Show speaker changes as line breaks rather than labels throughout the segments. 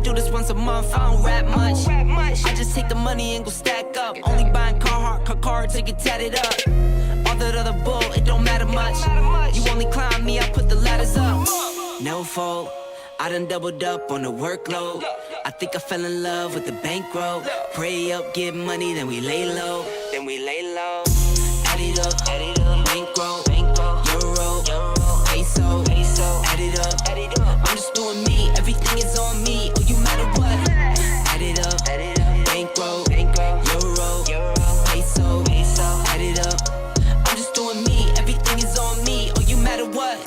do this once a month, I don't rap much. I just take the money and go stack up. Only buying car to get tatted up. All that other bull, it don't matter much. You only climb me, I put the ladders up. No fault, I done doubled up on the workload. I think I fell in love with the bankroll. Pray up, get money, then we lay low. Add it up, bankroll, euro, peso, add it up. I'm just doing me, everything is on me. Oh, you matter what? Add it up, bankroll, euro, peso, add it up. I'm just doing me, everything is on me. Oh, you matter what?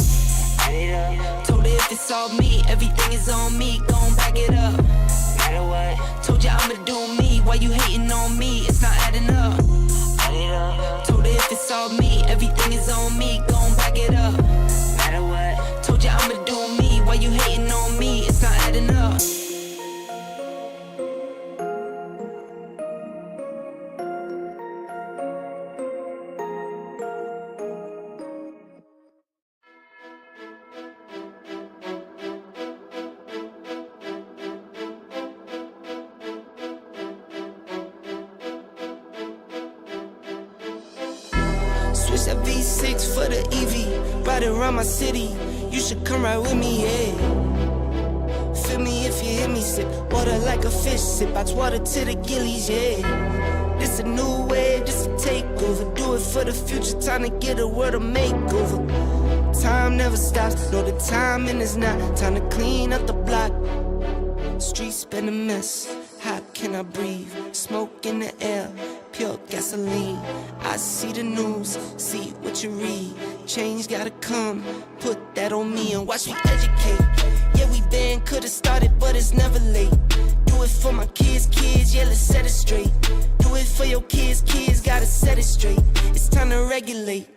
Add it up. Told her if it's all me, everything is on me. Gon' back it up. Matter what? Told ya I'ma do me. Why you hating on me? It's not adding up. Add it up. Told her if it's all me, everything is on me. Gon' back it up. Matter what? Told ya I'ma do me. Why you hating on me? It's not adding up. Switch that V6 for the EV, ride around my city. You should come ride with me, yeah. Feel me if you hear me sip water like a fish, sip out water to the gillies, yeah. This a new wave, this a takeover. Do it for the future, time to get a world a makeover. Time never stops, no, the timing is not. Time to clean up the block. Streets been a mess, how can I breathe? Smoke in the air, pure gasoline. I see the news, see what you read. Change gotta come, put that on me and watch me educate. Yeah, we been, could've started, but it's never late. Do it for my kids, yeah, let's set it straight. Do it for your kids, gotta set it straight. It's time to regulate,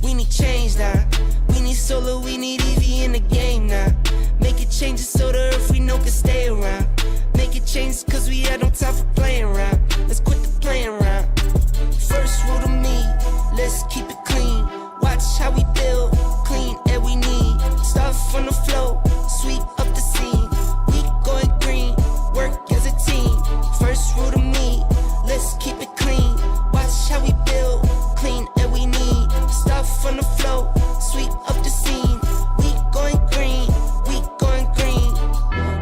we need change now. We need solar, we need EV in the game now. Make it changes so the earth we know can stay around. Make it change cause we had no time for playing around. Let's quit the playing around. First rule to me, let's keep it clean. Watch how we build, clean air we need. Start from the flow, sweep up the scene. We going green, work as a team. First rule to me, let's keep it clean. Watch how we build, clean air we need. Start from the flow, sweep up the scene. We going green, we going green.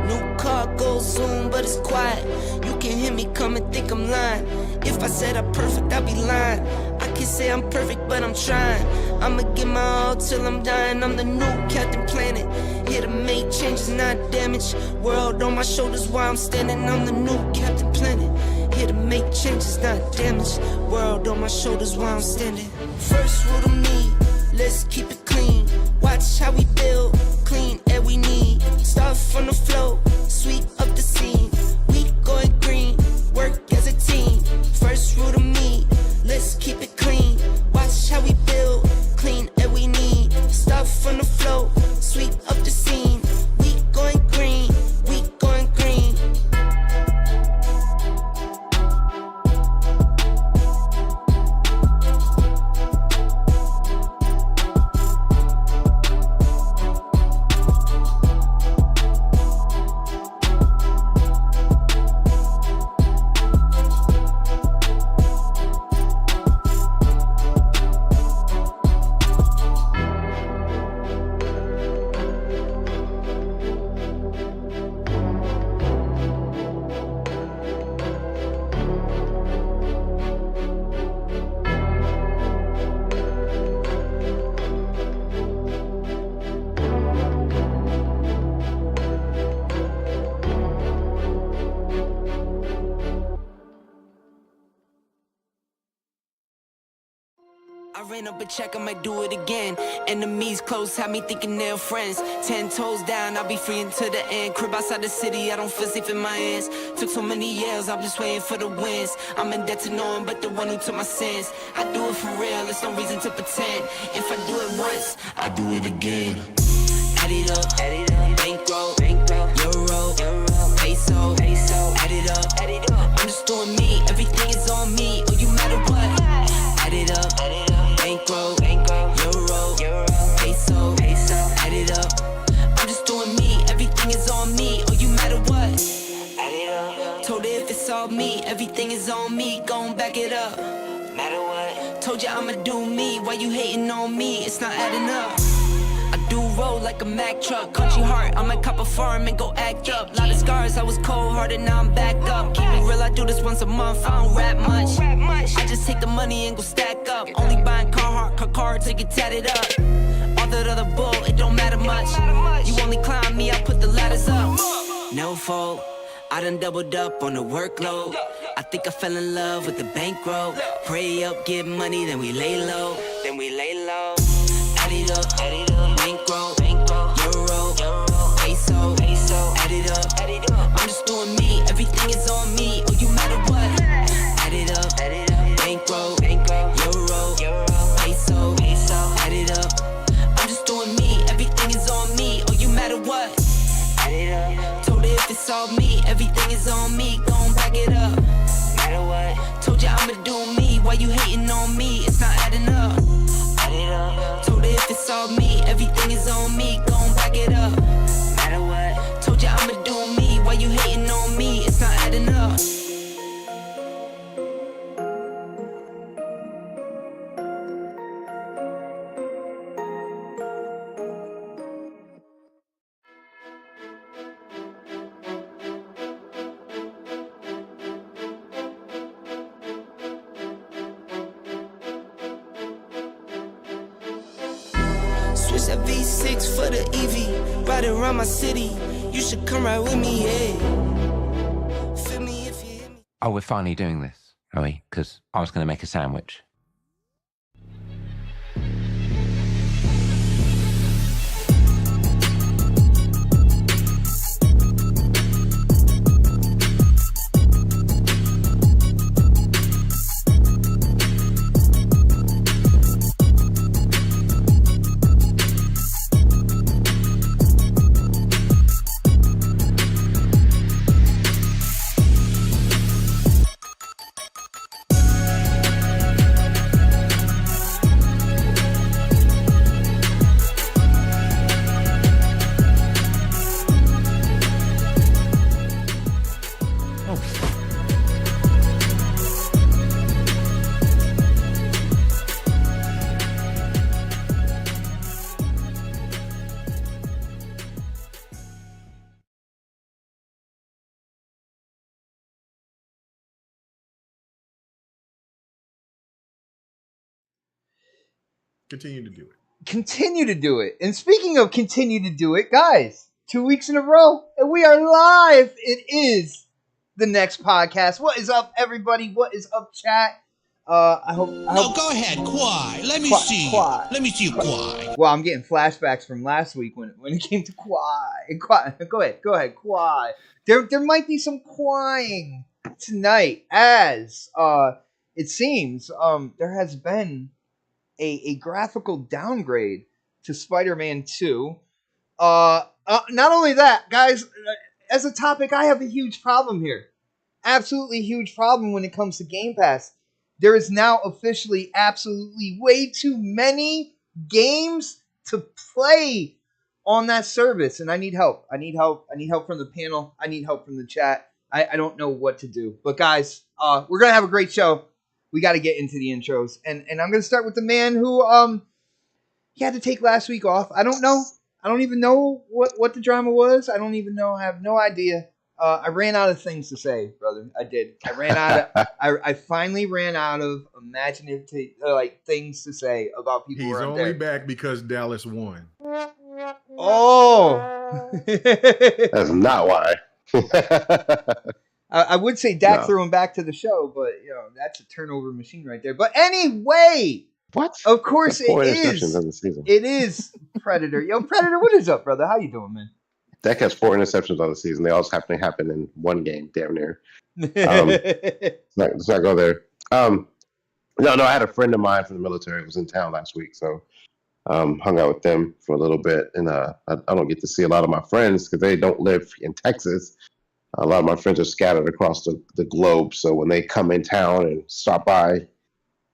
New car goes zoom, but it's quiet. You can hear me come and think I'm lying. If I said I'm perfect, I'd be lying. I can say I'm perfect, but I'm trying. I'ma give my all till I'm dying. I'm the new Captain Planet, here to make changes, not damage. World on my shoulders while I'm standing. I'm the new Captain Planet, here to make changes, not damage. World on my shoulders while I'm standing. First rule to me, let's keep it clean. Watch how we build, clean air we need. Start from the flow, sweep up the scene. We going green, work as a team. First rule to me, let's keep it clean. Watch how we build, clean air we need. Start from the flow, sweep up the scene. We going green, we going green. I ran up a check, I might do it again. Enemies close, had me thinking they're friends. 10 toes down, I'll be free until the end. Crib outside the city, I don't feel safe in my hands. Took so many years, I'm just waiting for the wins. I'm in debt to no one but the one who took my sins. I do it for real, there's no reason to pretend. If I do it once, I do it again. Add it up, bankroll, euro, peso, add it up. I'm just doing me, everything is on me. Oh, you matter what? Add it up. Bankroll, euro, peso, add it up. I'm just doing me, everything is on me. Oh, you matter what? all me, everything is on me, gon' back it up. Matter what? Told you I'ma do me, why you hating on me? It's not adding up. I do roll like a Mack truck, country heart, I might cop a farm and go act up. Lot of scars, I was cold-hearted, now I'm back up. Keep it real, I do this once a month, I don't rap much. I just take the money and go stack up. Only buying car to get tatted up. All that other bull, it don't matter much. You only climb me, I put the ladders up. No fault, I done doubled up on the workload. I think I fell in love with the bankroll. Pray up, get money, then we lay low. Add it up, bankroll, euro, peso, add it up. I'm just doing me, everything is on me. Oh, you matter what? Add it up, bankroll, euro, peso, add it up. I'm just doing me, everything is on me. Oh, you matter what? Add it up. Told her if it's all me, everything is on me. Gon' back it up. Matter what? Told you I'ma do me, why you hating on me? It's not adding up. Add it up. Told her if it's all me, everything is on me. Gon' back it up. Matter what? Told you I'ma do me, why you hating on me? It's not adding up. Switch that V6 for the EV, ride around my city. You should come ride with me, yeah. Feel me if you hear me.
Oh, we're finally doing this, are we? Because I was going to make a sandwich.
Continue to do it.
Continue to do it. And speaking of continue to do it, guys, 2 weeks in a row, and we are live. It is the next podcast. What is up, everybody? What is up, chat? I hope.
Go ahead, Kwai. Let me see
Kwai.
Let me see you, Kwai.
Well, I'm getting flashbacks from last week when it came to Kwai. Go ahead, Kwai. There might be some Kwaiing tonight, as it seems there has been a graphical downgrade to Spiderman2. Not only that, guys, as a topic, I have a huge problem here. Absolutely huge problem when it comes to Game Pass. There is now officially absolutely way too many games to play on that service, and I need help. I need help from the panel. I need help from the chat. I don't know what to do. But guys, we're going to have a great show. We got to get into the intros. And I'm going to start with the man who he had to take last week off. I don't know. I don't even know what the drama was. I don't even know. I have no idea. I ran out of things to say, brother. I did. I ran out of. I finally ran out of imaginative things to say about people.
He's only back because Dallas won.
Oh,
that's not why.
I would say Dak threw him back to the show, but that's a turnover machine right there. But anyway,
what?
Of course it is.
In the season.
It is Predator. Yo, Predator, what is up, brother? How you doing, man?
Dak has 4 interceptions on the season. They all happen in one game, damn near. Let's not go there. No, I had a friend of mine from the military who was in town last week, so hung out with them for a little bit. And I don't get to see a lot of my friends because they don't live in Texas. A lot of my friends are scattered across the globe, so when they come in town and stop by,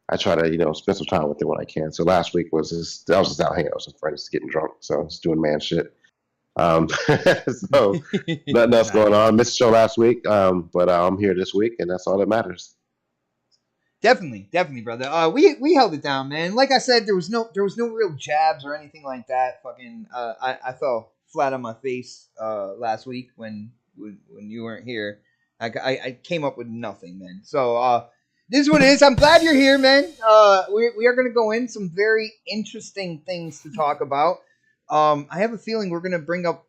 I try to spend some time with them when I can. So last week I was just out hanging out with some friends, getting drunk, so I was doing man shit. So nothing else going on. Missed the show last week, but I'm here this week, and that's all that matters.
Definitely, brother. We held it down, man. Like I said, there was no real jabs or anything like that. Fucking, I fell flat on my face last week when you weren't here. I came up with nothing, man. So this is what it is. I'm glad you're here, man. We are gonna go in some very interesting things to talk about. I have a feeling we're gonna bring up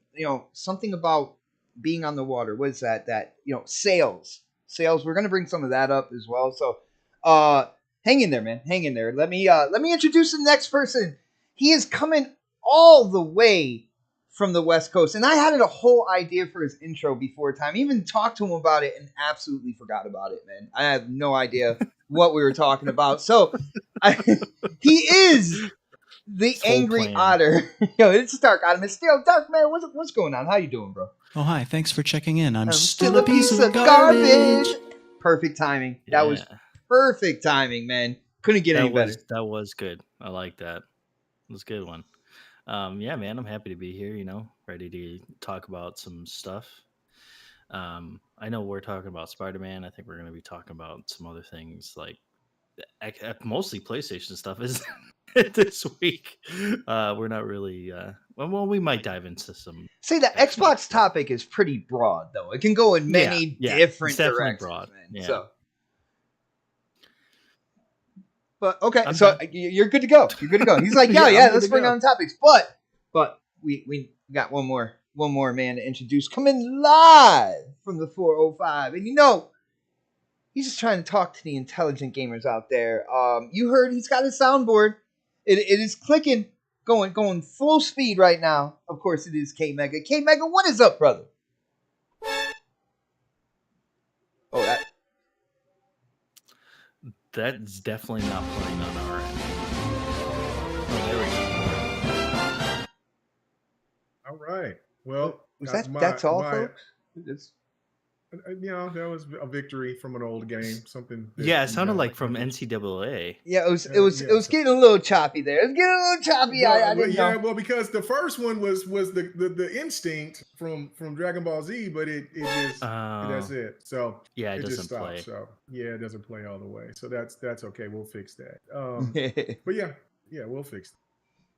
something about being on the water. What is that? That sales. We're gonna bring some of that up as well. So. Hang in there, man. Hang in there. Let me introduce the next person. He is coming all the way from the West Coast, and I had a whole idea for his intro before time. Even talked to him about it and absolutely forgot about it, man. I have no idea what we were talking about. So he is the Angry Otter. It's Dark Otter. Still Dark, man. What's going on? How you doing, bro?
Oh, hi. Thanks for checking in. I'm still a piece of garbage.
Perfect timing. That was perfect timing, man. Couldn't get any better.
That was good. I like that. It was a good one. Yeah, man, I'm happy to be here, ready to talk about some stuff. I know we're talking about Spider-Man. I think we're going to be talking about some other things, like mostly PlayStation stuff is this week. We're not really well, we might dive into some.
See, the Xbox topic is pretty broad, though. It can go in many different directions. Broad. Man. Yeah. So. But okay, you're good to go. He's like, yeah, let's bring on topics. But we got one more man to introduce, coming live from the 405, and he's just trying to talk to the intelligent gamers out there. You heard he's got his soundboard. It is clicking, going full speed right now. Of course, it is K Mega. K Mega, what is up, brother? Oh,
that's definitely not playing on our end. Oh, there we go.
All right. Well,
that's all, folks?
That was a victory from an old game. Something.
Yeah, it sounded like from NCAA.
Yeah, it was getting a little choppy there. It was getting a little choppy. I didn't know.
Well, because the first one was the instinct from Dragon Ball Z, but it just that's it. So
yeah,
it
doesn't
just stopped.
play.
So yeah, it doesn't play all the way. So that's okay. We'll fix that. But yeah, we'll fix it.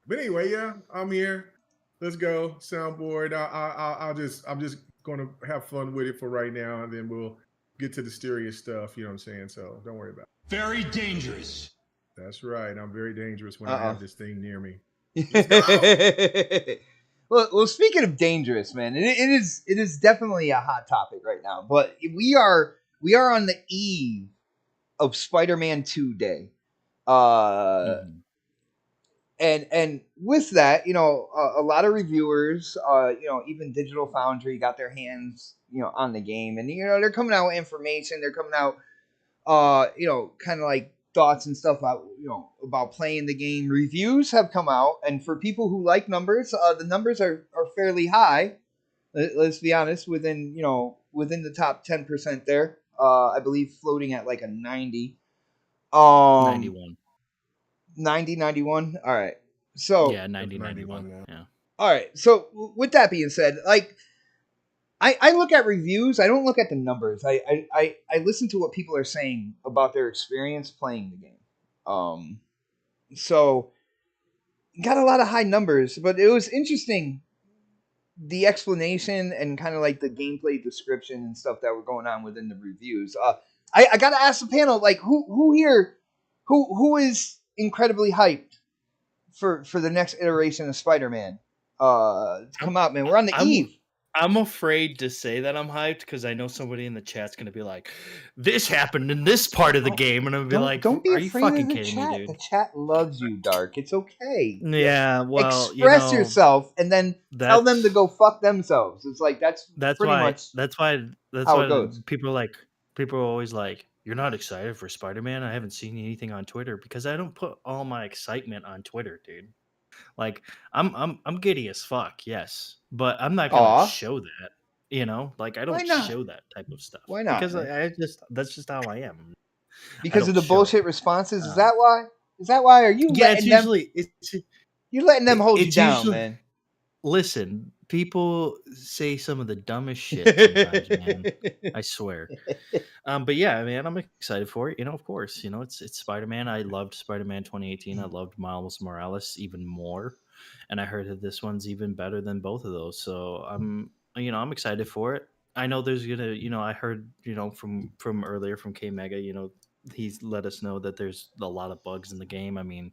But anyway, I'm here. Let's go. Soundboard. I'm just going to have fun with it for right now, and then we'll get to the serious stuff. You know what I'm saying? So don't worry about it.
Very dangerous.
That's right. I'm very dangerous when I have this thing near me.
Well, speaking of dangerous, man, it is definitely a hot topic right now. But we are on the eve of Spiderman2 Day. And with that, a lot of reviewers, even Digital Foundry got their hands, on the game, and they're coming out with information. They're coming out, kind of like thoughts and stuff about playing the game. Reviews have come out, and for people who like numbers, the numbers are fairly high. Let's be honest, within the top 10% there. I believe floating at like a 90.
91.
90, 91. All right. So
yeah, 90, 91. Yeah.
All right. So with that being said, like I look at reviews. I don't look at the numbers. I listen to what people are saying about their experience playing the game. So got a lot of high numbers, but it was interesting the explanation and kind of like the gameplay description and stuff that were going on within the reviews. I got to ask the panel, like who here who is incredibly hyped for the next iteration of Spider-Man to come out, man. We're on the eve.
I'm afraid to say that I'm hyped because I know somebody in the chat's going to be like, this happened in this part of the game. And I'm going to be
don't be
are you
afraid
fucking
of the
kidding
chat.
me, dude?
The chat loves you, Dark. It's okay.
Yeah, well,
express yourself and then tell them to go fuck themselves. It's like that's pretty much
that's why
how it goes.
People are always like, you're not excited for Spider-Man? I haven't seen anything on Twitter because I don't put all my excitement on Twitter, dude. Like I'm giddy as fuck, yes, but I'm not gonna show that. Like I don't show that type of stuff.
Why not?
Because that's just how I am.
Because of the bullshit responses. Is that why? Are you?
Yeah, it's
letting them hold you down, man?
Listen, People say some of the dumbest shit sometimes, man. I swear. But yeah, man, I'm excited for it. Of course, it's Spider-Man. I loved Spider-Man 2018. I loved Miles Morales even more, and I heard that this one's even better than both of those. So I'm excited for it. I know there's I heard, from earlier from K Mega, he's let us know that there's a lot of bugs in the game. I mean,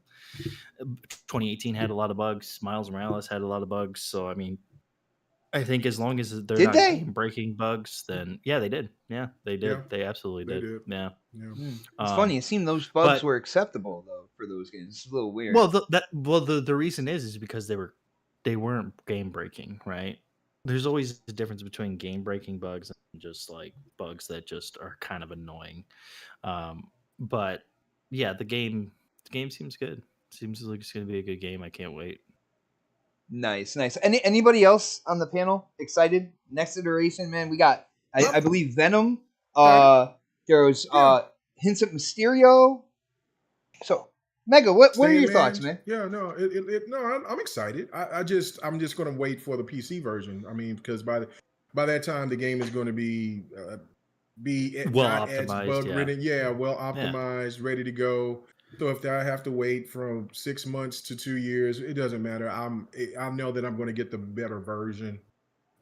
2018 had a lot of bugs. Miles Morales had a lot of bugs. So I think as long as they're
Did
not
they?
game breaking bugs, then yeah, they did. Yeah, they did.
Yeah,
They absolutely
they
did.
did.
Yeah.
Yeah.
It's funny. It seemed those bugs
but
were acceptable though for those games. It's a little weird.
well, the reason is because they weren't game breaking, right? There's always a difference between game breaking bugs and just like bugs that just are kind of annoying. But yeah, the game seems good. Seems like it's gonna be a good game. I can't wait.
Nice. Anybody else on the panel excited? Next iteration, man. We got, I believe, Venom. There was hints of Mysterio. So, Mega, what are your thoughts, man?
Yeah, no, I'm excited. I'm just gonna wait for the PC version. I mean, because by that time the game is going to be
Well
not as
optimized,
bug
yeah.
ridden, well optimized, ready to go. So if I have to wait from 6 months to 2 years, it doesn't matter. I know that I'm going to get the better version.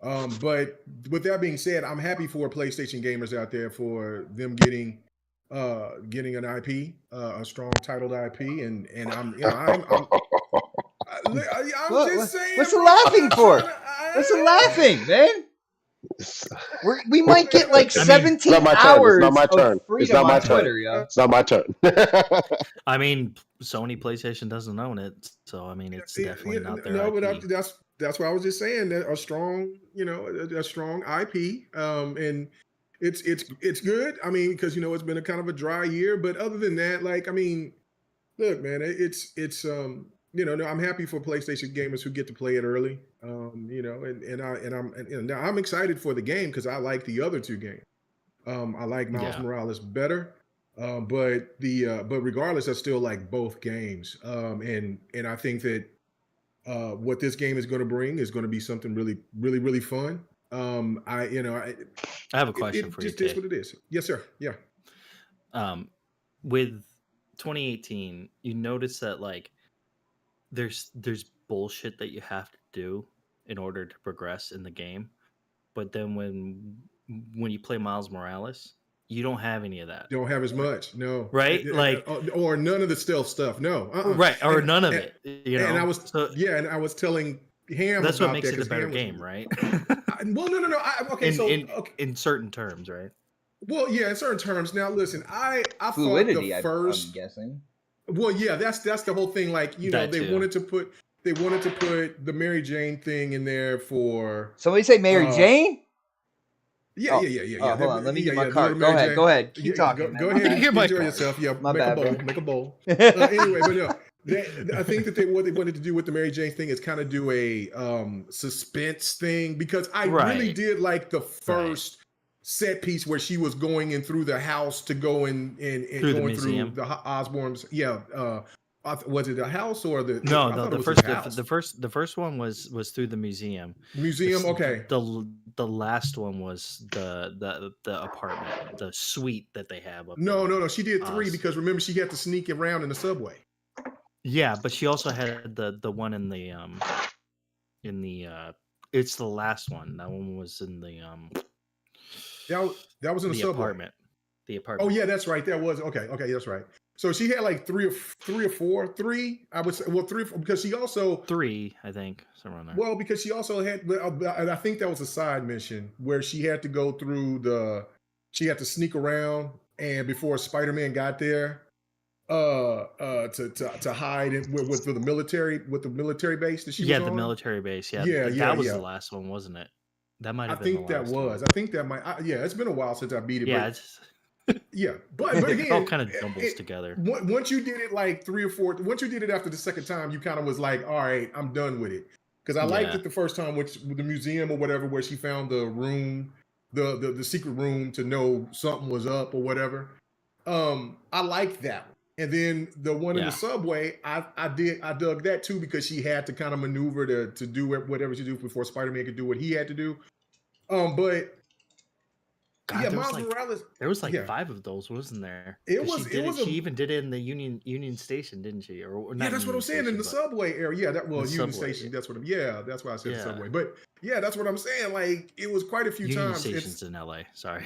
But with that being said, I'm happy for PlayStation gamers out there for them getting an IP, a strong titled IP, and I'm just saying.
What's the laughing for? What's the laughing, man? We might get like 17 hours
it's not my turn.
of freedom on Twitter, yo.
It's not my turn.
I mean, Sony PlayStation doesn't own it, so it's definitely not their
no,
IP.
but that's why I was just saying that a strong IP, and it's good. I mean, because it's been a kind of a dry year, but other than that, look, man, I'm happy for PlayStation gamers who get to play it early. Now I'm excited for the game because I like the other two games. I like Miles Morales better. But regardless, I still like both games. And I think that what this game is going to bring is going to be something really, really, really fun. I
have a question for you.
It just is what it is. Yes, sir. Yeah.
With 2018, you notice that there's bullshit that you have to do in order to progress in the game, but then when you play Miles Morales, you don't have any of that.
Don't have as much, no.
Right?
Or none of the stealth stuff, no.
Right, or none of it.
And I was telling Ham
that's what
about
makes
that
it a better game, right?
Well, no.
In certain terms, right?
Well, yeah, in certain terms. Now, listen, I
Fluidity,
thought the first.
I'm guessing.
Well, yeah, that's the whole thing. They wanted to put the Mary Jane thing in there for.
Somebody say Mary Jane.
Yeah.
Hold on, let me get my card. Go ahead. Keep talking.
Go ahead. Enjoy yourself. Yeah, make a bowl. Anyway, but no. I think that what they wanted to do with the Mary Jane thing is kind of do a suspense thing, because I really did like the first set piece where she was going in through the house to go and going through the Osborns. Yeah. Was it a house or the?
No, the first one was through the museum.
Okay.
The last one was the apartment, the suite that they have up.
No. She did 3 because remember she had to sneak around in the subway.
Yeah, but she also had the one in the it's the last one. That one was in the
that was in the subway.
Apartment. The apartment.
Oh yeah, that's right. That was okay. That's right. So she had like 3 or 4. 3, I would say. Well, 3 because she also
3, I think, somewhere in there.
Well, because she also had, and I think that was a side mission where she had to go through she had to sneak around, and before Spider-Man got there, to hide with the military base that she was on.
The military base. Yeah, that was the last one, wasn't it? That might have been.
I think that might. It's been a while since I beat it.
Yeah.
But again,
it all kind of jumbles together.
Once you did it like 3 or 4, once you did it after the second time, you kind of was like, all right, I'm done with it. Because I liked it the first time, with the museum or whatever, where she found the room, the secret room to know something was up or whatever. I liked that. And then the one in the subway, I dug that too because she had to kind of maneuver to do whatever she do before Spider-Man could do what he had to do. But
God,
yeah,
there
Miles
was
Morales.
There was like 5 of those, wasn't there?
It was.
She even did it in the Union Station, didn't she? Or not?
Yeah, that's what I'm saying. In the subway area. Yeah, Union Station. That's what. That's why I said the subway. But yeah, that's what I'm saying. Like it was quite a few
Union
times.
Station's in LA. Sorry.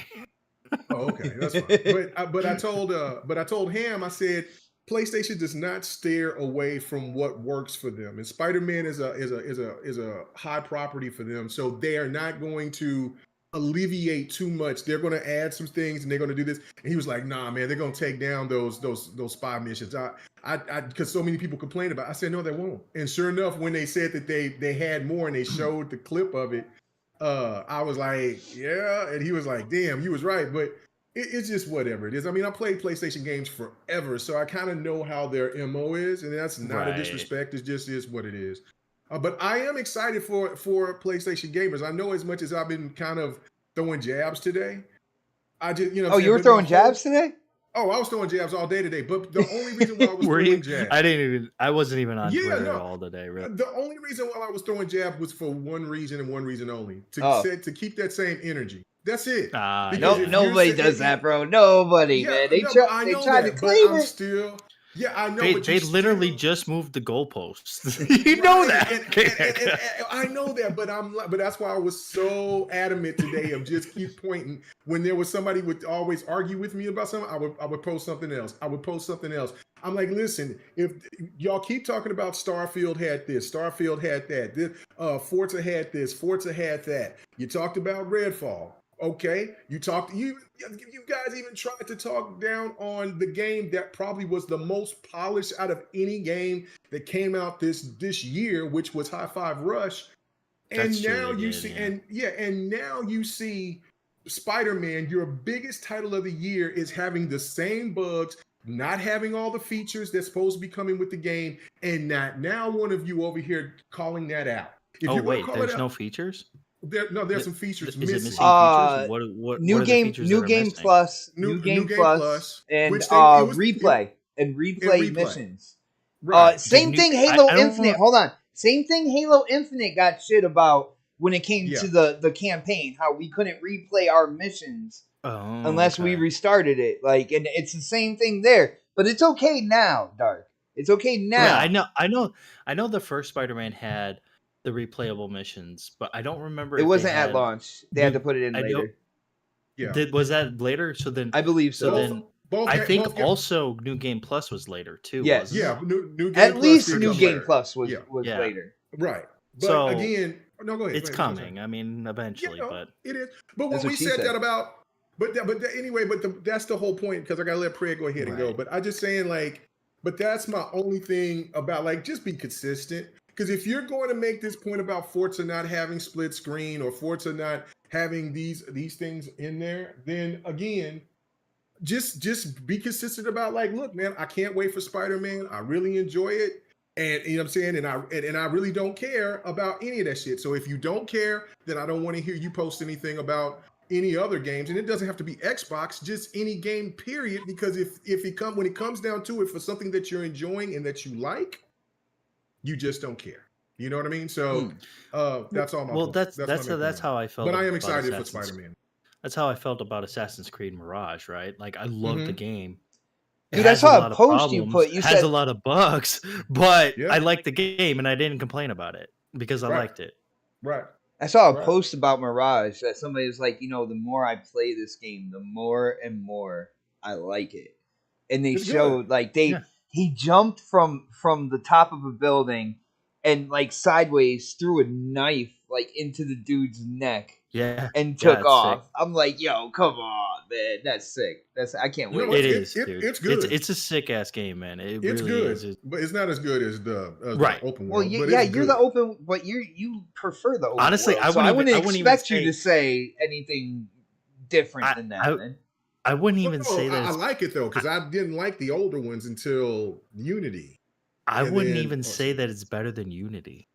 Oh, okay, that's fine. But I told Ham, I said PlayStation does not steer away from what works for them, and Spider-Man is a high property for them, so they are not going to alleviate too much. They're going to add some things, and they're going to do this. And he was like, "Nah, man, they're going to take down those spy missions." Because so many people complained about it. I said, "No, they won't." And sure enough, when they said that they had more and they showed the clip of it, I was like, "Yeah," and he was like, "Damn, you was right." But it's just whatever it is. I mean, I played PlayStation games forever, so I kind of know how their MO is, and that's not a disrespect. It just is what it is. But I am excited for PlayStation gamers. I know as much as I've been kind of throwing jabs today. I just,
Oh, you were throwing jabs today?
Oh, I was throwing jabs all day today. But the only reason why I was throwing jabs,
I wasn't even on Twitter all the day. Really.
The only reason why I was throwing jabs was for one reason and one reason only: to keep that same energy. That's it.
Nobody does that, bro. Nobody, man. They try to claim it.
I know.
They literally just moved the goalposts. You know that.
And I know that, but that's why I was so adamant today of just keep pointing. When there was somebody would always argue with me about something, I would post something else. I'm like, listen, if y'all keep talking about Starfield had this, Starfield had that, Forza had this, Forza had that. You talked about Redfall. Okay, you guys even tried to talk down on the game that probably was the most polished out of any game that came out this year, which was Hi-Fi Rush. And now you see Spider-Man, your biggest title of the year, is having the same bugs, not having all the features that's supposed to be coming with the game, and not now one of you over here calling that out.
There's no features?
There's some features missing.
Is it missing features? What
new
are
game,
the features
new game plus, new game plus, and replay missions.
Right.
Same thing. Halo Infinite. Hold on. Same thing. Halo Infinite got shit about when it came to the campaign. How we couldn't replay our missions unless we restarted it. Like, and it's the same thing there. But it's okay now, Dark. It's okay now.
Yeah, I know. The first Spider-Man had the replayable missions, but I don't remember.
It wasn't at launch. They had to put it in later.
Was that later? So then
I believe so.
I think also New Game Plus was later too.
Yes.
New Game
at
Plus
least New Game Plus was later.
Right. But
so
again, no, go ahead.
It's coming. I mean, eventually, but
it is. But when we said that about, that's the whole point, because I gotta let Prayer go ahead and go. But I just saying, like, but that's my only thing about, like, just be consistent. Because if you're going to make this point about Forza not having split screen or Forza not having these things in there, then again, just be consistent about, like, look, man, I can't wait for Spider-Man. I really enjoy it. And you know what I'm saying? And I really don't care about any of that shit. So if you don't care, then I don't want to hear you post anything about any other games. And it doesn't have to be Xbox, just any game, period. Because when it comes down to it, for something that you're enjoying and that you like, you just don't care. You know what I mean? So that's all my point.
That's how I felt.
But I am excited for Spider-Man.
That's how I felt about Assassin's Creed Mirage, right? Like, I love the game.
Dude, I saw a post you put. You
has a lot of bugs, but I like the game and I didn't complain about it because I liked it.
Right.
I saw a post about Mirage that somebody was like, the more I play this game, the more and more I like it. And they showed he jumped from the top of a building and, like, sideways threw a knife, like, into the dude's neck.
Yeah.
And took off. Sick. I'm like, yo, come on, man. That's sick. I can't wait.
It is.
It's good.
It's a sick ass game, man.
It's
really
good.
Is.
But it's not as good as the open world.
Well, you're the open, but you prefer the open
Honestly,
world. I wouldn't expect you to say anything different than that, man.
I wouldn't even say that.
I like it, though, because I didn't like the older ones until Unity.
I wouldn't even say that it's better than Unity.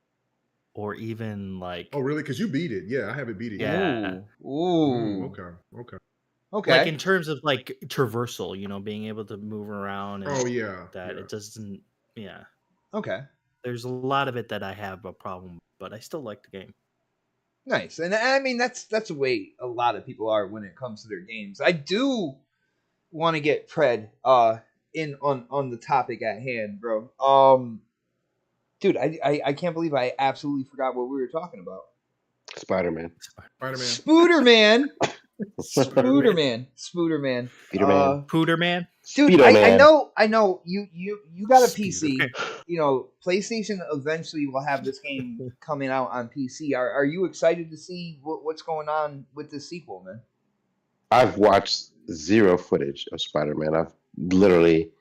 Or even, like...
Oh, really? Because you beat it. Yeah, I haven't beat it yet.
Yeah.
Ooh.
Okay.
Okay.
Like in terms of like traversal, being able to move around. And
Oh yeah,
that
yeah.
it doesn't. Yeah,
Okay.
there's a lot of it that I have a problem with, but I still like the game.
Nice. And I mean that's the way a lot of people are when it comes to their games. I do want to get Pred in on the topic at hand, bro. Dude, I can't believe I absolutely forgot what we were talking about.
Spider-Man.
Spider-Man.
Spooderman.
Spider-Man.
Pooter Man.
Dude, I know you got a PC.
Spooderman.
PlayStation eventually will have this game coming out on PC. Are you excited to see what's going on with the sequel, man?
I've watched zero footage of Spider-Man. I've literally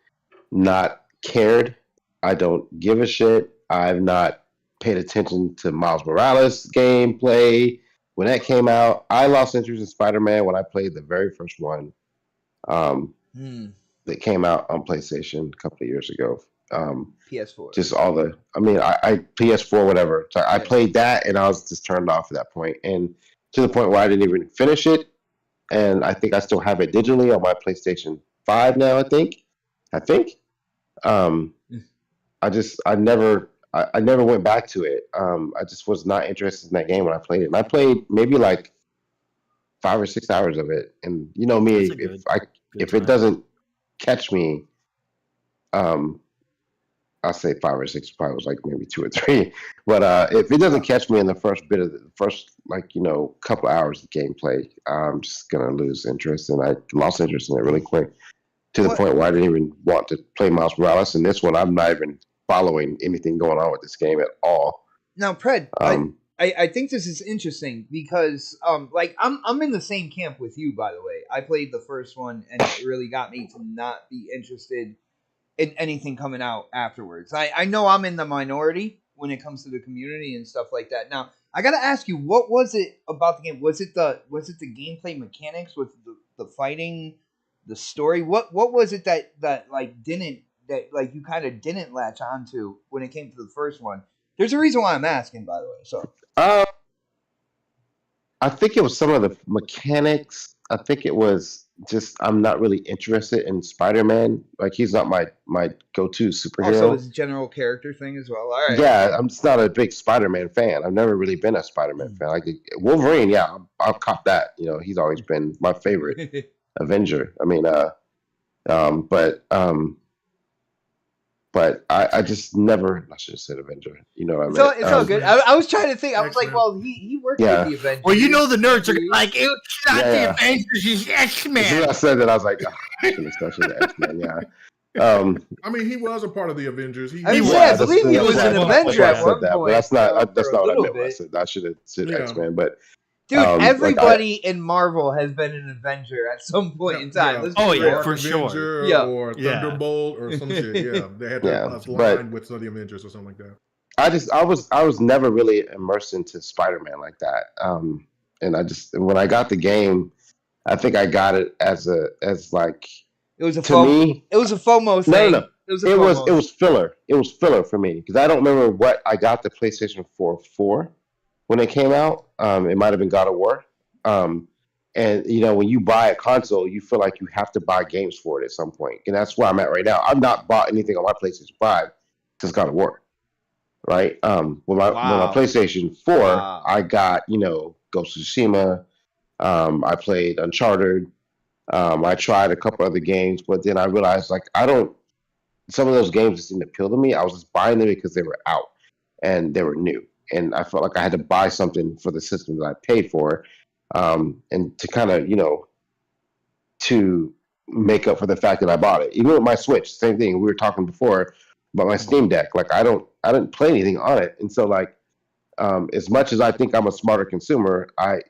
not cared. I don't give a shit. I've not paid attention to Miles Morales gameplay. When that came out, I lost interest in Spider-Man when I played the very first one that came out on PlayStation a couple of years ago.
PS4.
Just all the, I PS4, whatever. So I played that and I was just turned off at that point. And to the point where I didn't even finish it. And I think I still have it digitally on my PlayStation 5 now, I think. I never went back to it. I just was not interested in that game when I played it. And I played maybe like 5 or 6 hours of it. And you know me, if it doesn't catch me, I'll say 5 or 6, probably was like maybe 2 or 3. But if it doesn't catch me in the first couple hours of gameplay, I'm just gonna lose interest. And I lost interest in it really quick to the point where I didn't even want to play Miles Morales. And this one, I'm not even following anything going on with this game at all.
Now, Pred, I think this is interesting because I'm in the same camp with you, by the way. I played the first one and it really got me to not be interested in anything coming out afterwards. I know I'm in the minority when it comes to the community and stuff like that. Now, I gotta ask you, what was it about the game? Was it the gameplay mechanics with the fighting, the story? What was it that you kind of didn't latch onto when it came to the first one? There's a reason why I'm asking, by the way. So,
I think it was some of the mechanics. I think it was just I'm not really interested in Spider-Man. Like he's not my go-to superhero.
Also, it's a general character thing as well. All right.
Yeah, I'm just not a big Spider-Man fan. I've never really been a Spider-Man fan. Like Wolverine, yeah, I'll cop that. He's always been my favorite Avenger. But I just never. I should have said Avenger. You know what I mean?
It's all good. I was trying to think. I was like, well, he worked with the Avengers.
Well, the nerds are like, it's not the Avengers, it's X-Men.
As soon as I said that, I was like, especially the X-Men. Yeah.
He was a part of the Avengers.
I believe he was an Avenger at one point.
But that's not what I meant when I said that. I should have said X-Men. But
dude, everybody in Marvel has been an Avenger at some point in time.
Yeah, for sure.
Or Thunderbolt or some shit. Yeah, they had to line with some of the Avengers or something like that.
I was never really immersed into Spider-Man like that. And when I got the game, I think I got it as like
it was a FOMO thing.
No. It was filler. It was filler for me because I don't remember what I got the PlayStation 4 for when it came out. It might have been God of War. And when you buy a console, you feel like you have to buy games for it at some point. And that's where I'm at right now. I've not bought anything on my PlayStation 5 since God of War. Right? With my PlayStation 4, I got, Ghost of Tsushima. I played Uncharted. I tried a couple other games, but then I realized some of those games just didn't appeal to me. I was just buying them because they were out and they were new. And I felt like I had to buy something for the system that I paid for. And to kind of, to make up for the fact that I bought it. Even with my Switch, same thing. We were talking before about my Steam Deck. Like I didn't play anything on it. And so as much as I think I'm a smarter consumer, I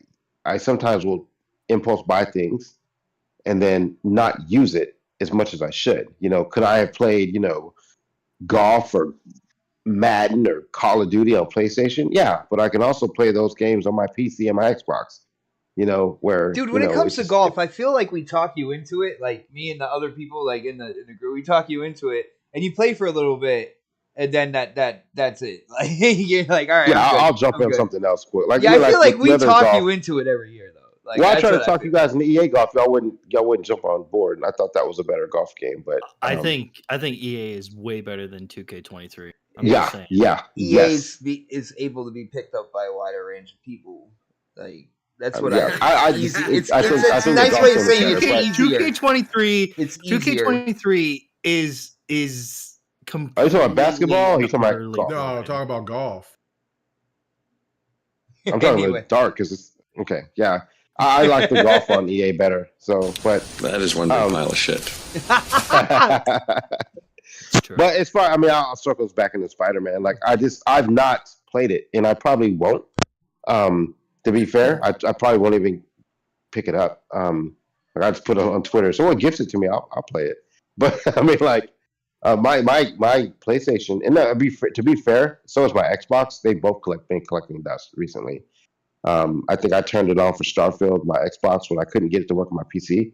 sometimes will impulse buy things and then not use it as much as I should. Could I have played, golf or Madden or Call of Duty on PlayStation? Yeah, but I can also play those games on my PC and my Xbox. Where
dude, when it comes to golf, I feel like we talk you into it. Like me and the other people, like in the group, we talk you into it, and you play for a little bit, and then that's it. Like you're like, all right,
yeah, I'll jump in something else quick.
I feel like we talk you into it every year, though. Like,
Well, I
that's
tried to
what
talk
feel.
you guys in the EA golf. Y'all wouldn't jump on board, and I thought that was a better golf game. But
I think EA is way better than 2K23. I'm
yeah,
just saying.
yeah,
EA
yes,
is able to be picked up by a wider range of people. Like, that's what
yeah.
I
I
easy.
just,
It's
I think
a
the
nice
golf
way of
game is
saying
better,
it's
but
easier.
2K23.
It's easier.
2K23 is
are you
completely
talking about basketball? Or are you talking about
utterly
golf?
No,
broken.
talk about golf.
I'm talking
Anyway.
about dark because it's okay. Yeah, I like the golf on EA better. So, but
That is one big pile of shit.
It's true.
but as far, I mean, I'll circle us back into Spider-Man. Like I've not played it, and I probably won't. To be fair, I probably won't even pick it up. Like I just put it on Twitter. Someone gifts it to me, I'll play it. But I mean, like my PlayStation, and to be fair, so is my Xbox. They both been collecting dust recently. I think I turned it on for Starfield, my Xbox, when I couldn't get it to work on my PC.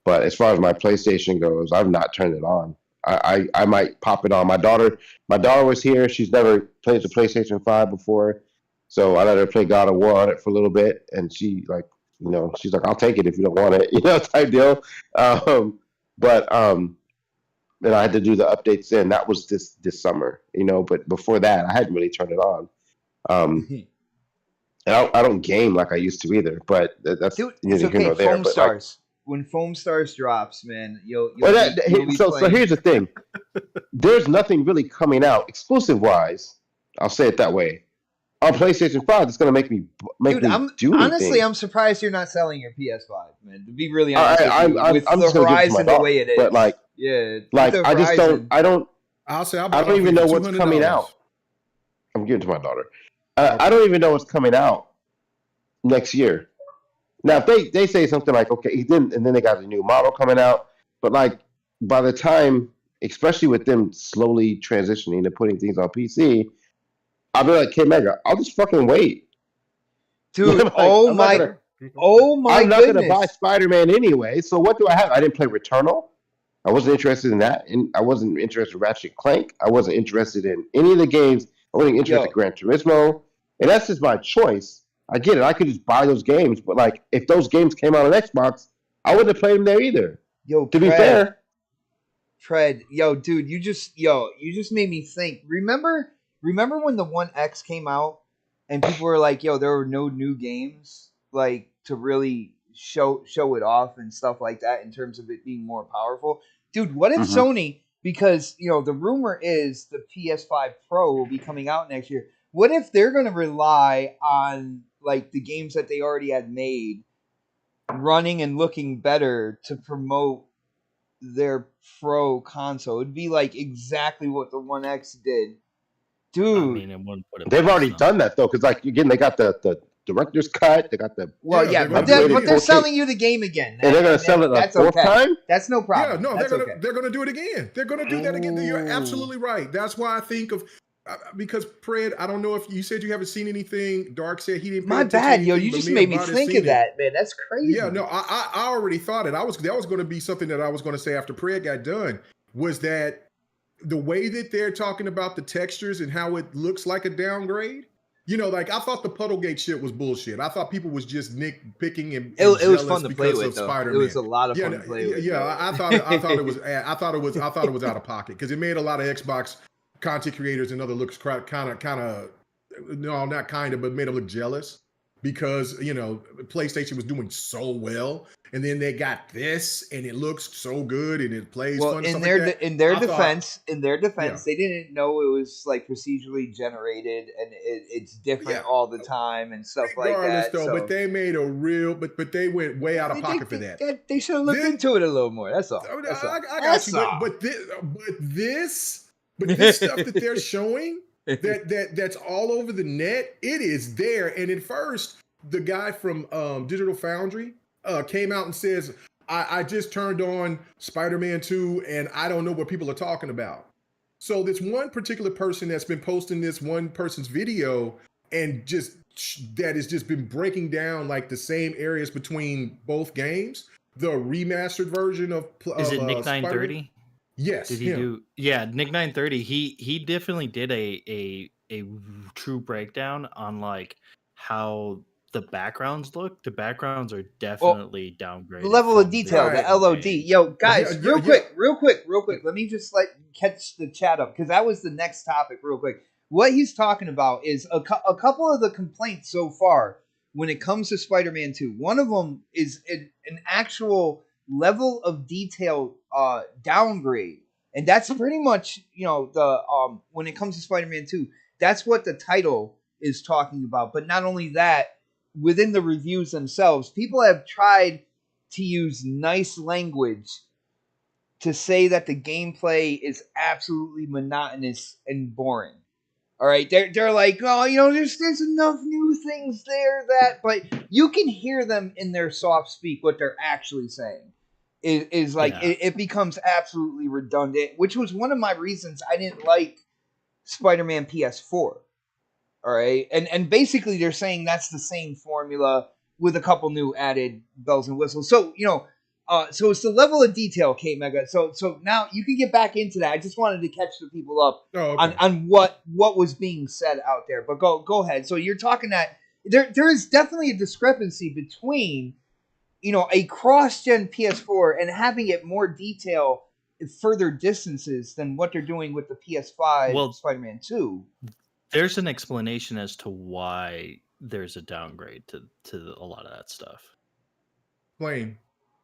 But as far as my PlayStation goes, I've not turned it on. I might pop it on. My daughter was here. She's never played the PlayStation 5 before. So I let her play God of War on it for a little bit. And she she's like, I'll take it if you don't want it, type deal. Then I had to do the updates then. That was this summer, but before that I hadn't really turned it on. And I don't game like I used to either, but that's
Dude, it's okay.
there.
Foam
But
Stars. When Foam Stars drops, man, you'll be
so
playing.
here's the thing. There's nothing really coming out exclusive wise. I'll say it that way. On PlayStation 5, it's gonna make me do
honestly,
anything.
I'm surprised you're not selling your PS5, man. To be really honest with
I'm
the
just gonna give it to my
Horizon the
daughter,
way it is.
but like I just don't. I don't even know what's coming out. I'm giving it to my daughter. I don't even know what's coming out next year. Now, if they say something like, okay, he didn't, and then they got a new model coming out, but like by the time, especially with them slowly transitioning to putting things on PC, I'll be like, hey, Mega, I'll just fucking wait.
Dude,
like, I'm
my
I'm not
goodness.
gonna buy Spider-Man anyway. So what do I have? I didn't play Returnal. I wasn't interested in that, and I wasn't interested in Ratchet Clank. I wasn't interested in any of the games. I wasn't interested in Gran Turismo, and that's just my choice. I get it. I could just buy those games, but like if those games came out on Xbox, I wouldn't have played them there either. To be fair,
Fred, dude, you just made me think. Remember when the One X came out and people were like, there were no new games like to really show it off and stuff like that in terms of it being more powerful. Dude, what if Sony, because the rumor is the PS5 Pro will be coming out next year. What if they're going to rely on like the games that they already had made running and looking better to promote their Pro console? It'd be like exactly what the One X did. Dude,
I mean, it wouldn't put it
they've already done that though, because like again, they got the director's cut, they got the
but they're selling you the game again,
and they're gonna sell it a fourth time.
That's no problem.
Yeah, no, they're gonna do it again. They're gonna do that again. You're absolutely right. That's why I think of. Because Fred, I don't know if you said you haven't seen anything. Dark said he didn't.
My bad, you just made me think of that, man. That's crazy.
Yeah, no, I already thought it. That was going to be something that I was going to say after Fred got done. Was that the way that they're talking about the textures and how it looks like a downgrade? Like I thought the Puddlegate shit was bullshit. I thought people was just nitpicking and
it was fun to play with.
Spider-Man.
It was a lot of fun to play with.
Yeah, I thought it was out of pocket because it made a lot of Xbox content creators and other looks kind of no, not kind of, but made them look jealous because PlayStation was doing so well, and then they got this, and it looks so good, and it plays fun.
In their defense, they didn't know it was like procedurally generated, and it's different all the time and stuff like that.
But they made a real, but they went way out of pocket for that.
They should have looked into it a little more. That's all.
I got you. But this stuff that they're showing that's all over the net, it is there. And at first, the guy from Digital Foundry came out and says, I just turned on Spiderman2 and I don't know what people are talking about. So this one particular person that's been posting this one person's video and that has just been breaking down like the same areas between both games. The remastered version of
is it Nick 930?
Yes.
Did he do? Yeah, Nick 930. He definitely did a true breakdown on like how the backgrounds look, the backgrounds are
Well,
definitely
the
downgraded
level of
from the
detail, the
Right.
original
LOD.
game.
Yo,
Yeah,
guys,
yeah,
real quick. Let me just catch the chat up because that was the next topic, real quick. What he's talking about is a couple of the complaints so far when it comes to Spider-Man 2. One of them is an actual level of detail downgrade, and that's pretty much the when it comes to Spider-Man 2, that's what the title is talking about. But not only that, within the reviews themselves, people have tried to use nice language to say that the gameplay is absolutely monotonous and boring. All right, they're like, oh, there's enough new things there but you can hear them in their soft speak what they're actually saying. Is like
Yeah.
it becomes absolutely redundant, which was one of my reasons I didn't like Spider-Man PS4. All right, and basically they're saying that's the same formula with a couple new added bells and whistles. So so it's the level of detail, Kate Mega. So now you can get back into that. I just wanted to catch the people up
Oh, okay.
on what was being said out there. But go ahead. So you're talking that there is definitely a discrepancy between a cross-gen PS4 and having it more detail at further distances than what they're doing with the PS5
Well,
Spider-Man 2.
there's an explanation as to why there's a downgrade to a lot of that stuff.
Plain.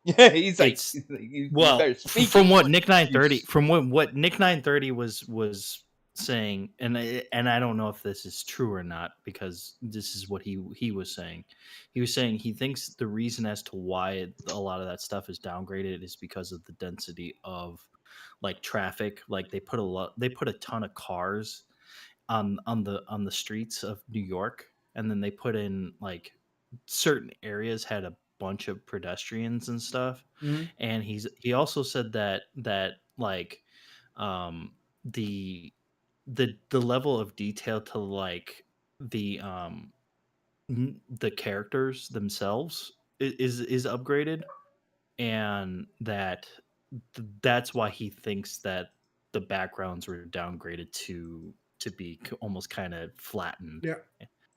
Yeah, he's like,
It's
you
well
better speak
from what
English.
Nick 930 from what Nick 930 was saying, and I don't know if this is true or not because this is what he was saying. He was saying he thinks the reason as to why a lot of that stuff is downgraded is because of the density of like traffic. Like they put a ton of cars on the streets of New York, and then they put in like certain areas had a bunch of pedestrians and stuff.
Mhm.
And he also said that like the level of detail to like the the characters themselves is upgraded, and that's why he thinks that the backgrounds were downgraded to be almost kind of flattened.
Yeah.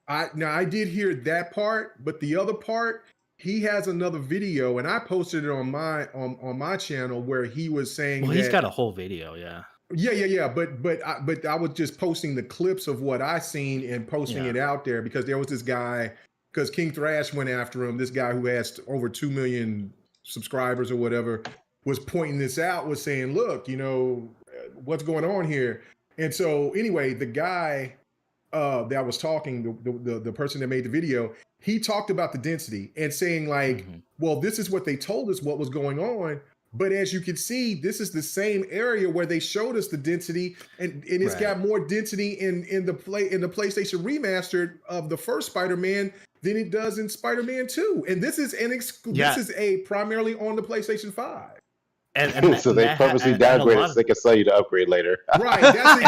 I did hear that part, but the other part, he has another video, and I posted it on my channel where he was saying
Well,
that
he's got a whole video, yeah.
Yeah. But I was just posting the clips of what I seen and posting it out there because there was this guy, because King Thrash went after him. This guy who has over 2 million subscribers or whatever was pointing this out, was saying, look, what's going on here? And so anyway, the guy that was talking, the person that made the video, he talked about the density and saying like, well, this is what they told us what was going on. But as you can see, this is the same area where they showed us the density, and it's got more density in the PlayStation remastered of the first Spider-Man than it does in Spider-Man 2. And this is this is a primarily on the PlayStation 5.
And
so they purposely downgraded so they can sell you the upgrade later.
Right. That's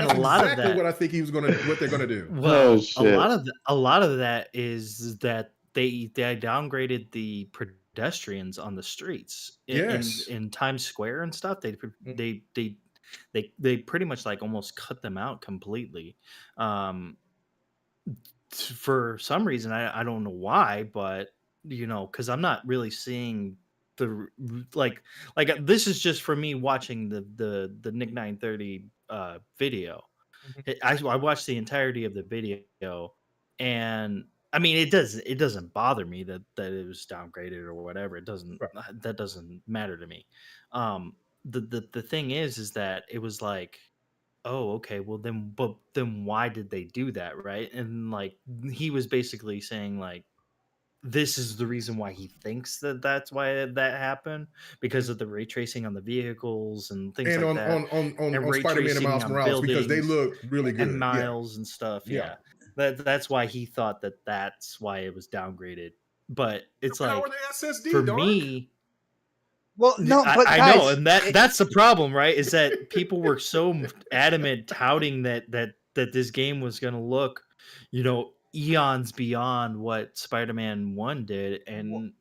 exactly what I think what they're gonna do.
Well, a lot of that is that they downgraded the pedestrians on the streets in Times Square and stuff. They pretty much like almost cut them out completely. For some reason, I don't know why, but because I'm not really seeing the like this is just for me watching the Nick 930 video. I watched the entirety of the video, and I mean it doesn't bother me that it was downgraded or whatever. It doesn't that doesn't matter to me. The thing is that it was like, oh, okay, well then why did they do that, right? And like he was basically saying like, this is the reason why he thinks that's why that happened, because of the ray tracing on the vehicles and things
and
like that,
on Spider-Man and Miles Morales, because they look really good,
and Miles and stuff. Yeah. That's why he thought that's why it was downgraded. But it's like, for me,
well, no, but
I
guys,
know, and that's the problem, right? Is that people were so adamant touting that this game was going to look, eons beyond what Spider-Man 1 did, and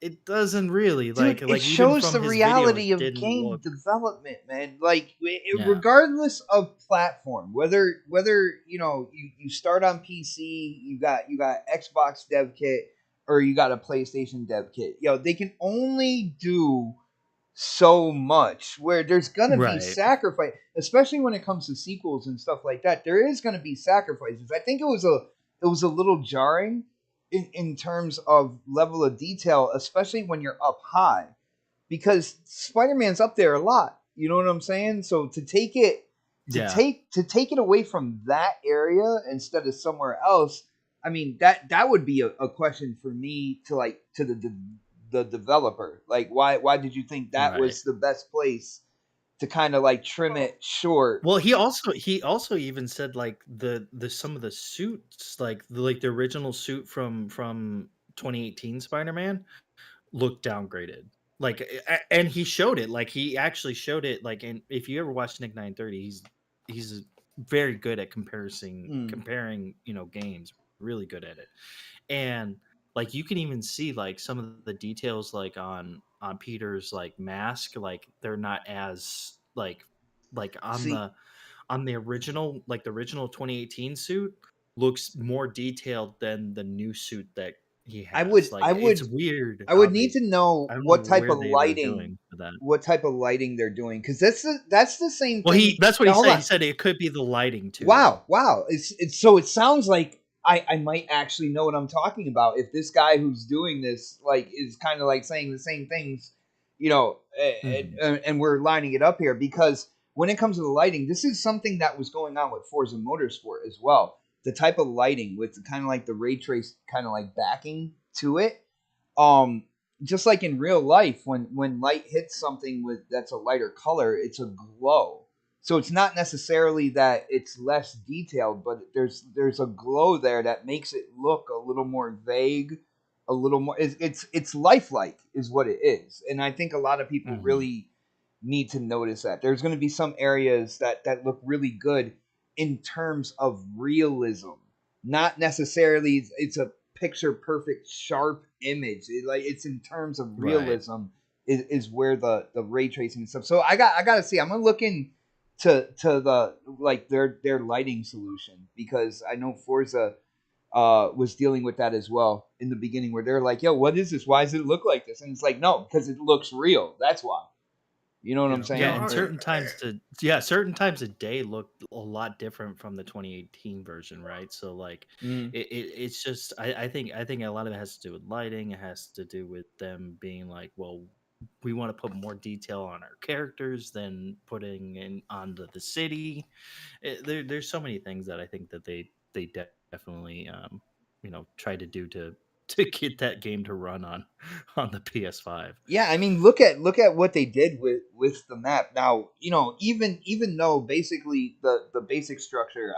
it doesn't really
Dude, it
even
shows
from
the
his
reality
videos
of
didn't
game
look.
development, man. Like,
Yeah.
regardless of platform, whether you start on PC, you got Xbox dev kit, or you got a PlayStation dev kit. They can only do so much. Where there's gonna be
Right.
sacrifice, especially when it comes to sequels and stuff like that. There is gonna be sacrifices. I think it was a little jarring in terms of level of detail, especially when you're up high, because Spider-Man's up there a lot. You know what I'm saying? So to take it away from that area instead of somewhere else, I mean that would be a question for me to the developer. Like, why did you think that was the best place to kind of like trim it short?
Well, he also even said like the some of the suits, like the original suit from 2018 Spider-Man looked downgraded. Like, and he showed it. Like, he actually showed it. Like, and if you ever watch Nick 930, he's very good at comparing games. Really good at it. And like, you can even see like some of the details like on Peter's like mask. Like, they're not as like on
See,
the original, like the original 2018 suit looks more detailed than the new suit that he
I
has.
would
It's weird.
I would need to know
I don't
what
know
type
where
of
they were
lighting
doing for that.
they're doing, because that's the same
Well,
thing.
that's what
Now,
he
hold
said.
on.
He said it could be the lighting too.
Wow. It's so it sounds like I might actually know what I'm talking about if this guy who's doing this like is kind of like saying the same things, and we're lining it up here, because when it comes to the lighting, this is something that was going on with Forza Motorsport as well. The type of lighting with kind of like the ray trace kind of like backing to it. Just like in real life, when light hits something that's a lighter color, it's a glow. So it's not necessarily that it's less detailed, but there's a glow there that makes it look a little more vague, a little more. It's lifelike, is what it is, and I think a lot of people really need to notice that. There's going to be some areas that look really good in terms of realism, not necessarily it's a picture perfect sharp image. It's in terms of realism is where the ray tracing and stuff. So I gotta see. I'm gonna look in to the like their lighting solution, because I know Forza was dealing with that as well in the beginning, where they're like, yo, what is this? Why does it look like this? And it's like, no, because it looks real. That's why. You know what I'm saying?
Yeah, and certain times a day looked a lot different from the 2018 version, right? So like, it's just I think a lot of it has to do with lighting. It has to do with them being like, well, we want to put more detail on our characters than putting in onto the city. There's so many things that I think that they definitely try to do to get that game to run on the PS5.
Yeah, I mean, look at what they did with the map. Now, even though basically the basic structure,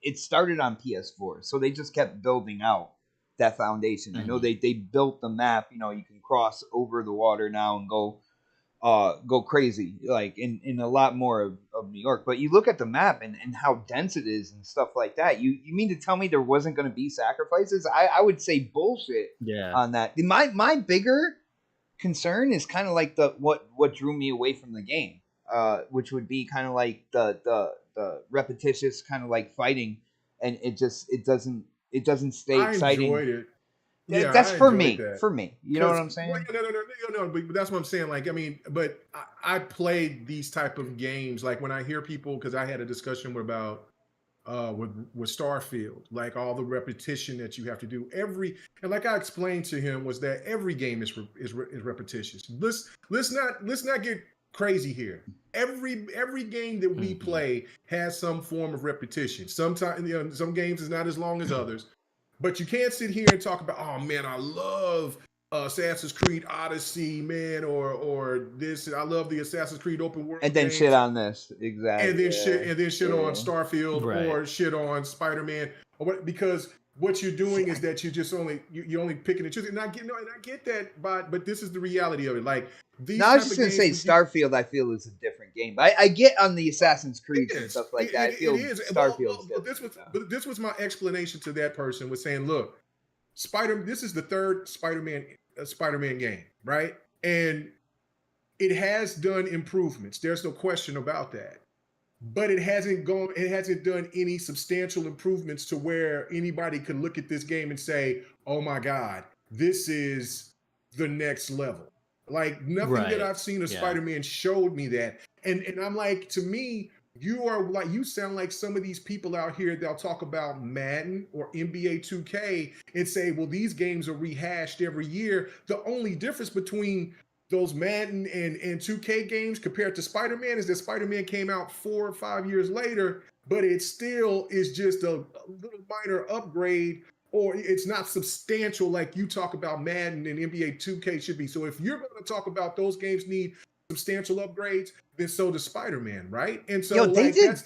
it started on PS4, so they just kept building out that foundation. I know they built the map. You can cross over the water now and go crazy, like in a lot more of New York. But you look at the map and how dense it is and stuff like that. You mean to tell me there wasn't going to be sacrifices? I would say bullshit on that. My bigger concern is kind of like what drew me away from the game, which would be kind of like the repetitious kind of like fighting, and it doesn't stay exciting.
I enjoyed it. Yeah,
that's for me.
that.
For me, you know what I'm saying?
Well, no. But that's what I'm saying. Like, I mean, but I played these type of games. Like when I hear people, because I had a discussion about with Starfield, like all the repetition that you have to do and like I explained to him, was that every game is repetitious. Let's not get crazy here. Every game that we play has some form of repetition. Sometimes some games is not as long as others. But you can't sit here and talk about, oh man, I love Assassin's Creed Odyssey, man, or this. I love the Assassin's Creed open world.
And then
games.
shit on this, exactly.
And then shit on Starfield or shit on Spider-Man, because what you're doing is that you just you're only picking and choosing. And I get that, but this is the reality of it. Like these.
I was just gonna say Starfield. I feel is a different game. But I get on the Assassin's Creed and stuff like that. I feel Starfield.
But this was my explanation to that person, was saying, look, this is the third Spider-Man a Spider-Man game, right? And it has done improvements. There's no question about that. But it hasn't done any substantial improvements to where anybody can look at this game and say, oh my God, this is the next level. Like nothing that I've seen of Spider-Man showed me that. And I'm like, to me, you sound like some of these people out here that'll talk about Madden or NBA 2K and say, well, these games are rehashed every year. The only difference between those Madden and 2K games compared to Spider-Man is that Spider-Man came out 4 or 5 years later, but it still is just a little minor upgrade, or it's not substantial like you talk about Madden and NBA 2K should be. So if you're going to talk about those games need substantial upgrades, then so does Spider-Man, right? And so
they did.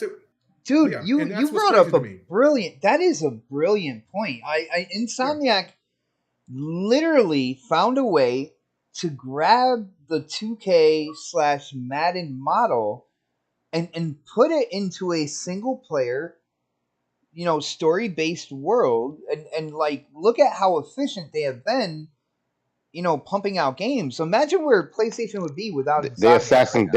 Dude, you brought up a brilliant. That is a brilliant point. Insomniac literally found a way to grab the 2K/Madden model and put it into a single player, story-based world, and like look at how efficient they have been, pumping out games. So imagine where PlayStation would be without it.
They Assassin's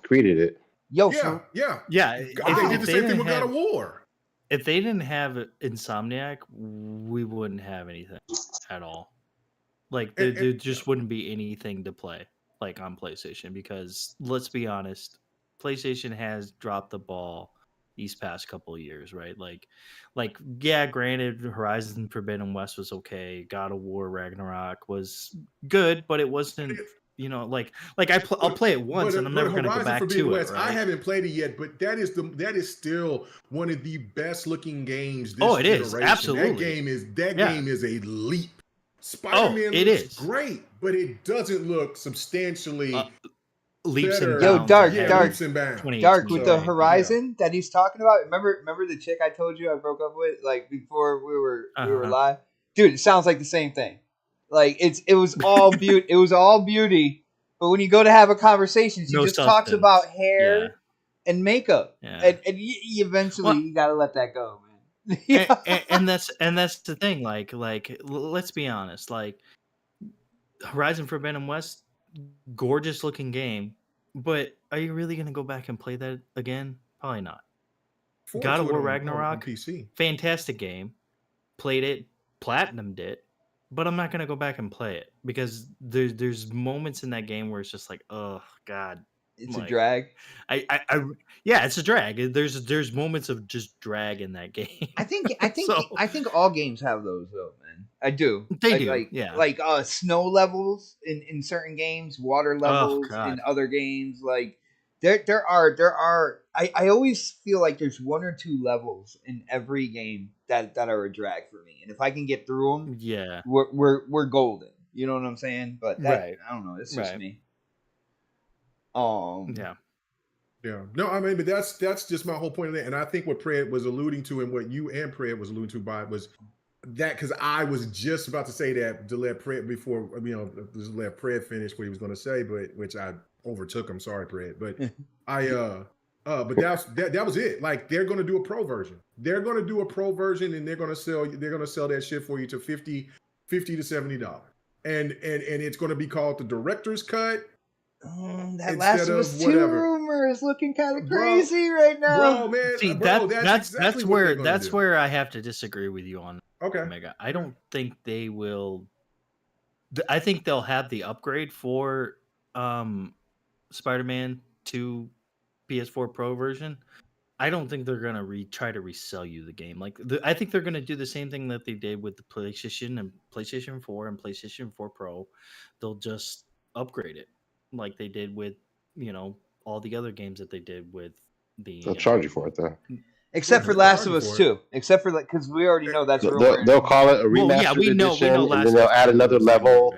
created it.
Yeah.
They
did the same thing with God of War.
If they didn't have Insomniac, we wouldn't have anything at all. Like there just wouldn't be anything to play like on PlayStation, because let's be honest, PlayStation has dropped the ball these past couple of years, right? Like yeah, granted, Horizon Forbidden West was okay, God of War Ragnarok was good, but it wasn't, I'll play it once and I'm never going to go back to it. Right?
I haven't played it yet, but that is still one of the best looking games.
It is absolutely.
That game is a leap. Spider-Man looks great, but it doesn't look substantially
leaps
better.
and bounds.
Leaps and bounds.
Dark with the Horizon that he's talking about. Remember the chick I told you I broke up with, like before we were live? Dude, it sounds like the same thing. Like it was all beauty. It was all beauty, but when you go to have a conversation, she just talks about hair and makeup, and you eventually you gotta let that go, man.
and that's the thing. Like let's be honest. Like Horizon Forbidden West, gorgeous looking game, but are you really gonna go back and play that again? Probably not. God of War Ragnarok,
PC,
fantastic game. Played it, platinumed it, but I'm not gonna go back and play it because there's moments in that game where it's just like, oh God.
It's a drag.
It's a drag. There's moments of just drag in that game.
I think all games have those though, man. I do.
They do.
Like snow levels in certain games, water levels in other games. Like there are. I always feel like there's 1 or 2 levels in every game that are a drag for me, and if I can get through them, we're golden. You know what I'm saying? But I don't know. It's just me.
No, I mean, but that's just my whole point of that. And I think what Pred was alluding to, and what you and Pred was alluding to was that, because I was just about to say that to let Pred just let Pred finish what he was going to say, but which I overtook him. Sorry, Pred, but but that was it. Like they're going to do a pro version. They're going to do a pro version, and they're going to sell that shit for you to $50 to $70, and it's going to be called the director's cut.
That Last of Us 2 rumor is looking kind of crazy right now.
Bro, man.
See, that's where I have to disagree with you on Omega. I don't think they will. I think they'll have the upgrade for Spider-Man 2 PS4 Pro version. I don't think they're gonna try to resell you the game. Like I think they're gonna do the same thing that they did with the PlayStation and PlayStation 4 and PlayStation 4 Pro. They'll just upgrade it, like they did with all the other games that they did with the.
They'll charge you for it though.
Except for Last of Us 2. Except for because we already know that's
they'll call it a remastered edition, and then they'll add another level,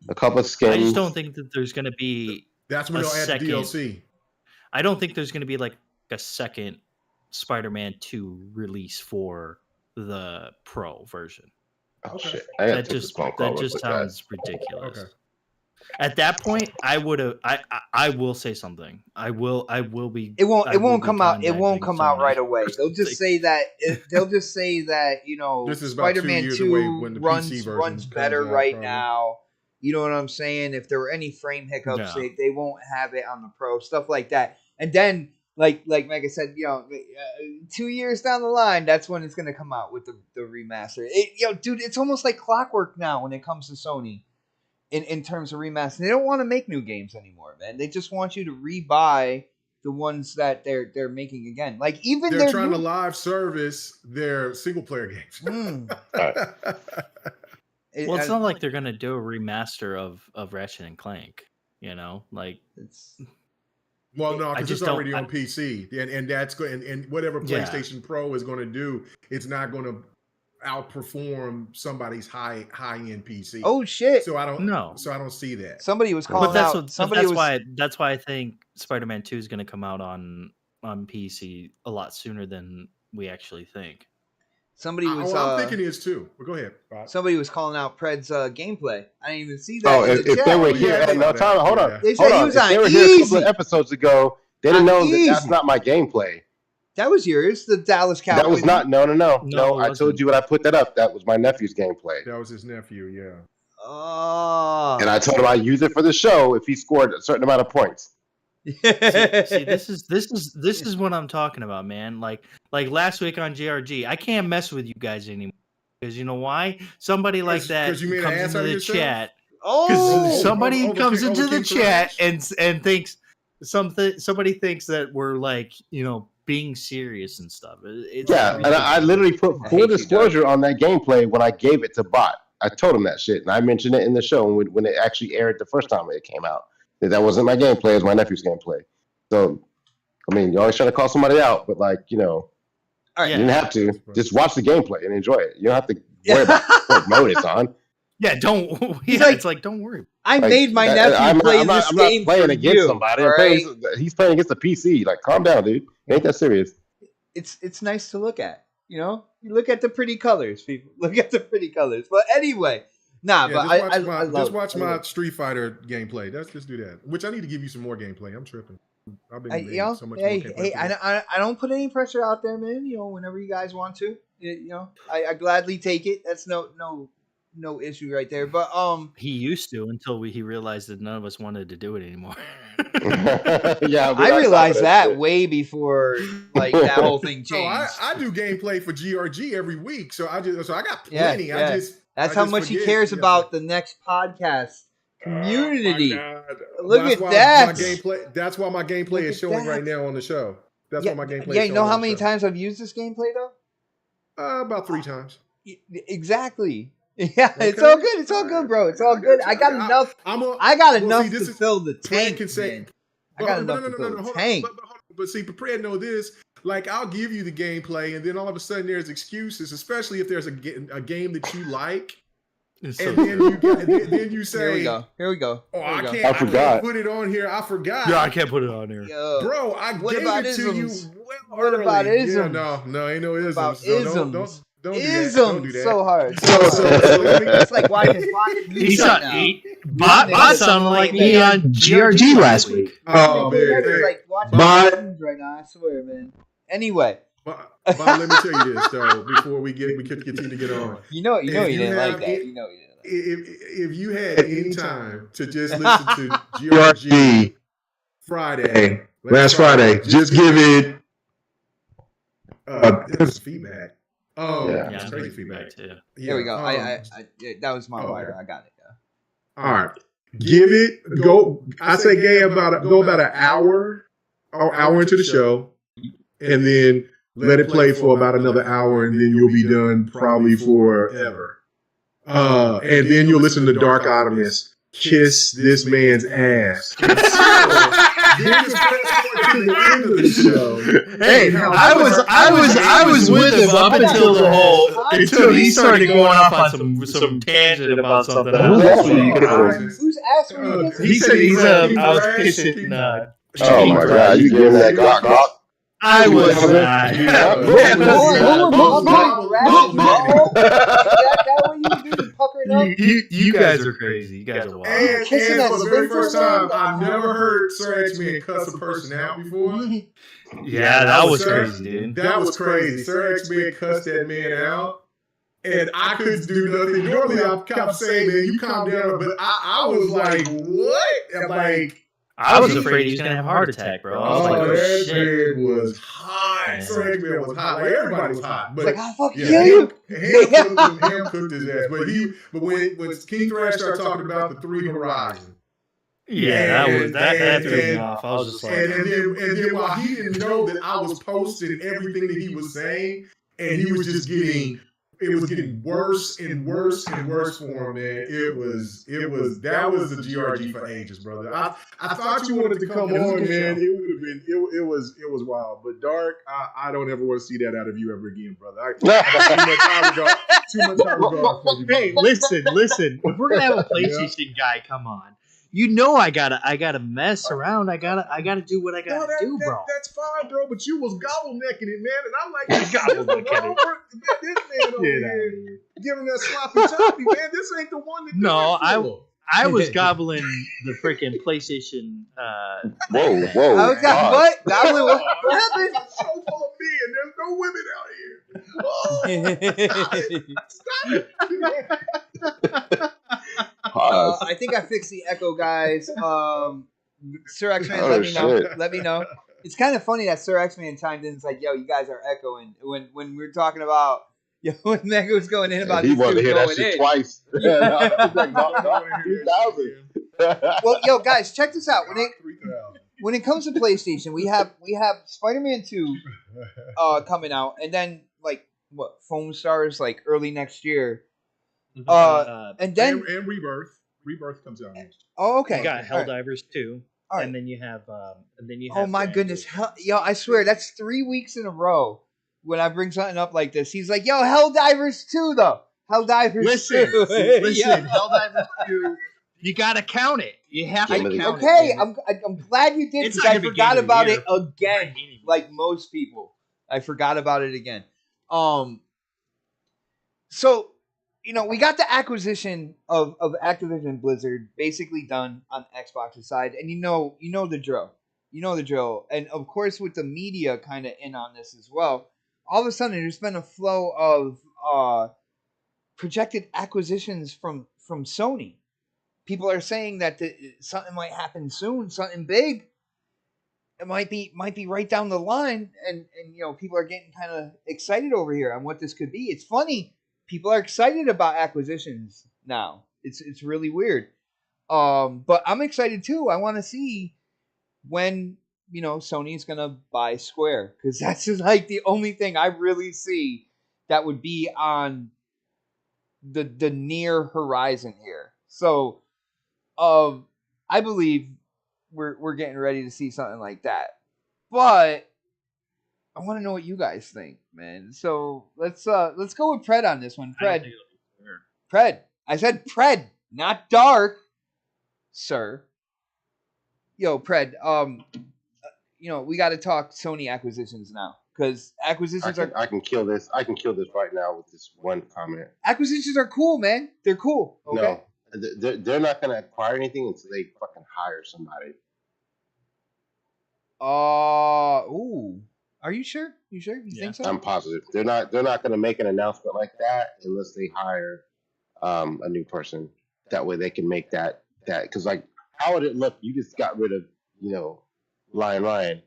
a couple of skins.
I just don't think that there's going to be.
That's when they'll add the DLC.
I don't think there's going to be like a second Spider-Man 2 release for the Pro version.
Oh, shit.
That just sounds ridiculous.
Okay.
At that point, I would have. I will say something. I will be.
It won't come out. It won't come out
Sony
right away. They'll just say that. They'll just say that
This is about 2
Spider-Man
years
2
away when the PC version
runs
comes
better
out,
right
probably.
now. You know what I'm saying? If there were any frame hiccups, they won't have it on the Pro, stuff like that. And then, like Mega said, 2 years down the line, that's when it's gonna come out with the remaster. Dude, it's almost like clockwork now when it comes to Sony. In terms of remaster, they don't want to make new games anymore, man. They just want you to rebuy the ones that they're making again. Like even
they're trying to live service their single player games.
It's not like they're gonna do a remaster of Ratchet and Clank. Like it's.
Well, no, because it's already on PC, and that's good. And whatever PlayStation Pro is going to do, it's not going to outperform somebody's high end PC.
Oh shit!
So I don't
know.
So I don't see that.
Somebody was calling out.
That's why I think Spider-Man 2 is going to come out on PC a lot sooner than we actually think.
Somebody was.
I'm thinking it is too. But go ahead, Bob.
Somebody was calling out Pred's gameplay. I didn't even see that.
Oh, if they were here, no, Tyler, hold on.
They said he was on
They were here a couple of episodes ago. They didn't know that that's not my gameplay.
That was yours, the Dallas Cowboys.
That was not. No. I told you when I put that up. That was my nephew's gameplay.
That was his nephew. Yeah.
Oh.
And I told him I'd use it for the show if he scored a certain amount of points.
See, this is what I'm talking about, man. Like last week on GRG, I can't mess with you guys anymore because you know why? Somebody like that comes into the chat. Somebody comes into the chat and thinks somebody thinks that we're like being serious and stuff. And
I literally put full disclosure on that gameplay when I gave it to Bot. I told him that shit, and I mentioned it in the show when it actually aired the first time it came out. That wasn't my gameplay; it was my nephew's gameplay. So, I mean, you're always trying to call somebody out, but you didn't have to. Just watch the gameplay and enjoy it. You don't have to worry about what mode it's on.
Yeah, it's like don't worry.
I made my nephew play this game.
I'm not playing against
you,
somebody.
right?
He's playing against the PC. Like, calm down, dude. It ain't that serious.
It's nice to look at. You look at the pretty colors, people. Look at the pretty colors. But anyway,
just watch my Street Fighter gameplay. Let's just do that. Which I need to give you some more gameplay. I'm tripping. I've been so much more gameplay.
I don't put any pressure out there, man. Whenever you guys want to, I gladly take it. That's no issue right there. But
he used to until he realized that none of us wanted to do it anymore.
I realized that way before that whole thing changed.
I do gameplay for GRG every week, so I got plenty.
Yeah. That's how much he cares about the next podcast community. Look at that.
That's why my gameplay is showing right now on the show. That's why my gameplay.
Yeah, you know how many times I've used this gameplay though?
About 3 times.
Exactly. Yeah, okay. It's all good. It's all good, bro. It's all good. I got enough. I got enough to fill the tank. I got enough to fill the tank.
But see, prepared know this. Like, I'll give you the gameplay, and then all of a sudden there's excuses, especially if there's a game that you like. And then you say,
Here we go.
Oh, I can't put it on here. I forgot.
Yeah, I can't put it on here.
Bro, I gave it to you well
early. What about isms?
Yeah, no, ain't no isms.
What about isms?
Don't
do that. So hard. So it's like watching
Bot sounded like me on GRG last week.
Oh, man.
Like watching right now, I swear, man. Anyway.
Bob, let me tell you this, though, before we continue to get on.
You didn't like that.
If you had any time to just listen to GRG Friday,
last Friday, just give it
feedback.
Oh, yeah, it's crazy feedback too.
Here we go. I that was my wire. I got it. Yeah.
All right, give it go. I say about an hour into the show, and then let it play for about another hour, and then you'll be done probably forever. And then you'll listen to Dark Optimus kiss this man's ass.
Hey, I was with him up until he started going off on some tangent about something.
Who's asking?
He said he's I was kissing.
Oh my God! You giving that cock?
I was not.
Is that what you do? puckering up.
You guys are crazy. You guys are wild.
And
Kissing
for
that
the very first time,
Switzerland.
I've never heard Sir X-Men cuss a person out before.
Yeah, that was
Sir-
crazy, dude.
That was crazy. Sir X-Men cussed that man out. And I couldn't do nothing. Normally, I'm kind of saying, man, you calm down. But I was like, what? I'm like,
I was afraid he was gonna have a heart attack, bro. I was like, oh
that
shit.
man was hot. Sir X-Men was hot. Like, everybody was hot. But
It's like, I'll fucking
yeah,
kill you.
Ham cooked his ass. But when King Thrash started talking about the 3 Horizon.
Yeah, that threw me off. I was just like,
and then while he didn't know that I was posting everything that he was saying, and he was just getting, it was getting worse and worse and worse for him, man. That was the GRG for ages, brother. I thought you wanted to come on, man. It would have been, it was wild. But Dark, I don't ever want to see that out of you ever again, brother. I got too much time regard for you.
Hey, listen. If we're gonna have a PlayStation guy come on, you know I gotta mess around. I gotta do what I gotta do, bro.
That's fine, bro. But you was gobble-necking it, man, and I'm like,
Gobble-necking it.
this man over here giving that sloppy toppy, man. This ain't the one that.
No, I was gobbling the freaking PlayStation.
Whoa.
I was got what? Gobbling what? What happened?
I'm so full of me, and there's no women out here. Oh, stop it.
I think I fixed the echo, guys. Sir X-Man, let me know. It's kind of funny that Sir X-Man chimed in. It's like, yo, you guys are echoing. When we were talking about, when Mega was going in about
he
this
wanted to
dude
hear that
going
shit
in.
twice.
Well, yo, guys, check this out. When it comes to PlayStation, we have Spiderman2 coming out, and then Foam Stars early next year. And then
and Rebirth comes out next.
Oh, okay.
You got Helldivers 2,
All right.
and then you have
Oh my goodness, yo! I swear that's 3 weeks in a row when I bring something up like this. He's like, "Yo, Helldivers 2 though, Helldivers 2."
Listen, Helldivers 2. You gotta count it. You have to count it.
Okay, I'm glad you did because I forgot about it again. Like most people, I forgot about it again. So, we got the acquisition of Activision Blizzard basically done on Xbox's side, and you know the drill. You know the drill. And of course, with the media kind of in on this as well, all of a sudden there's been a flow of projected acquisitions from Sony. People are saying that something might happen soon, something big. It might be right down the line, and people are getting kind of excited over here on what this could be. It's funny. People are excited about acquisitions now. It's really weird. But I'm excited too. I want to see when Sony's gonna buy Square, because that's just the only thing I really see that would be on the near horizon here. So, I believe we're getting ready to see something like that. But I want to know what you guys think, man. So let's go with Pred on this one. Pred. I said Pred, not Dark, sir. Yo, Pred. We got to talk Sony acquisitions now, because acquisitions
I can kill this. I can kill this right now with this one comment.
Acquisitions are cool, man. They're cool. Okay?
No, they're not going to acquire anything until they fucking hire somebody.
Ooh. Are you sure? You think so?
I'm positive. They're not going to make an announcement like that unless they hire a new person. That way they can make that because how would it look? You just got rid of Lion Ryan,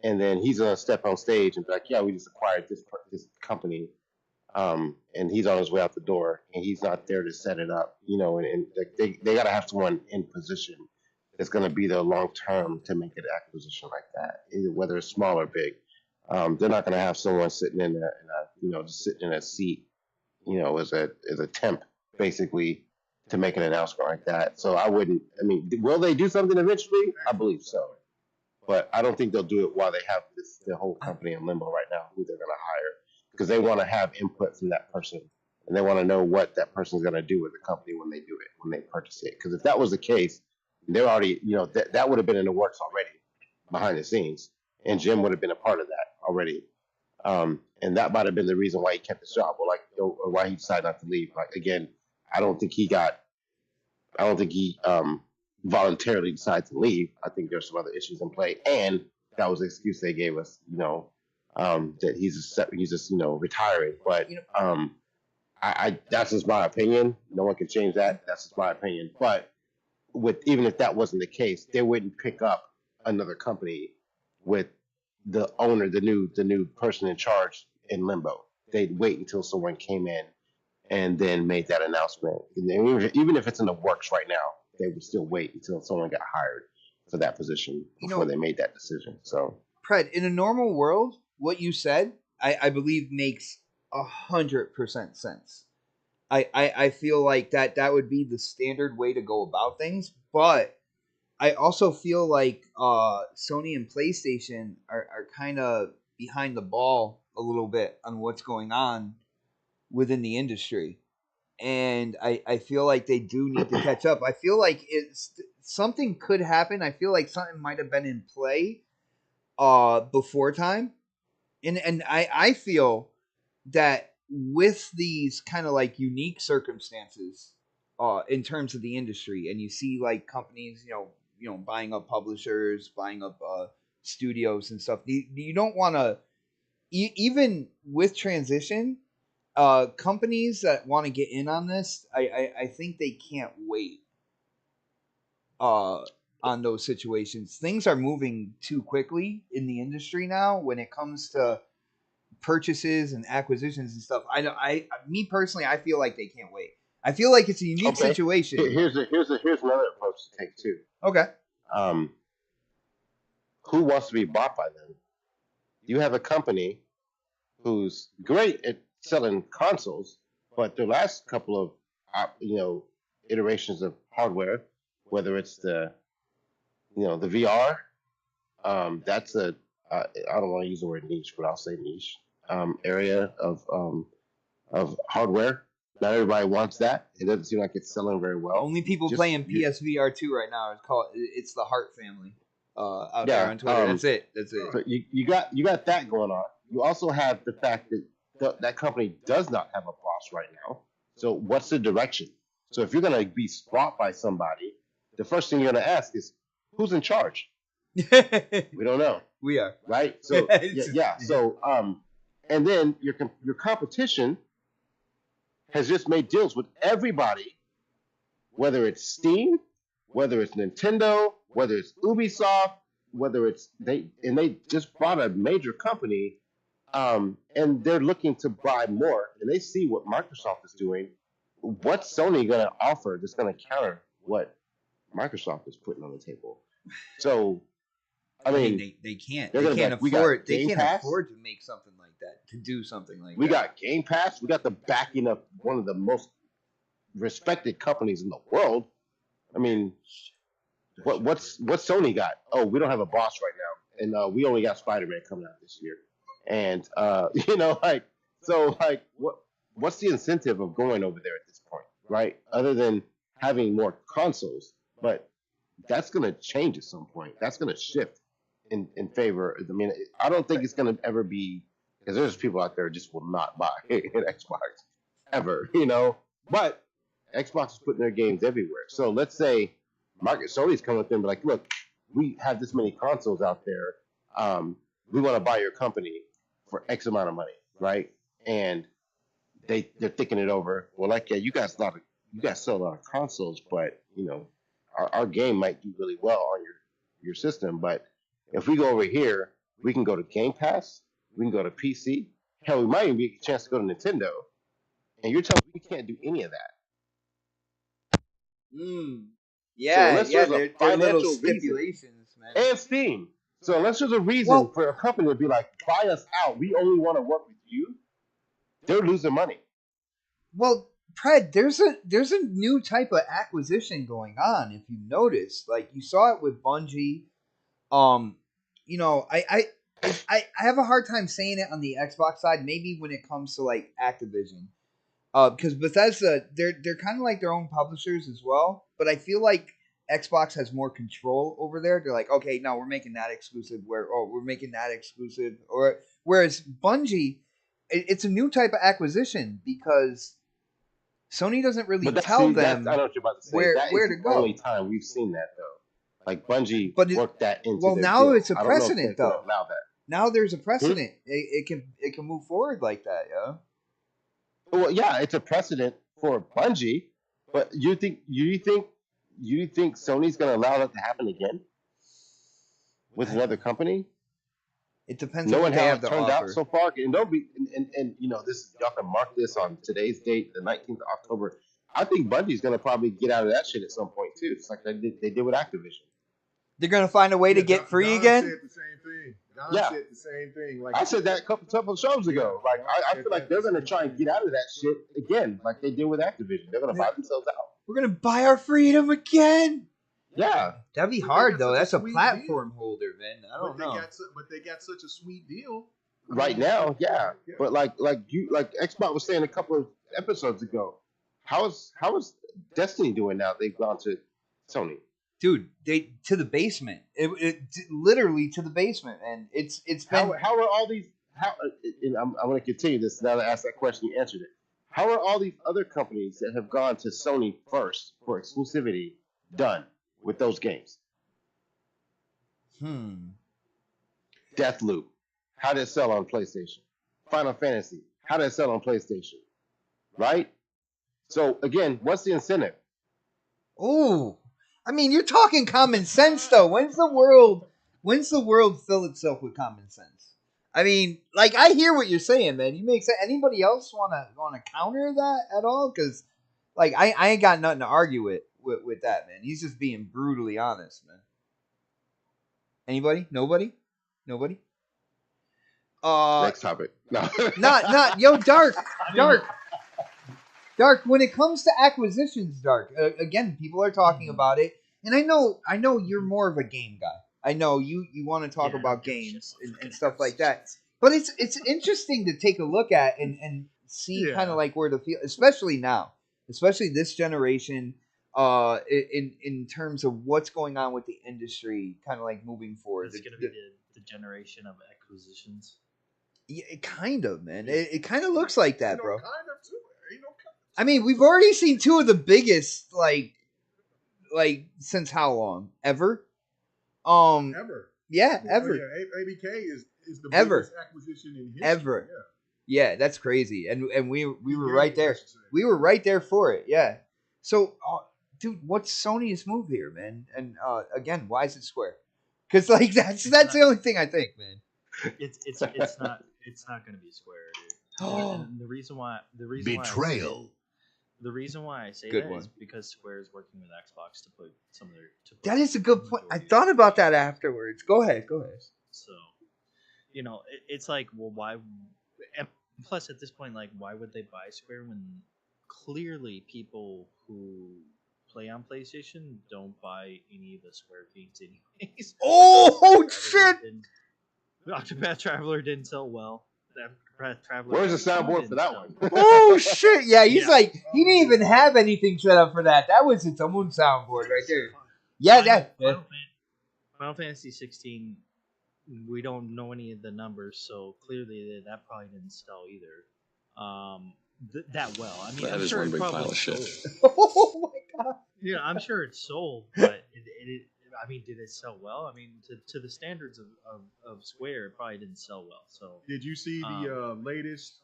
and then he's gonna step on stage and be like, "Yeah, we just acquired this company," and he's on his way out the door, and he's not there to set it up, and they got to have someone in position that's going to be there long term to make an acquisition like that, either whether it's small or big. They're not going to have someone sitting in just sitting in a seat, as a temp basically to make an announcement like that. So I wouldn't. I mean, will they do something eventually? I believe so. But I don't think they'll do it while they have the whole company in limbo right now, who they're going to hire, because they want to have input from that person, and they want to know what that person's going to do with the company when they do it, when they purchase it. Because if that was the case, they're already, that would have been in the works already behind the scenes, and Jim would have been a part of that already. And that might have been the reason why he kept his job, or why he decided not to leave. Again, I don't think he voluntarily decided to leave. I think there's some other issues in play, and that was the excuse they gave us. That he's just retiring. But I that's just my opinion. No one can change that. That's just my opinion. But even if that wasn't the case, they wouldn't pick up another company with the owner, the new person in charge in limbo. They'd wait until someone came in and then made that announcement. And even if it's in the works right now, they would still wait until someone got hired for that position before they made that decision. So,
Pred, in a normal world, what you said, I believe makes 100% sense. I feel like that would be the standard way to go about things, but I also feel like Sony and PlayStation are kind of behind the ball a little bit on what's going on within the industry. And I feel like they do need to catch up. I feel like something could happen. I feel like something might have been in play before time. And I feel that with these kind of like unique circumstances in terms of the industry, and you see like companies, buying up publishers, buying up studios and stuff. You don't want to, even with transition, companies that want to get in on this, I think they can't wait on those situations. Things are moving too quickly in the industry now when it comes to purchases and acquisitions and stuff. Me personally, I feel like they can't wait. I feel like it's a unique situation.
Here's another approach to take too.
Okay.
Who wants to be bought by them? You have a company who's great at selling consoles, but the last couple of iterations of hardware, whether it's the VR, that's a I don't want to use the word niche, but I'll say niche area of hardware. Not everybody wants that. It doesn't seem like it's selling very well.
Only people playing PSVR 2 right now it's the Heart family out there on Twitter. That's it.
But you got that going on. You also have the fact that that company does not have a boss right now. So what's the direction? So if you're going to be bought by somebody, the first thing you're going to ask is, who's in charge? We don't know.
We are.
Right? So yeah. So and then your competition has just made deals with everybody, whether it's Steam, whether it's Nintendo, whether it's Ubisoft, whether it's they just bought a major company, and they're looking to buy more, and they see what Microsoft is doing. What's Sony going to offer that's going to counter what Microsoft is putting on the table? So, I mean,
they can't.
They
can't afford. They can't afford to make something like that. To do something like that.
We got Game Pass. We got the backing of one of the most respected companies in the world. I mean, what's Sony got? Oh, we don't have a boss right now, and we only got Spider-Man coming out this year. And what's the incentive of going over there at this point, right? Other than having more consoles, but that's going to change at some point. That's going to shift in favor. I mean, I don't think it's going to ever be, because there's people out there who just will not buy an Xbox ever, But Xbox is putting their games everywhere. So let's say Sony's coming up there and be like, look, we have this many consoles out there. We want to buy your company for X amount of money, right? And they're thinking it over. Well, you guys sell a lot of consoles, but our game might do really well on your system. But if we go over here, we can go to Game Pass, we can go to PC. Hell, we might even get a chance to go to Nintendo. And you're telling me we can't do any of that.
Yeah, they're little stipulations, man.
And Steam. So unless there's a reason for a company to be like, buy us out, we only want to work with you, they're losing money. Well,
Pred, there's a new type of acquisition going on. If you notice, like you saw it with Bungie. I have a hard time saying it on the Xbox side. Maybe when it comes to like Activision, because Bethesda, they're kind of like their own publishers as well. But I feel like Xbox has more control over there. They're like, okay, no, we're making that exclusive. We're making that exclusive. Or whereas Bungie, it's a new type of acquisition because Sony doesn't really
But
tell
I
them
know what you're about to say.
where
That is
to
the
go.
only time we've seen that though. Like Bungie worked that into.
Well,
their
now
deal.
it's a
I don't know if
precedent
they're gonna
though.
Allow that.
Now there's a precedent. It can move forward like that, yeah.
Well, yeah, it's a precedent for Bungie, but you think Sony's gonna allow that to happen again with another company?
It depends on
Knowing
what they
how
have
it
to
turned out
offer.
so far, and don't be and you know this. Y'all can mark this on today's date, the 19th of October. I think Bungie's gonna probably get out of that shit at some point too. It's like they did with Activision.
They're gonna find a way to get free again.
Said the same thing. Don
Yeah.
said the same thing. Like
I said that a couple of shows ago. Like I feel like they're gonna try and get out of that shit again, like they did with Activision. They're gonna buy themselves out.
We're gonna buy our freedom again.
Yeah,
that'd be hard though. That's a platform holder, man. I don't know.
But they got such a sweet deal
right now, yeah. But like Xbox was saying a couple of episodes ago, how is Destiny doing now? They've gone to Sony.
Dude, they to the basement. It literally to the basement, and it's been.
How are all these? And I'm going to continue this now that I asked that question. You answered it. How are all these other companies that have gone to Sony first for exclusivity done with those games? Deathloop. How did it sell on PlayStation? Final Fantasy. How did it sell on PlayStation? Right. So again, what's the incentive?
Ooh. I mean, you're talking common sense, though. When's the world fill itself with common sense? I mean, like, I hear what you're saying, man. You make sense. Anybody else wanna counter that at all? Because, like, I ain't got nothing to argue with that, man. He's just being brutally honest, man. Anybody? Nobody?
Next topic. No.
not yo, Dark. When it comes to acquisitions, Dark, again, people are talking about it, and I know you're more of a game guy. I know you want to talk about games and stuff like that. But it's interesting to take a look at and see kind of like where the feel, especially now, especially this generation, in terms of what's going on with the industry, kind of like moving forward.
It's going to be the generation of acquisitions.
Yeah, it kind of, man. It kind of looks like that, bro.
Kind of too.
I mean, we've already seen two of the biggest, like since how long? Ever?
Ever.
Yeah, ever.
Yeah, ABK is the
Ever.
biggest acquisition in history.
Ever. Yeah, that's crazy. And we were right there. We were right there for it. Yeah. So, dude, what's Sony's move here, man? And again, why is it Square? Because like that's the only thing I think, man.
It's not going to be Square, dude. And the reason why
Betrayal.
The reason why I say
Good
that
one.
is because Square is working with Xbox to put some of their.
That is a good point. I thought about that afterwards. Go ahead.
So, it's like, well, why? And plus, at this point, like, why would they buy Square when clearly people who play on PlayStation don't buy any of the Square games anyways?
Oh shit!
Octopath Traveler didn't sell well.
Where's the soundboard for that one?
Oh shit! Yeah, he's like he didn't even have anything set up for that. That was its own soundboard right there. Yeah,
Final Fantasy 16. We don't know any of the numbers, so clearly that probably didn't sell either. That well. I mean,
That
I'm
is
sure
one
it
big
probably
pile of shit.
sold.
Oh my god!
Yeah, I'm sure it sold, but it I mean, did it sell well? I mean, to the standards of Square, it probably didn't sell well. So,
did you see the latest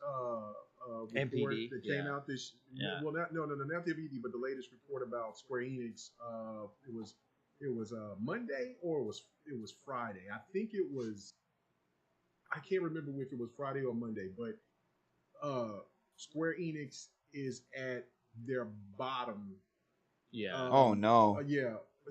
report
MPD,
that came out this?
Yeah.
Well, not the MPD, but the latest report about Square Enix. It was Monday or it was Friday. I think it was. I can't remember if it was Friday or Monday, but Square Enix is at their bottom.
Yeah.
Oh no.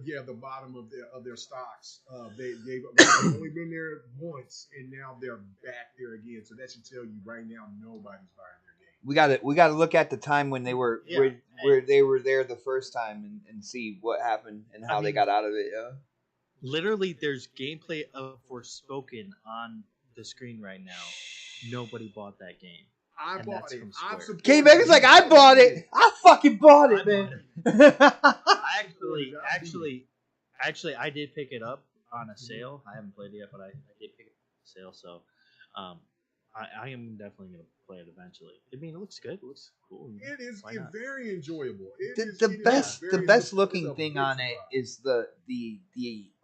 Yeah, the bottom of their stocks. They've only been there once, and now they're back there again. So that should tell you right now nobody's buying their game.
We got to look at the time when they were where they were there the first time and see what happened and how they got out of it. Yeah.
Literally, there's gameplay of Forspoken on the screen right now. Nobody bought that game.
I bought it.
K-Megan's like, I bought it. I fucking bought it, man.
Actually, I did pick it up on a sale. I haven't played it yet, but I did pick it up on a sale. So, I am definitely gonna play it eventually. I mean, it looks good. It looks cool.
It is
Why not?
very enjoyable.
The best looking thing on it is the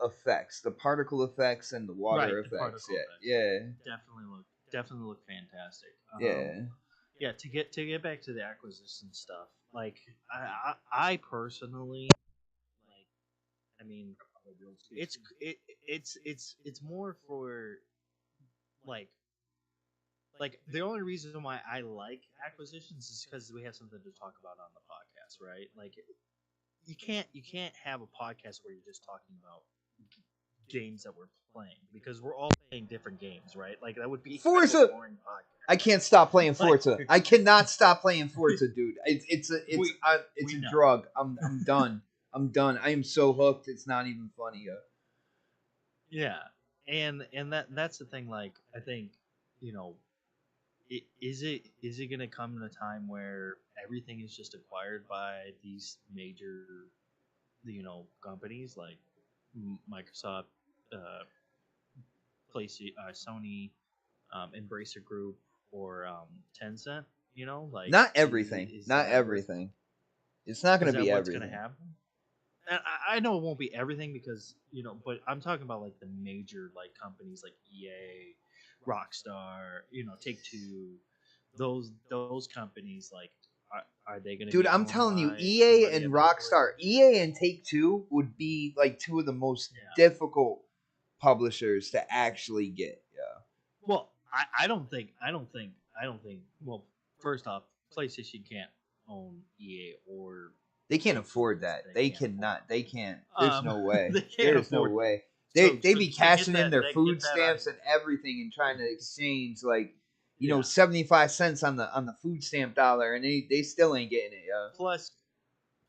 effects, the particle effects and the water
Right, the particle
effects.
effects.
Yeah.
Definitely look fantastic.
Yeah.
Yeah. To get back to the acquisition stuff, like I personally like. I mean, it's more for like the only reason why I like acquisitions is because we have something to talk about on the podcast, right? Like you can't have a podcast where you're just talking about games that we're playing because we're all playing different games, right? Like that would be
Forza.
kind of a boring podcast.
I can't stop playing Forza. I cannot stop playing Forza, dude. It's a drug. I'm done. I'm done. I am so hooked. It's not even funny.
Yeah, and that's the thing. Like I think is it gonna come in a time where everything is just acquired by these major companies like Microsoft, PlayStation, Sony, Embracer Group, or Tencent? Like
not everything. Not everything. It's not going to be everything.
What's going to happen? And I know it won't be everything because but I'm talking about like the major like companies like EA, Rockstar, Take Two, those companies like are they going to?
Dude, I'm telling you, EA and Rockstar, EA and Take Two would be like two of the most difficult publishers to actually get. Yeah.
Well, I don't think. Well, first off, PlayStation can't own EA or.
They can't afford that. They cannot. They can't. There's no way.
There's
no way. They be cashing in their food stamps and everything and trying to exchange like 75 cents on the food stamp dollar, and they still ain't getting it. Yeah.
Plus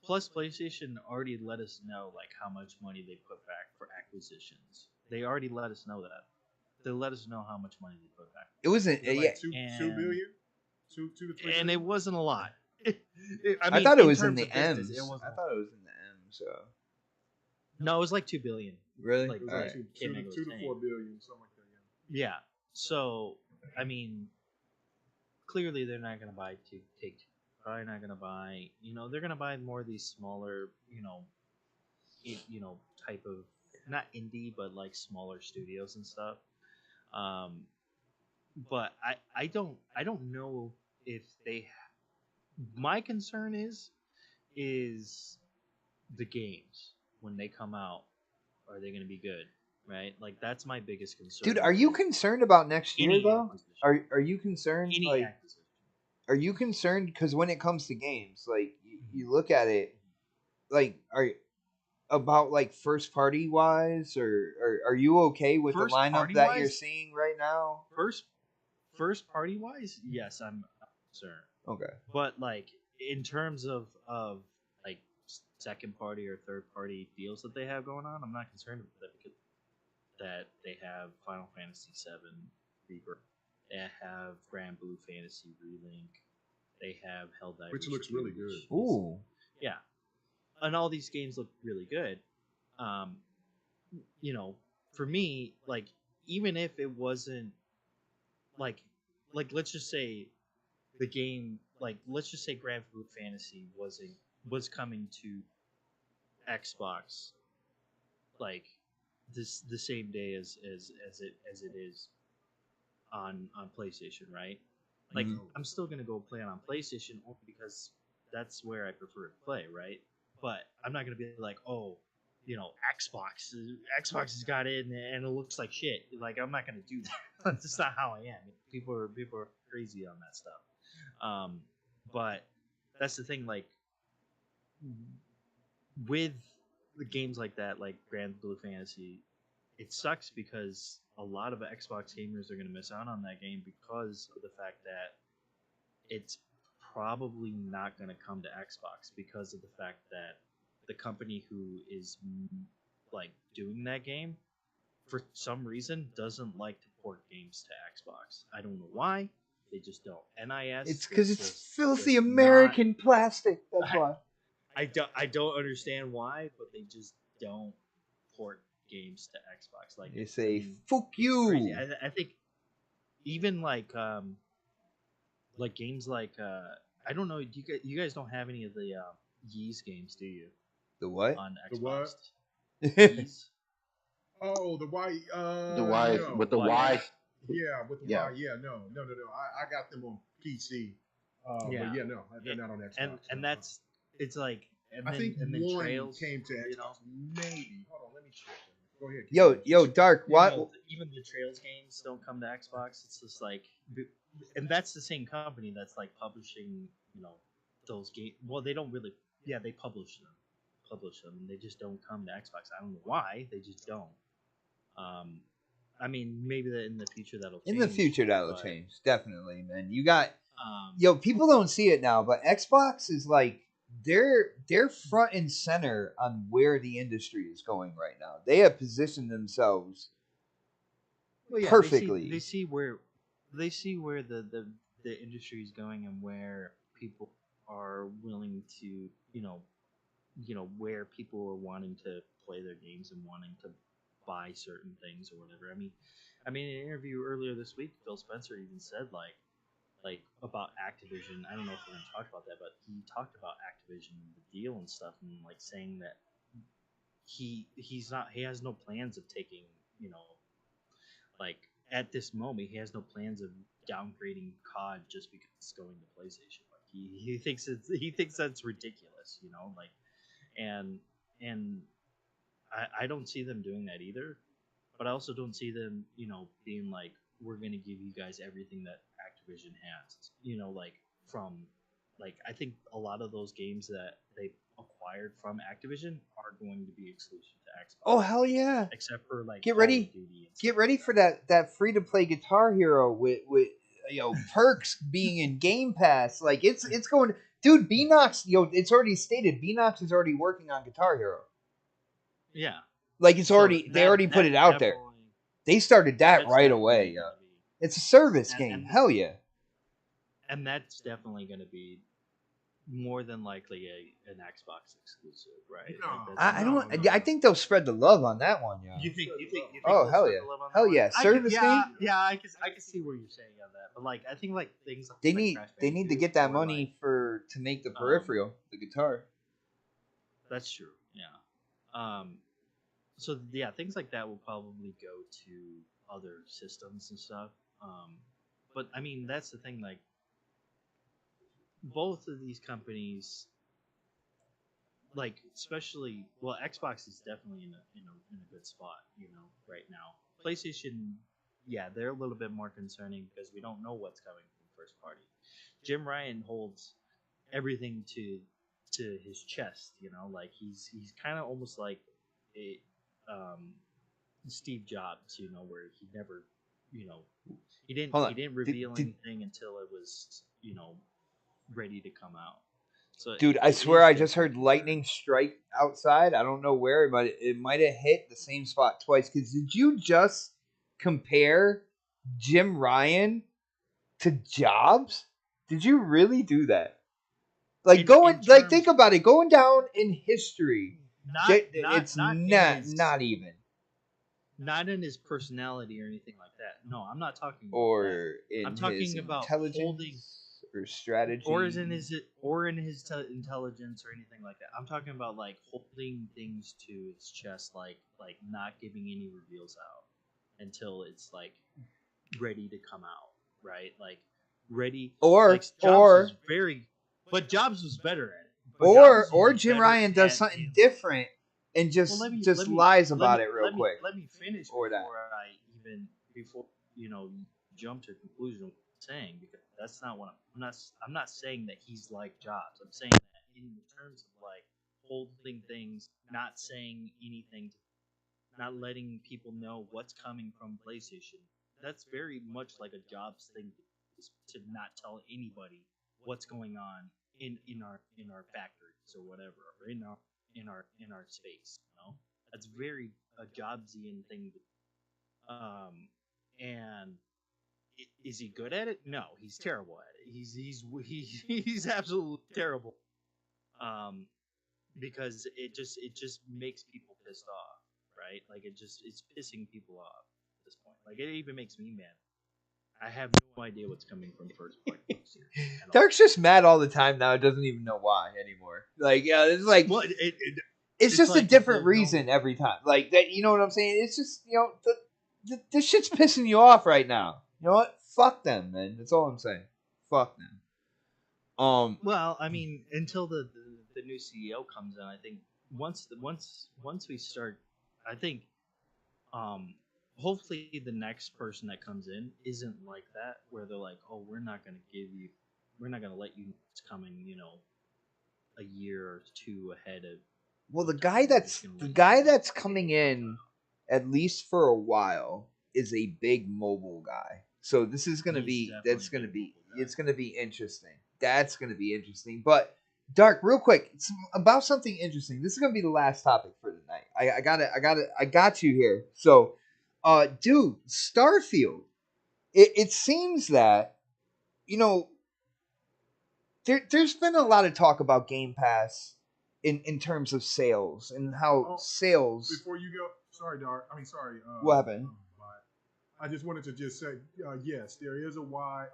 PlayStation already let us know like how much money they put back for acquisitions. They already let us know that. They let us know how much money they put back.
It wasn't
like 2 billion, 2 to 3 billion?
And it wasn't a lot.
I thought it was in the M's. I thought it was in the M's. So.
No, it was like 2 billion.
Really?
It was like 2 to 4 billion, something like that.
Yeah. So I mean, clearly they're not gonna buy Take Two. Probably not gonna buy. They're gonna buy more of these smaller, type of not indie but like smaller studios and stuff. But I don't know if they. My concern is the games when they come out. Are they going to be good? Right? Like that's my biggest concern.
Dude, are you concerned about next year though? Are you concerned? Are you concerned because when it comes to games, like you look at it, like about like first party wise, or are you okay with the lineup that you're seeing right now?
First party wise, yes, I'm concerned.
Okay,
but like in terms of like second party or third party deals that they have going on, I'm not concerned with that because that they have Final Fantasy VII Rebirth, they have Grand Blue Fantasy Relink, they have Helldivers,
which looks really good.
Ooh,
yeah, and all these games look really good. For me, like even if it wasn't like let's just say the game, like let's just say Grand Blue Fantasy was coming to Xbox like the same day as it is on PlayStation, right? Like I'm still gonna go play it on PlayStation only because that's where I prefer to play, right? But I'm not gonna be like, oh, Xbox has got it and it looks like shit. Like I'm not gonna do that. That's just not how I am. People are crazy on that stuff. But that's the thing. Like with the games like that, like Grand Blue Fantasy, it sucks because a lot of Xbox gamers are gonna miss out on that game because of the fact that it's probably not gonna come to Xbox because of the fact that the company who is like doing that game for some reason doesn't like to port games to Xbox. I don't know why. They just don't. NIS.
It's because it's filthy American plastic. That's why.
I don't understand why, but they just don't port games to Xbox. Like
they say, "Fuck you."
I think. even like games like I don't know. You guys don't have any of the Yeez games, do you?
The what?
On
The what?
Xbox. Yeez.
Oh, the Y.
The Y
No.
with the
Why?
Y.
Yeah, with the
Yeah.
Y. Yeah, no. I got them on PC.
Yeah.
But yeah, no, they're not on Xbox.
And that's it's like
I think
and then
one
Trails
came to Xbox.
you know?
Maybe. Hold on, let me check. Go ahead.
Yo, Dark.
You
What?
know, even the Trails games don't come to Xbox. It's just like, and that's the same company that's like publishing, those games. Well, they don't really. Yeah, they publish them, and they just don't come to Xbox. I don't know why. They just don't. I mean, maybe that in the future that'll change.
In the future, that'll change. Definitely, man. You got,
Um,
people don't see it now, but Xbox is like they're front and center on where the industry is going right now. They have positioned themselves
well, yeah,
perfectly.
They see where the industry is going and where people are willing to, where people are wanting to play their games and wanting to buy certain things or whatever. I mean, in an interview earlier this week, Phil Spencer even said like about Activision. I don't know if we're going to talk about that, but he talked about Activision and the deal and stuff, and like saying that he has no plans of taking, like at this moment he has no plans of downgrading COD just because it's going to PlayStation. Like he thinks that's ridiculous, like and I don't see them doing that either, but I also don't see them, being like, we're going to give you guys everything that Activision has, like from, like, I think a lot of those games that they acquired from Activision are going to be exclusive to Xbox.
Oh hell yeah!
Except for like
Get ready for that free to play Guitar Hero with perks being in Game Pass. Like it's going, dude. Beanox, it's already stated. Beanox is already working on Guitar Hero.
Yeah.
Like it's already, they already put it out there. They started that right away. It's a service game. Hell yeah.
And that's definitely going to be more than likely an Xbox exclusive, right?
No,
I don't. I think they'll spread the love on that one, yo.
You think?
Oh hell yeah, hell yeah! Service game.
Yeah, I can see where you're saying on that, but like I think like things like
They need to get that
or,
money to make the peripheral, the guitar.
That's true. Yeah. So yeah, things like that will probably go to other systems and stuff. But I mean, that's the thing. Like, both of these companies, like especially, well, Xbox is definitely in a good spot, right now. PlayStation, yeah, they're a little bit more concerning because we don't know what's coming from first party. Jim Ryan holds everything to his chest, like he's kind of almost like a Steve Jobs, where he never, he didn't reveal anything until it was, ready to come out. So
dude, I swear I just heard lightning strike outside. I don't know where, but it might have hit the same spot twice. Because did you just compare Jim Ryan to Jobs? Did you really do that? Like think about it. Going down in history, it's not even.
Not in his personality or anything like that. No, I'm not talking about
or
that.
In
I'm talking
his
about
intelligence
holding
or strategy,
or in his intelligence or anything like that. I'm talking about like holding things to his chest, like not giving any reveals out until it's like ready to come out, right? Like ready. But Jobs was better at it.
Or Jim Ryan does something different and just lies about it real quick.
Let me finish before jump to a conclusion of what I'm saying, because that's not what I'm not saying that he's like Jobs. I'm saying that in terms of like holding things, not saying anything, not letting people know what's coming from PlayStation. That's very much like a Jobs thing to not tell anybody what's going on in our factories or whatever, or in our space. That's very a Jobsian thing. And is he good at it? No, he's terrible at it. He's absolutely terrible. Because it just makes people pissed off, right? Like it's pissing people off at this point. Like it even makes me mad. I have no idea what's coming from first party next year. at all.
Dark's just mad all the time now. Doesn't even know why anymore. Like, yeah, it's like
Well,
it's just
like
a different
the-
reason every time. Like that, you know what I'm saying? It's just this shit's pissing you off right now. You know what? Fuck them, man. That's all I'm saying. Fuck them.
Well, I mean, until the new CEO comes in, I think once we start, I think hopefully the next person that comes in isn't like that, where they're like, oh, we're not going to let you it's coming, a year or two ahead of.
Well, the guy that's coming in, at least for a while, is a big mobile guy. So this is gonna be it's gonna be interesting. That's gonna be interesting. But Dark, real quick, it's about something interesting. This is gonna be the last topic for tonight. I got you here. So, dude, Starfield. It seems that there's been a lot of talk about Game Pass in terms of sales and how sales.
Before you go, sorry, Dark. I mean, sorry.
What happened?
I just wanted to just say, yes, there is a YS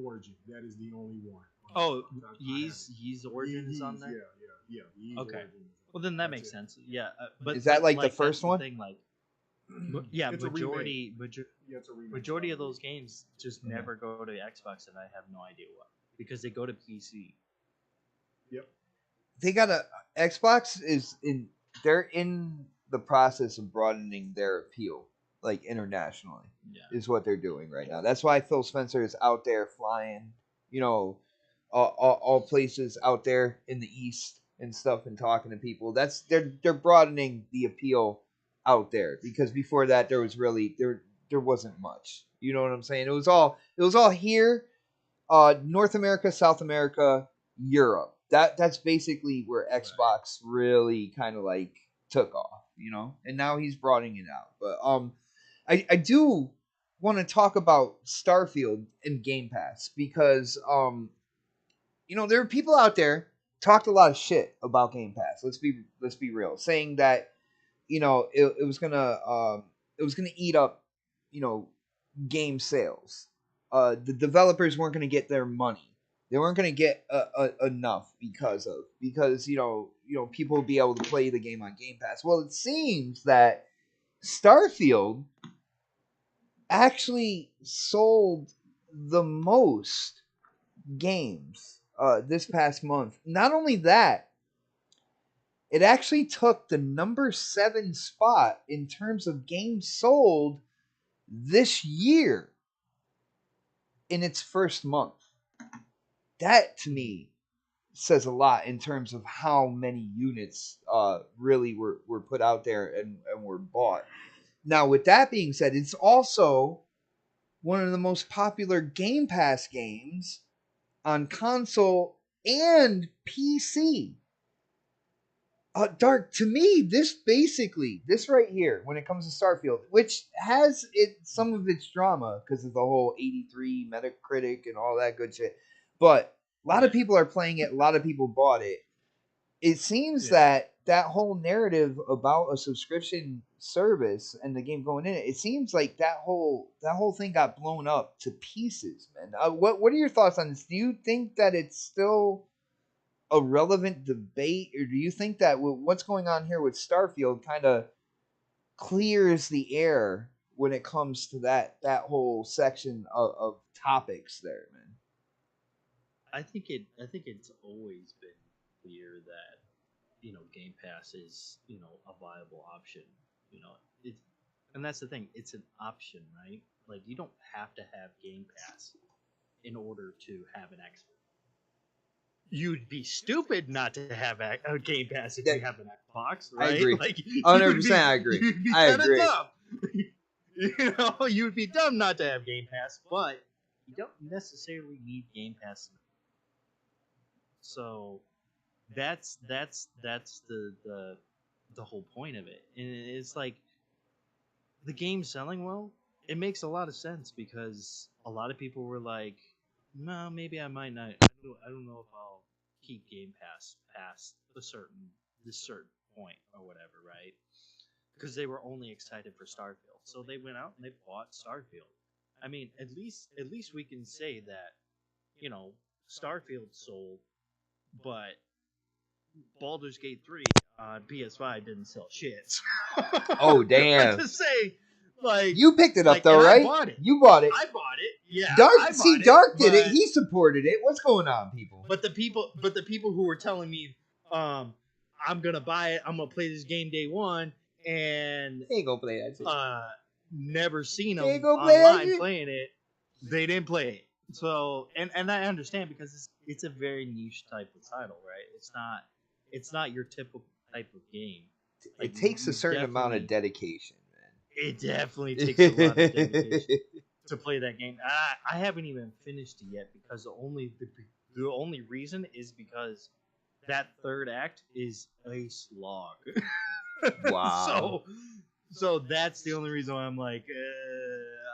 origin. That is the only one.
Oh, Yee's origin is on there.
Yeah. Yee's
Okay.
origin.
Well, then that makes sense. Yeah, but
Is that like the
that's
first one?
Thing, yeah,
It's a
majority
it's a remake.
majority of those games just never go to Xbox, and I have no idea why. Because they go to PC.
Yep.
They got Xbox they're in the process of broadening their appeal, like internationally.
Yeah.
Is what they're doing right now. That's why Phil Spencer is out there flying, all places out there in the East and stuff, and talking to people. They're broadening the appeal out there, because before that there was really there wasn't much. You know what I'm saying? It was all here, North America, South America, Europe. That's basically where Xbox really kind of like took off, and now he's broadening it out. But I do want to talk about Starfield and Game Pass, because there are people out there talked a lot of shit about Game Pass. Let's be real, saying that it was gonna eat up game sales. The developers weren't gonna get their money. They weren't gonna get enough because people would be able to play the game on Game Pass. Well, it seems that Starfield actually sold the most games this past month. Not only that, it actually took the number 7 spot in terms of games sold this year in its first month. That, to me, says a lot in terms of how many units really were put out there and were bought. Now, with that being said, it's also one of the most popular Game Pass games on console and PC. Dark, to me, this right here, when it comes to Starfield, which has some of its drama because of the whole 83 Metacritic and all that good shit, but a lot of people are playing it, a lot of people bought it. It seems that whole narrative about a subscription service and the game going in it seems like that whole thing got blown up to pieces, man. What are your thoughts on this? Do you think that it's still a relevant debate, or do you think that what's going on here with Starfield kind of clears the air when it comes to that whole section of topics there, man?
I think it's always been clear that Game Pass is a viable option. And that's the thing. It's an option, right? Like, you don't have to have Game Pass in order to have an Xbox. You'd be stupid not to have a Game Pass if you have an Xbox, right?
I agree.
Like,
100%. I agree.
You'd be
I
kinda
agree.
dumb. You'd be dumb not to have Game Pass, but you don't necessarily need Game Pass. So that's the whole point of it. And it's like, the game's selling well. It makes a lot of sense, because a lot of people were like, no, maybe I might not. I don't know if I'll keep Game Pass past this certain point or whatever, right? because they were only excited for Starfield. So they went out and they bought Starfield. I mean, at least we can say that, you know, Starfield sold, but Baldur's Gate 3 on PS5 didn't sell shit.
Oh, damn.
To say, like,
you picked it up
like,
though, right?
I bought it.
You bought it.
I bought it. Yeah.
Dark did it. He supported it. What's going on, people?
But the people who were telling me, I'm gonna buy it, I'm gonna play this game day one, and
They ain't gonna play that shit.
never seen them
They gonna play
online playing it. They didn't play it. So and I understand because it's a very niche type of title, right? It's not your typical type of game. Like,
it takes a certain amount of dedication, man.
It definitely takes a lot of dedication to play that game. I haven't even finished it yet because the only reason is because that third act is a slog.
Wow.
So that's the only reason why I'm like,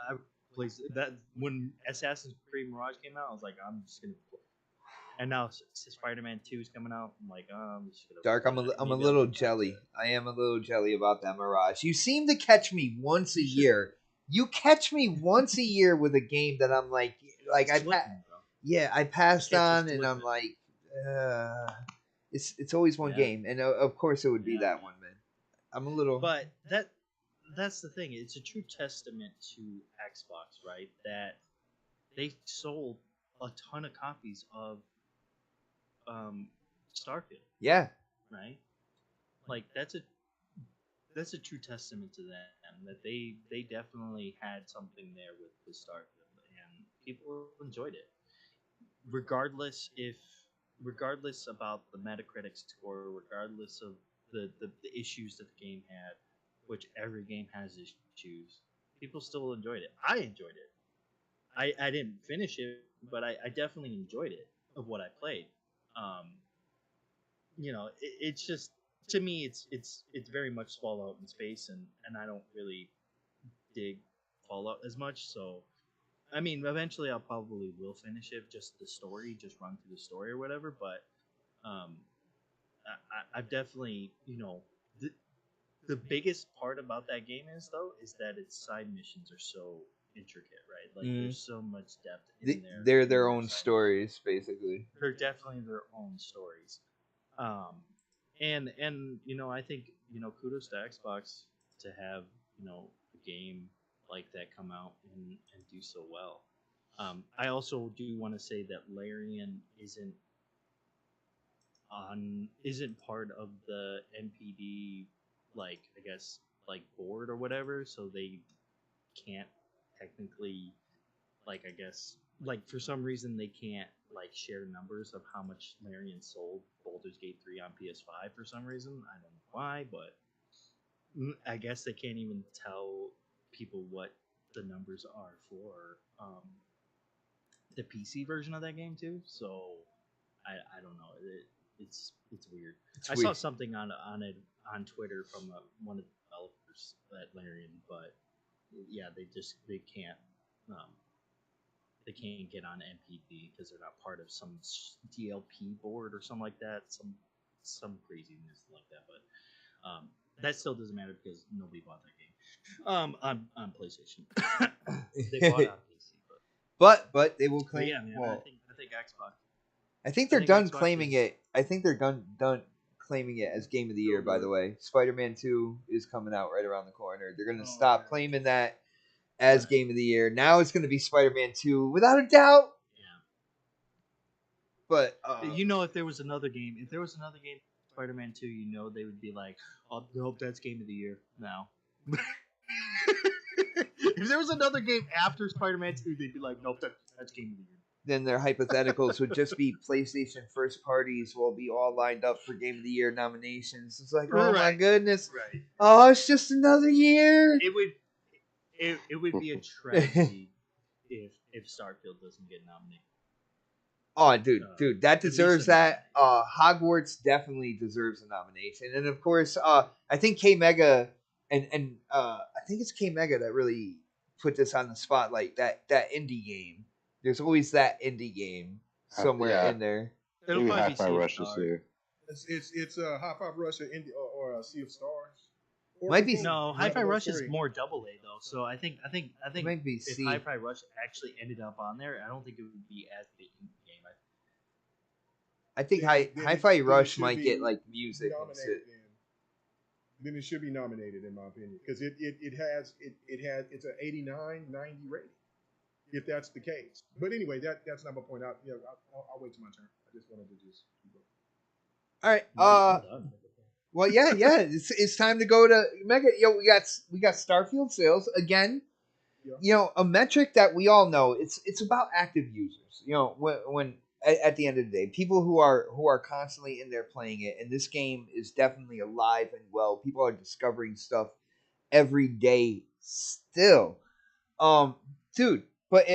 I played that when Assassin's Creed Mirage came out. I was like, I'm just gonna play. And now Spider-Man 2 is coming out. I'm like, I'm just gonna.
Dark, I'm a little jelly. I am a little jelly about that Mirage. You seem to catch me once a year. You catch me once a year with a game that I'm like I passed on, and I'm like, it's always one game, and of course it would be that one, man. I'm a little,
but that's the thing. It's a true testament to Xbox, right? That they sold a ton of copies of Starfield.
Yeah.
Right. Like that's a true testament to them, that they definitely had something there with Starfield, and people enjoyed it, regardless about the Metacritic score, regardless of the issues that the game had, which every game has issues. People still enjoyed it. I enjoyed it. I didn't finish it, but I definitely enjoyed it of what I played. You know, it's just, to me, it's very much Fallout in space, and I don't really dig Fallout as much. So, I mean, eventually I'll probably will finish it, just the story, just run through the story or whatever. But I've definitely, you know, the biggest part about that game is that its side missions are so intricate, right? Like there's so much depth in there.
They're their own stories, basically.
They're definitely their own stories. And you know, I think, you know, kudos to Xbox to have, you know, a game like that come out and do so well. I also do want to say that Larian isn't part of the NPD, like, I guess, like, board or whatever, so they can't technically, like, I guess, like, for some reason they can't, like, share numbers of how much Larian sold Baldur's Gate 3 on PS5 for some reason. I don't know why, but I guess they can't even tell people what the numbers are for the PC version of that game too. So I don't know. It's weird. I saw something on Twitter from one of the developers at Larian, but yeah, they can't get on NPD because they're not part of some DLP board or something like that. Some craziness like that, but that still doesn't matter because nobody bought that game on PlayStation. They bought it on PC,
but they will claim.
Yeah, man. I think Xbox.
I think they're done claiming it. I think they're done claiming it as Game of the Year. By the way, Spider-Man 2 is coming out right around the corner. They're gonna stop claiming that as Game of the Year. Now it's gonna be Spider-Man 2 without a doubt.
Yeah.
But
you know, if there was another game, Spider-Man 2, you know, they would be like, "Oh, nope, that's Game of the Year now." If there was another game after Spider-Man 2, they'd be like, "Nope, that's Game of the Year."
Then their hypotheticals would just be PlayStation first parties will be all lined up for Game of the Year nominations. It's like, oh my goodness,
right?
Oh, it's just another year.
It would be a tragedy if Starfield doesn't get nominated.
Oh, dude, that deserves that. Hogwarts definitely deserves a nomination, and of course, I think K Mega and I think it's K Mega that really put this on the spotlight. That indie game. There's always that indie game somewhere in there.
Maybe Hi-Fi Rush this year.
It's Hi-Fi Rush or Indie or Sea of Stars.
Might be
No,
Right,
Hi-Fi
those
Rush is
three.
more double A though. So I think
might be
if
C.
Hi-Fi Rush actually ended up on there, I don't think it would be as big a game.
I think
Then
Hi-Fi
it
Rush
should
might
be
get like music and
nominated.
shit.
Then it should be nominated, in my opinion, because it's an 89, 90 rating. If that's the case, but anyway, that's not my point. I'll wait till my turn. I just wanted to just.
All right. Well, yeah. It's time to go to Mega. Yo, we got Starfield sales again.
Yeah.
You know, a metric that we all know. It's about active users. You know, when at the end of the day, people who are constantly in there playing it, and this game is definitely alive and well. People are discovering stuff every day still. Dude, but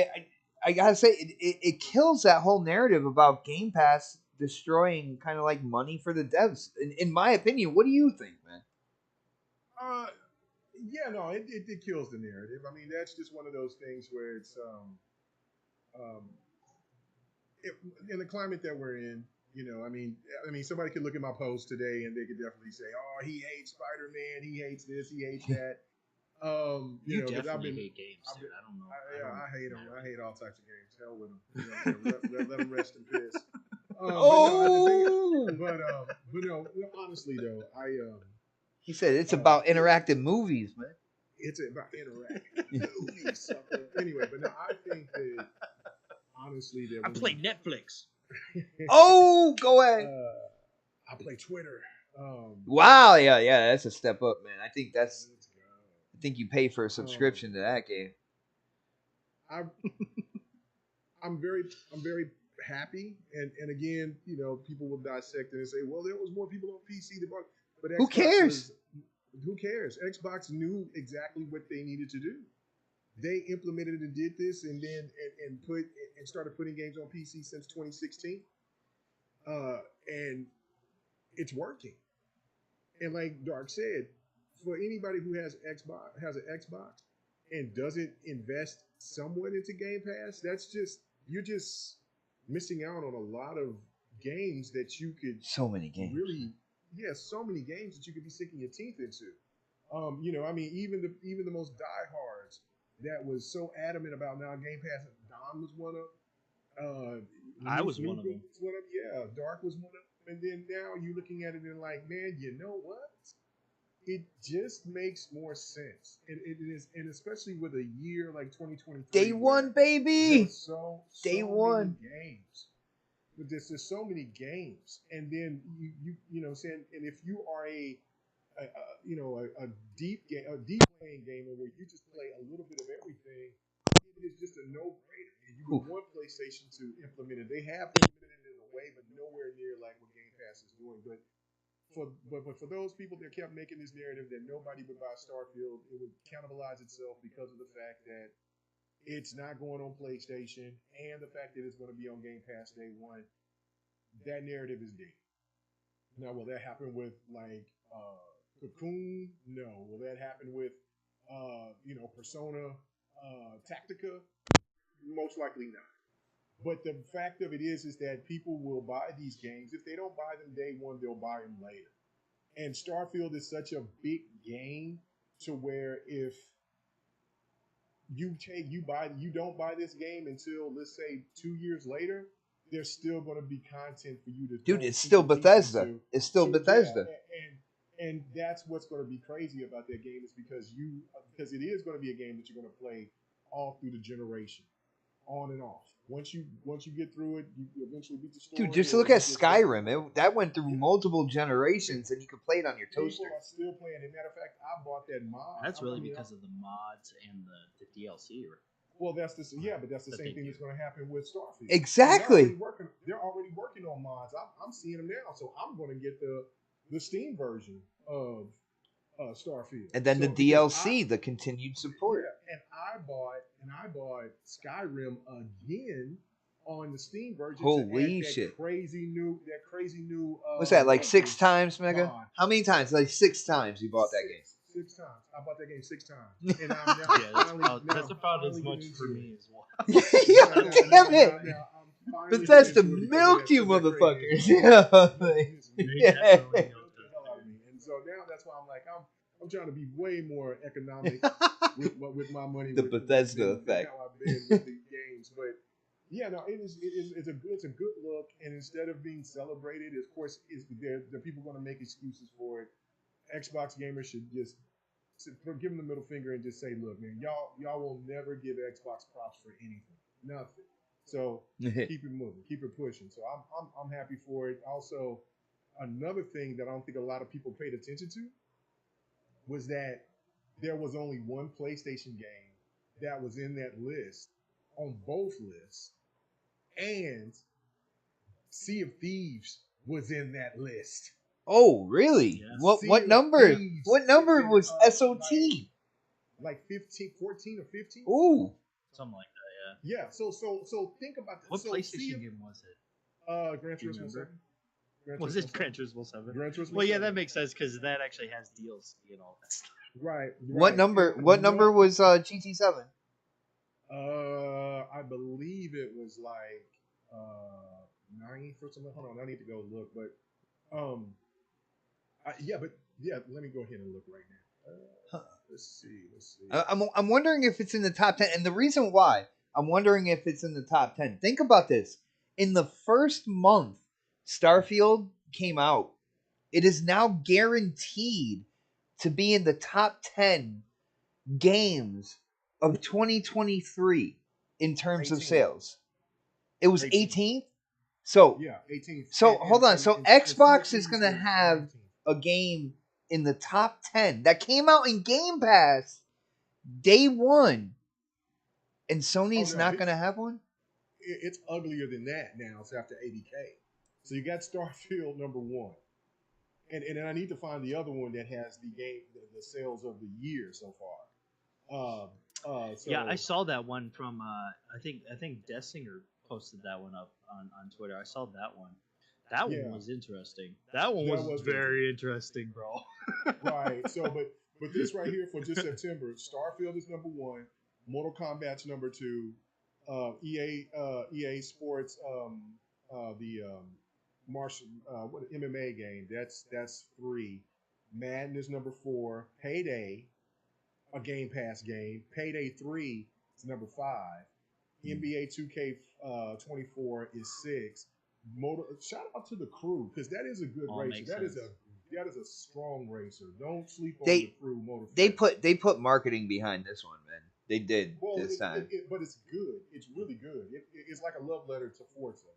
I gotta say, it kills that whole narrative about Game Pass destroying kind of like money for the devs. In my opinion, what do you think, man?
Yeah, no, it kills the narrative. I mean, that's just one of those things where it's in the climate that we're in. You know, I mean, somebody could look at my post today and they could definitely say, "Oh, he hates Spider-Man. He hates this. He hates that."
You
know, 'cause
definitely hate games, dude. I don't know.
I hate them. I hate all types of games. Hell with them. You know, let them rest in peace. But no, honestly though,
He said it's about interactive movies, man.
It's about interactive movies. Anyway, but no, I think that honestly that
I play Netflix.
Oh, go ahead.
I play Twitter.
Wow, yeah, that's a step up, man. I think you pay for a subscription to that game.
I'm very happy, and again, you know, people will dissect it and say, well, there was more people on PC than but Xbox
who cares?
Who cares? Xbox knew exactly what they needed to do. They implemented and did this, and then and started putting games on PC since 2016, and it's working. And like Dark said, for anybody who has an Xbox and doesn't invest somewhat into Game Pass, you're just missing out on a lot of games that you could
so many games
that you could be sinking your teeth into. You know, I mean, even the most diehards that was so adamant about now Game Pass. Don was one of.
I was one of them.
Yeah, Dark was one of them. And then now you're looking at it and like, man, you know what? It just makes more sense. It is, and especially with a year like 2023.
Day one, baby.
So
Day one.
Many games. But there's so many games, and then you know saying, and if you are a deep playing gamer where you just play a little bit of everything, it is just a no-brainer. And you would want PlayStation to implement it. They have implemented it in a way, but nowhere near like what Game Pass is doing. But for those people that kept making this narrative that nobody would buy Starfield, it would cannibalize itself because of the fact that it's not going on PlayStation and the fact that it's going to be on Game Pass day one. That narrative is dead. Now, will that happen with like Cocoon? No. Will that happen with Persona Tactica? Most likely not. But the fact of it is that people will buy these games. If they don't buy them day one, they'll buy them later. And Starfield is such a big game to where if you don't buy this game until, let's say, 2 years later, there's still going to be content for you to.
Dude, it's still Bethesda. It's still Bethesda.
Yeah, and that's what's going to be crazy about that game is because it is going to be a game that you're going to play all through the generation, on and off. Once you get through it, you eventually beat the story.
Dude, just look at Skyrim. That went through multiple generations, and you could play it on your toaster.
People are still playing. As a matter of fact, I bought that mod.
That's really because of the mods and the DLC.
Well, that's the same thing that's going to happen with Starfield.
Exactly.
They're already working on mods. I'm seeing them now, so I'm going to get the Steam version of Starfield,
and then the DLC, the continued support.
Yeah, and I bought Skyrim again on the Steam version.
Holy shit!
Crazy new.
What's that, like 6 times, Mega?
mod.
How many times? Like 6 times you bought that game.
6 times. I bought that game 6 times. And I'm now
that's about as much for me as well.
Damn it! Bethesda milked you, motherfuckers. Yeah.
And so now that's why I'm like, I'm trying to be way more economic with my money.
The Bethesda effect.
How I've been with the games, but yeah, no, it's a good look. And instead of being celebrated, of course, the people going to make excuses for it. Xbox gamers should just give them the middle finger and just say, look, man, y'all will never give Xbox props for anything, nothing. So keep it moving, keep it pushing. So I'm happy for it. Also, another thing that I don't think a lot of people paid attention to was that there was only one PlayStation game that was in that list on both lists, and Sea of Thieves was in that list.
Oh, really?
Yes.
What number? What number was SOT?
Like 15, 14 or 15?
Ooh.
Something like that, yeah.
Yeah, so think about that.
What
so
PlayStation game was it?
Gran Turismo 7.
Was it Gran Turismo 7?
Gran Turismo
Well, yeah,
7.
that makes sense because that actually has DLC and all that stuff.
Right.
What number? What number was GT7?
I believe it was like 9th or something. Hold on, I need to go look, but let me go ahead and look right now. Let's see.
I'm wondering if it's in the top 10, and the reason why I'm wondering if it's in the top 10. Think about this: in the first month Starfield came out, it is now guaranteed to be in the top 10 games of 2023 in terms of
18th.
sales. It was
18th.
18th. So
Yeah, 18th.
So hold on. So Xbox is
Sea of
gonna
Thieves
have
19th.
a game in the top 10 that came out in Game Pass day one, and Sony's
no,
not gonna have one.
It's uglier than that now. It's after 80K. So you got Starfield number 1, and I need to find the other one that has the sales of the year so far.
Yeah, I saw that one from I think Dessinger posted that one up on Twitter. I saw that one. That one was interesting. That one was very interesting, bro.
Right. So, but this right here for just September, Starfield is number 1, Mortal Kombat's number 2, EA Sports, the MMA game, that's 3, Madden is number 4, Payday, a Game Pass game, Payday 3 is number 5, NBA 2K 24 is 6. Shout out to the Crew, because that is a good racer. That is a strong racer. Don't sleep on the Crew Motorfest.
They put marketing behind this one, man. They did this time.
But it's good. It's really good. It's like a love letter to Forza.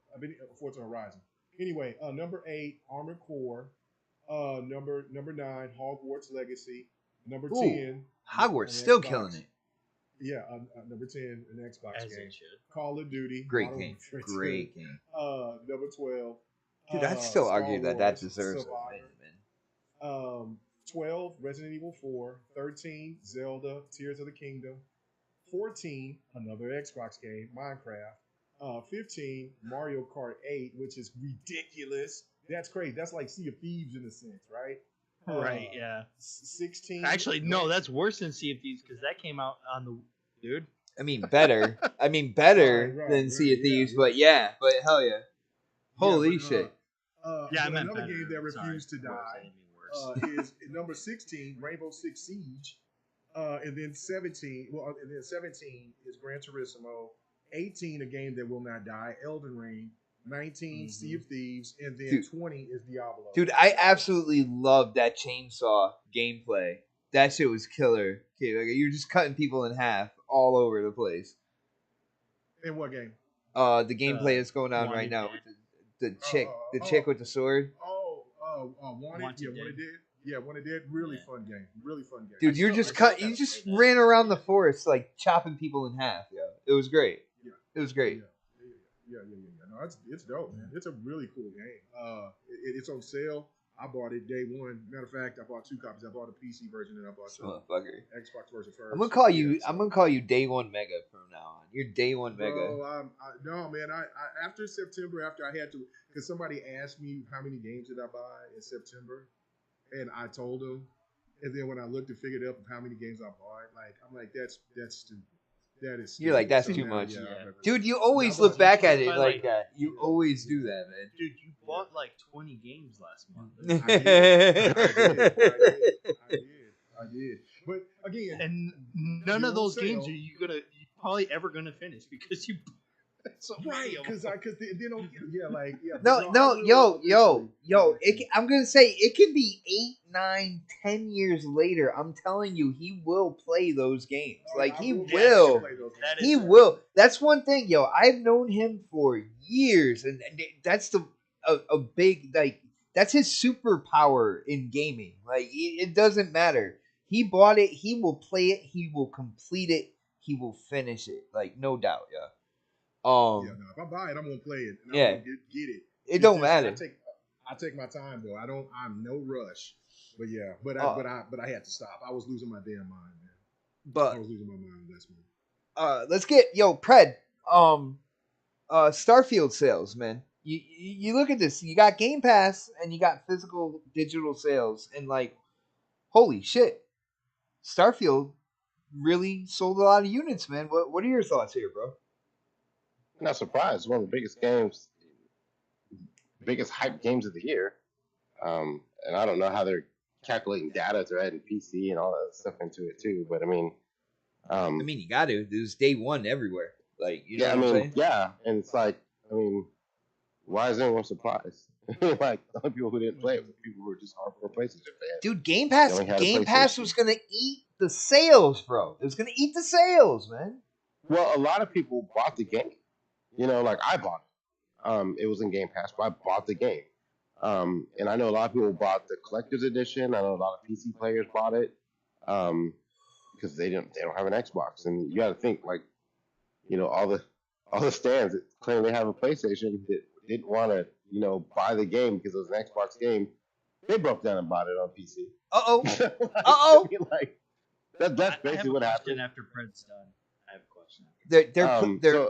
Forza Horizon. Anyway, number 8, Armored Core. Number 9, Hogwarts Legacy. Number 10,
Hogwarts still killing it.
Yeah, number 10, an Xbox
As
game.
it should.
Call of Duty.
Great
Modern
game.
Warfare 2.
Great game.
Number 12.
Dude, I'd still
Star
argue that
Wars,
deserves a
Survivor.
win, man.
12, Resident Evil 4. 13, Zelda, Tears of the Kingdom. 14, another Xbox game, Minecraft. 15, Mario Kart 8, which is ridiculous. That's crazy. That's like Sea of Thieves in a sense, right?
Right, yeah.
16.
Actually, no, that's worse than Sea of Thieves because that came out on the dude.
I mean, better. Than Sea of Thieves, but hell yeah. Holy shit.
Yeah, I
but
meant
another
better.
game that
Sorry.
refused to die is number 16, Rainbow Six Siege. And then 17 is Gran Turismo. 18, a game that will not die, Elden Ring. 19, Sea of Thieves, and then 20 is Diablo.
Dude, I absolutely love that chainsaw gameplay. That shit was killer. Okay, like you're just cutting people in half all over the place.
In what game?
The gameplay is going on right now with the chick with the sword.
Wanted. Yeah, Wanted Dead. Really fun game. Really fun game.
Dude, you just ran around the forest like chopping people in half. Yeah, it was great.
Yeah,
it was great.
Yeah. No, it's dope, man. It's a really cool game. It's on sale. I bought it day one. Matter of fact, I bought 2 copies. I bought a PC version and I bought the Xbox version first.
I'm gonna call you Day One Mega from now on. You're Day One Mega.
No, man. I after September, after I had to, because somebody asked me how many games did I buy in September, and I told them, and then when I looked and figured up how many games I bought, I'm like, that's stupid. That is stupid.
You're like, that's
So
too
now,
much.
yeah.
Dude, you always look back at it like that. You always do that, man.
Dude, you bought like 20 games last month.
I did. But again,
And none
they're
of
on
those games
sale.
are you probably ever gonna finish because you so
Right,
many of them.
because they don't, like, yeah.
No,
but
no,
I really
yo,
love
yo, yo.
Italy.
I'm gonna say it can be 8, 9, 10 years later. I'm telling you, he will play those games.
Oh,
Like
I
he
will
will.
play those
That
games.
He
is
will. That's one thing, yo. I've known him for years, and that's a big like that's his superpower in gaming. Like it doesn't matter. He bought it. He will play it. He will complete it. He will finish it. Like no doubt, yeah.
Yeah, no, if I buy it, I'm gonna play it. And
Yeah.
I'm gonna get it.
It
It's
don't
just,
matter.
I take my time though. I'm no rush. But yeah, but I had to stop. I was losing my damn mind, man. I
But
was losing my mind. That's me.
let's get Pred. Starfield sales, man. You look at this. You got Game Pass and you got physical digital sales, and like, holy shit, Starfield really sold a lot of units, man. What are your thoughts here, bro?
Not surprised. It's one of the biggest games, biggest hype games of the year. And I don't know how they're calculating data to add in PC and all that stuff into it too. But I mean,
You got to. This day one everywhere. Like, you know
yeah, I
what I'm
mean,
saying?
yeah, and it's like, I mean, why is anyone surprised? Like the only people who didn't play it were people who were just hardcore PlayStation fans.
Dude, Game
They
Pass.
only had a
Game Pass
PlayStation.
was gonna eat the sales, bro. It was gonna eat the sales, man.
Well, a lot of people bought the game. Like I bought it. It was in Game Pass, but I bought the game. And I know a lot of people bought the collector's edition. I know a lot of PC players bought it because they don't have an Xbox. And you got to think like, all the stands that claim they have a PlayStation that didn't want to buy the game because it was an Xbox game. They broke down and bought it on PC. That's basically what happened.
After Pred's done, I have a question.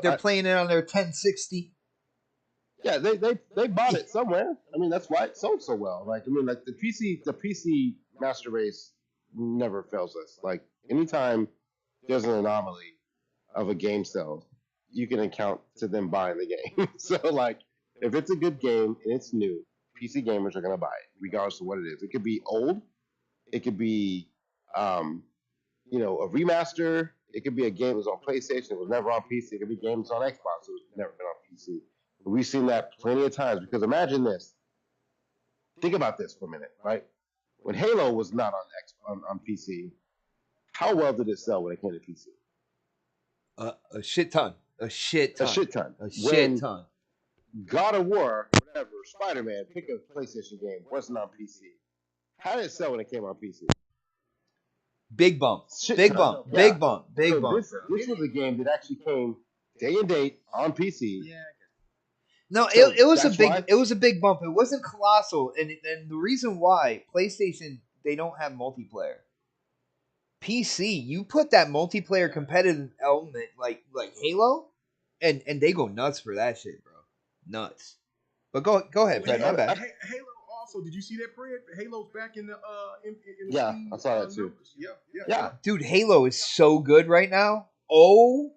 They're playing it on their 1060.
Yeah, they bought it somewhere. I mean, that's why it sold so well. Like, the PC master race never fails us. Like, anytime there's an anomaly of a game sale, you can account to them buying the game. So, like, if it's a good game and it's new, PC gamers are gonna buy it, regardless of what it is. It could be old, it could be, a remaster. It could be a game that was on PlayStation, it was never on PC. It could be games on Xbox, it was never been on PC. We've seen that plenty of times because imagine this. Think about this for a minute, right? When Halo was not on PC, how well did it sell when it came to PC?
A shit ton. A shit ton.
A shit ton.
A shit ton.
God of War, whatever, Spider-Man, pick a PlayStation game, wasn't on PC. How did it sell when it came on PC?
Big bump.
Shit
Big
ton.
bump.
Yeah.
Big bump. Big
So
bump.
This was a game that actually came day and date on PC.
Yeah.
No,
So
it was a
that's
big
why-
it was a big bump. It wasn't colossal, and the reason why PlayStation they don't have multiplayer. PC, you put that multiplayer competitive element like Halo, and they go nuts for that shit, bro. Nuts. But go ahead, Fred. My bad.
Halo also. Did you see that, Fred? Halo's back in the in the
Yeah,
Steam,
I saw that too.
numbers.
Yeah.
Dude, Halo is so good right now. Oh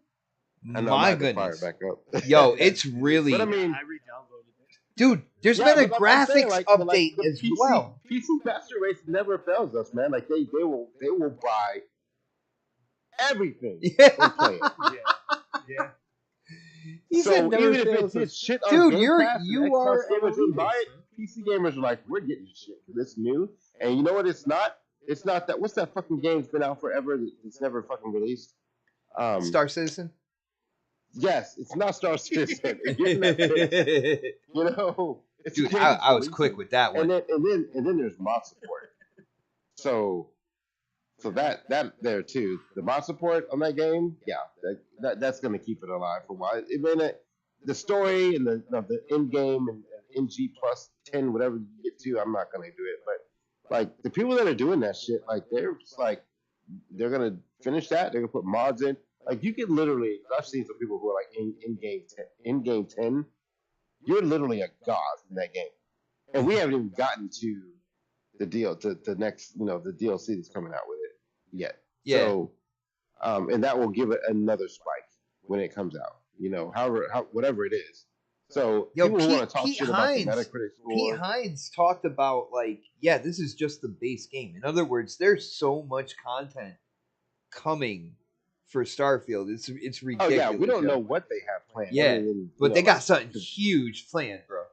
I know,
my
I'm gonna fire
goodness.
it back up.
Yo, it's really
But I mean,
I re-downloaded it.
dude, there's
yeah,
been a
but I'm saying,
graphics
like,
update
the
as well.
PC master race never fails us, man. Like they will buy everything
Yeah.
and play it.
Yeah.
He
So
said never
even if
fails
it's
us.
shit on
Dude,
Game
you're-
Pass and
you
Xbox
are
gamers didn't buy
elitist,
it, PC gamers are like, we're getting this shit because it's new. And you know what? It's not that. What's that fucking game's been out forever? It's never fucking released.
Star Citizen.
Yes, it's not Star Citizen. You're getting that fixed. It's
Dude,
a game
I
that's
was
releasing.
quick with that one.
And then there's mod support. So that there too. The mod support on that game, yeah, that's gonna keep it alive for a while. The story and the end game and NG plus 10, whatever you get to, I'm not gonna do it. But like the people that are doing that shit, like they're just like they're gonna finish that. They're gonna put mods in. Like you can literally, I've seen some people who are like in game 10. You're literally a god in that game, and we haven't even gotten to the next, the DLC that's coming out with it yet.
Yeah.
So, and that will give it another spike when it comes out. Whatever it is. So
Yo,
people who want
Pete,
to talk
Pete
shit
Hines,
about the Metacritic
Pete
score,
Hines talked about like, yeah, this is just the base game. In other words, there's so much content coming for Starfield. It's
oh
ridiculous.
yeah, we don't
yo.
know what they have planned.
Yeah,
other than,
but they got
like,
something huge planned, bro.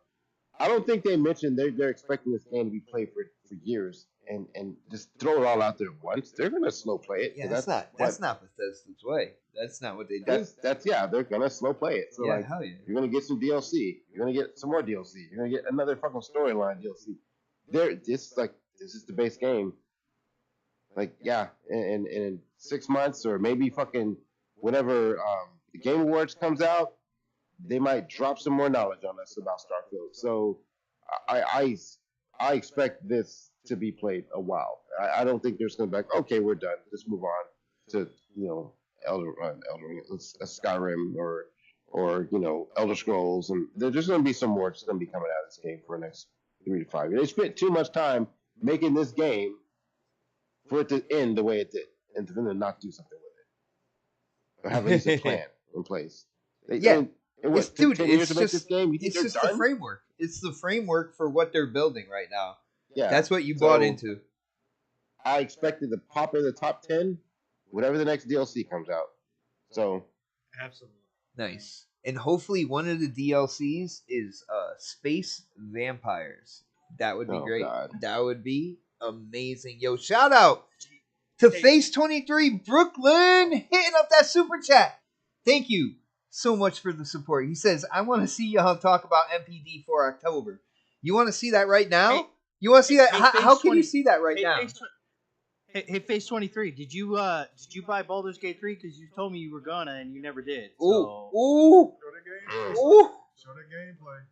I don't think they mentioned they're expecting this game to be played for years and just throw it all out there at once. They're gonna slow play it.
Yeah,
'cause
that's not Bethesda's way. That's not what they do.
that's yeah, they're gonna slow play it. So
Yeah,
like,
hell yeah.
you're gonna get some DLC, you're gonna get some more DLC, you're gonna get another fucking storyline DLC. This is the base game. Like yeah, in 6 months or maybe fucking whenever the Game Awards comes out, they might drop some more knowledge on us about Starfield. So I expect this to be played a while. I don't think there's gonna be like, okay, we're done. Let's move on to Elder Ring, Skyrim or Elder Scrolls, and there's gonna be some more that's gonna be coming out of this game for the next 3 to 5 years. They spent too much time making this game for it to end the way it did, and for them to not do something with it or have at least a plan in place.
It's
10 years to make this game? You think
it's
they're
just
done?
the framework. It's the framework for what they're building right now.
Yeah,
That's what you bought
so
into.
I expected to pop in the top 10, whatever the next DLC comes out. So
Absolutely.
Nice. And hopefully one of the DLCs is Space Vampires. That would be great.
God.
That would be amazing. Yo, shout out to Face23 Brooklyn hitting up that super chat. Thank you so much for the support. He says, I want to see y'all talk about MPD for October. You want to see that right now?
Hey,
you want to see that?
hey,
How can
20,
you see that right now?
Hey, Face 23, did you buy Baldur's Gate 3? Because you told me you were gonna and you never did. So.
Ooh.
Show the gameplay.
Ooh.
Show the gameplay.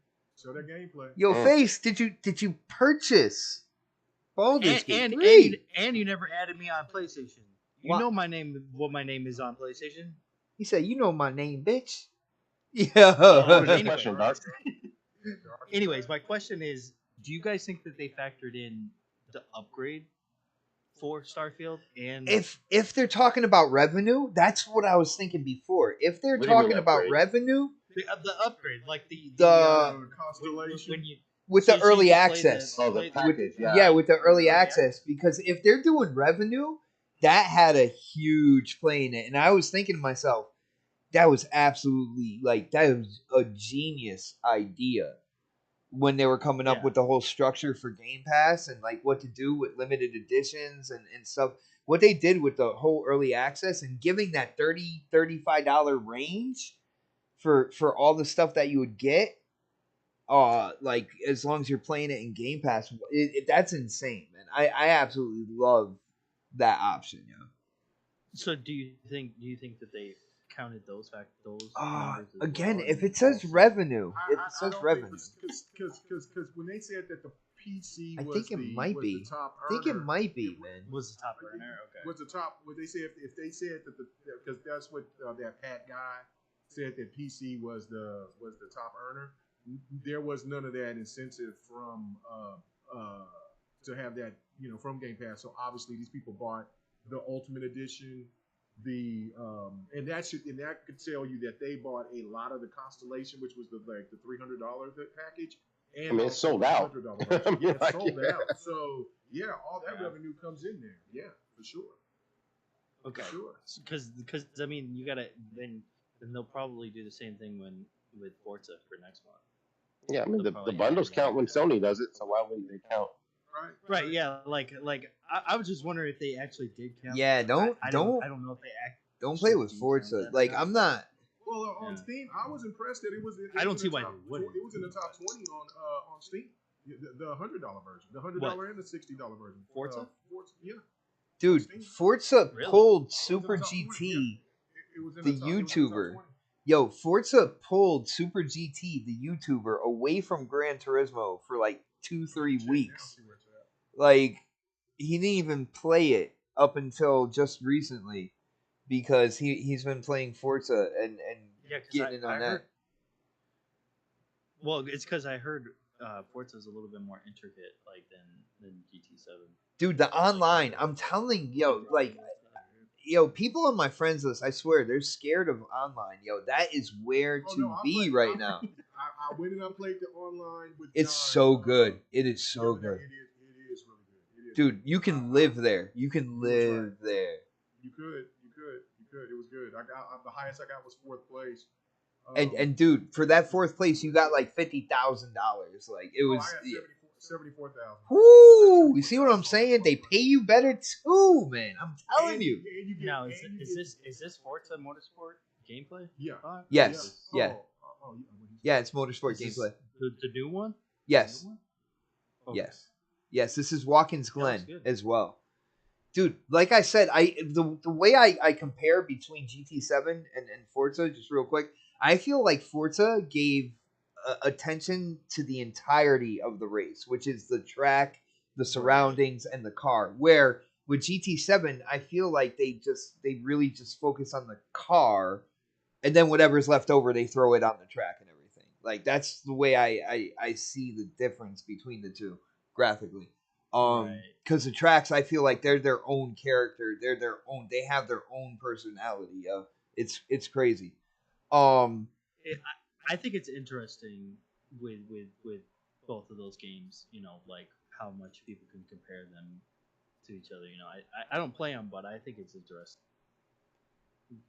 Show the gameplay.
Yo, Face, did you purchase Baldur's Gate 3?
And you never added me on PlayStation. You know my name, what my name is on PlayStation.
He said, "You know my name, bitch." Yeah.
Anyways, my question is, do you guys think that they factored in the upgrade for Starfield? And
if they're talking about revenue, that's what I was thinking before. If they're talking about revenue,
the upgrade, like the
constellation
when you
with the early access,
the package,
with the early access, because if they're doing revenue, that had a huge play in it, and I was thinking to myself, that was absolutely that was a genius idea when they were coming up with the whole structure for Game Pass and what to do with limited editions and stuff. What they did with the whole early access and giving that $30-$35 range for all the stuff that you would get, as long as you're playing it in Game Pass, that's insane, man. I absolutely love that option, yeah.
So do you think that they counted those numbers as
again,
well?
if it says revenue,
because when they said that the PC
I
was
think it might be.
the top
I think it
earner,
might be, man.
Was the top earner? Okay.
was the top. What they said if they said that because that's what that Pat guy said that PC was the top earner. There was none of that incentive from to have that from Game Pass. So obviously these people bought the Ultimate Edition. And that could tell you that they bought a lot of the Constellation, which was the $300 package, and
it's sold out.
It's sold out. So yeah, all that revenue comes in there. Yeah, for sure.
Okay.
For sure.
Because I mean, you gotta then they'll probably do the same thing with Forza for next month.
Yeah, I mean the bundles count when Sony does it, so why wouldn't they count?
Right. Yeah. I was just wondering if they actually did count.
Yeah. Don't
I don't know if they
don't play with Forza. I'm not.
Well, on Steam, I was impressed that it was.
I don't see why they
wouldn't. It was in the top 20 on Steam. The $100 version, the $100 and the $60 version.
Forza?
Yeah.
Dude, Forza
Really?
pulled Super GT,
It was in
the
top, it was in the top
YouTuber.
20.
Yo, Forza pulled Super GT, the YouTuber, away from Gran Turismo for 2-3 weeks. He didn't even play it up until just recently because he's been playing Forza and getting in on that.
Heard, well, it's because I heard Forza is a little bit more intricate than GT7.
Dude, the online, I'm telling people on my friends list, I swear, they're scared of online. Yo, that is where to be right now.
I went and I played the online with.
It's
John,
so good. It is so
yeah,
good.
It is really good. It is.
Dude, you can live there. You can live there.
You could. It was good. The highest I got was 4th place.
And dude, for that 4th place, you got like $50,000. Like it was.
I got 74,000.
Whoo! You see what I'm saying? They pay you better too, man. I'm telling you.
Now, is this Forza Motorsport gameplay?
Yeah.
Yes. Yeah.
Oh,
Yeah, it's motorsport gameplay.
The new one?
Yes.
The new one? Okay.
Yes. This is Watkins Glen
good.
as well, dude. Like I said, the way I compare between GT7 and Forza, just real quick, I feel like Forza gave attention to the entirety of the race, which is the track, the surroundings, and the car. Where with GT7, I feel like they really just focus on the car, and then whatever's left over, they throw it on the track and everything. Like that's the way I see the difference between the two graphically. Because the tracks, I feel like they're their own character. They have their own personality. It's crazy.
I think it's interesting with both of those games. You know, like how much people can compare them to each other. You know, I don't play them, but I think it's interesting.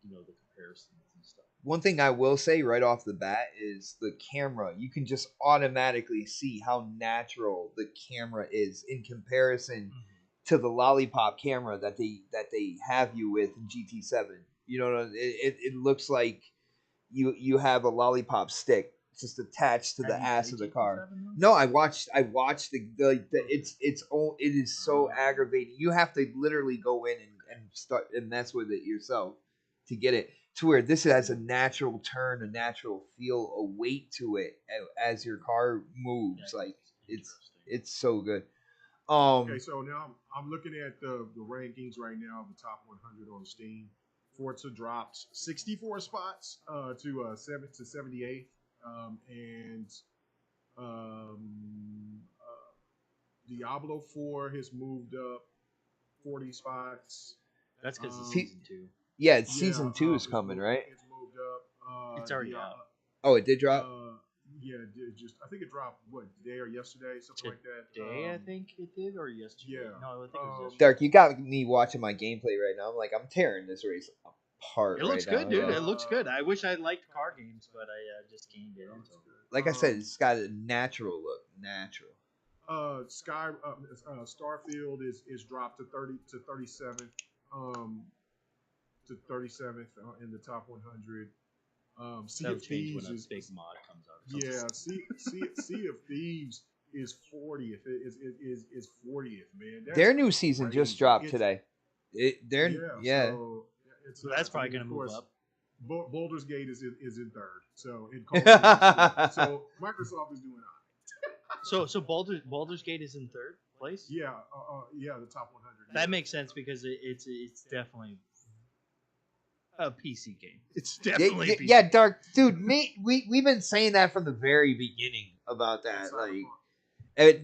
You know, the comparisons and stuff.
One thing I will say right off the bat is the camera. You can just automatically see how natural the camera is in comparison to the lollipop camera that they have you with in GT7. You know, it looks like you have a lollipop stick just attached to the ass of the car. No, I watched the it is so aggravating. You have to literally go in and start and mess with it yourself to get it to where this has a natural turn, a natural feel, a weight to it as your car moves. Like it's so good.
Okay, so now I'm looking at the rankings right now of the top 100 on Steam. Forza dropped 64 spots to 78th, and Diablo 4 has moved up 40 spots.
That's because it's season 2.
Yeah, season 2 is coming, right?
It's moved up.
It's already out.
Oh, it did drop.
Yeah, it did I think it dropped today or yesterday, something like that.
Today, I think it did, or yesterday.
Yeah.
No, I think it was yesterday.
Dark, you got me watching my gameplay right now. I'm like, I'm tearing this race apart.
It looks
right
good,
now.
dude. It looks good. I wish I liked car games, but I just can't get into it.
Like I said, it's got a natural look. Natural.
Starfield is dropped to 37th. To 37th in the top 100. Sea of Thieves
when a big mod comes out.
Yeah, Sea of Thieves is 40th. Is 40th, man.
Their new season just dropped today.
So
that's probably gonna move up.
Baldur's Gate is in third. So so Microsoft is doing all right.
So Baldur's Gate is in third place.
Yeah, the top 100.
That makes sense because it's definitely a PC game. It's definitely a PC
yeah, Dark dude. We've been saying that from the very beginning about that. But